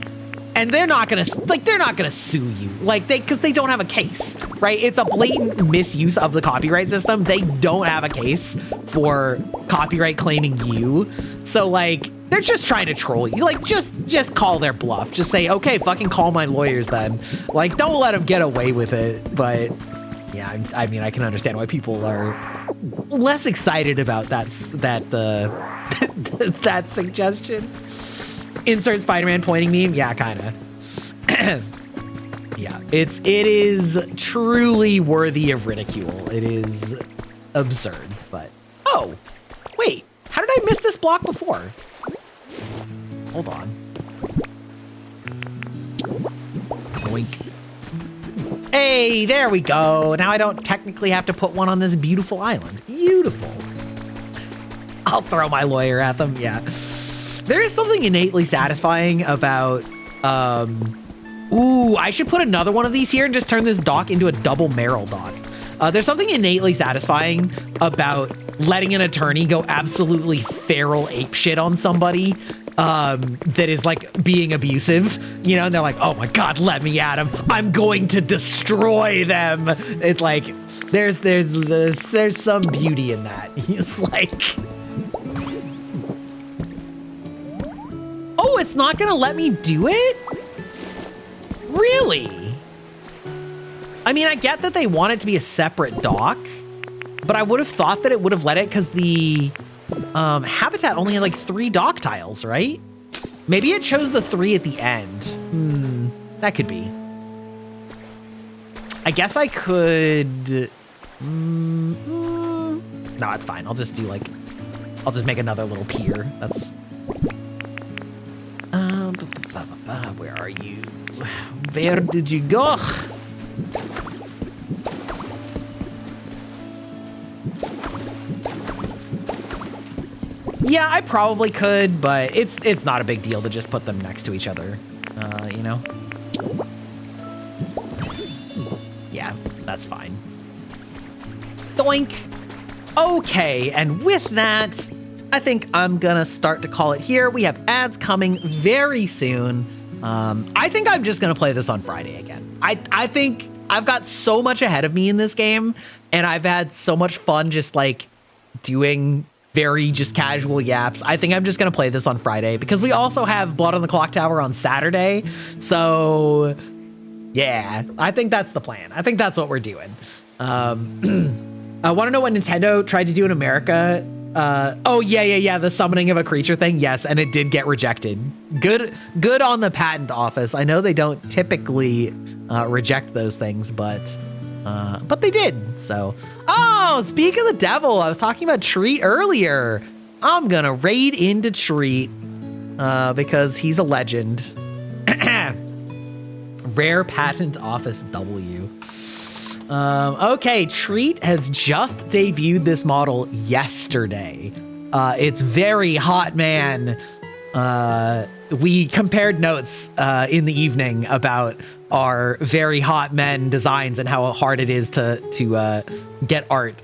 And they're not gonna sue you, like because they don't have a case, right? It's a blatant misuse of the copyright system. They don't have a case for copyright claiming you, so like they're just trying to troll you. Like just call their bluff. Just say, okay, fucking call my lawyers then. Like don't let them get away with it. But yeah, I mean, I can understand why people are less excited about that that suggestion. Insert Spider-Man pointing meme. Yeah, kind of. Yeah, it is truly worthy of ridicule. It is absurd, but oh, wait, how did I miss this block before? Hold on. Boink. Hey, there we go. Now I don't technically have to put one on this beautiful island. Beautiful. I'll throw my lawyer at them. Yeah. There is something innately satisfying about, ooh, I should put another one of these here and just turn this dock into a double Merrill dock. There's something innately satisfying about letting an attorney go absolutely feral apeshit on somebody that is like being abusive, you know, and they're like, oh my God, let me at him. I'm going to destroy them. It's like, there's some beauty in that. He's like, oh, it's not gonna let me do it? Really? I mean, I get that they want it to be a separate dock, but I would have thought that it would have let it because the habitat only had like 3 dock tiles, right? Maybe it chose the 3 at the end. That could be. I guess I could... no, it's fine. I'll just make another little pier. That's... where are you? Where did you go? Yeah, I probably could, but it's not a big deal to just put them next to each other, you know? Yeah, that's fine. Doink. Okay, and with that, I think I'm gonna start to call it here. We have ads coming very soon. I think I'm just gonna play this on Friday again. I think I've got so much ahead of me in this game, and I've had so much fun just like doing very just casual yaps. I think I'm just gonna play this on Friday because we also have Blood on the Clock Tower on Saturday. So yeah, I think that's the plan. I think that's what we're doing. I want to know what Nintendo tried to do in America. Oh yeah, the summoning of a creature thing. Yes, and it did get rejected. Good on the patent office. I know they don't typically reject those things, but they did. So, oh, speak of the devil, I was talking about Treat earlier. I'm gonna raid into Treat because he's a legend. Rare Patent Office W. Okay, Treat has just debuted this model yesterday. It's very hot, man. We compared notes in the evening about our very hot men designs and how hard it is to get art.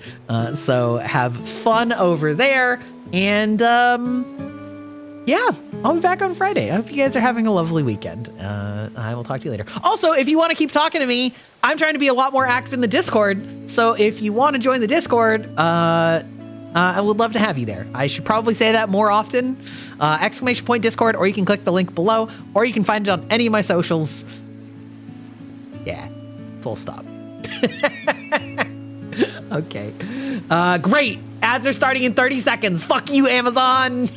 So have fun over there. And yeah, I'll be back on Friday. I hope you guys are having a lovely weekend. I will talk to you later. Also, if you want to keep talking to me, I'm trying to be a lot more active in the Discord. So if you want to join the Discord, I would love to have you there. I should probably say that more often. ! Discord, or you can click the link below, or you can find it on any of my socials. Yeah, full stop. Okay, great. Ads are starting in 30 seconds. Fuck you, Amazon.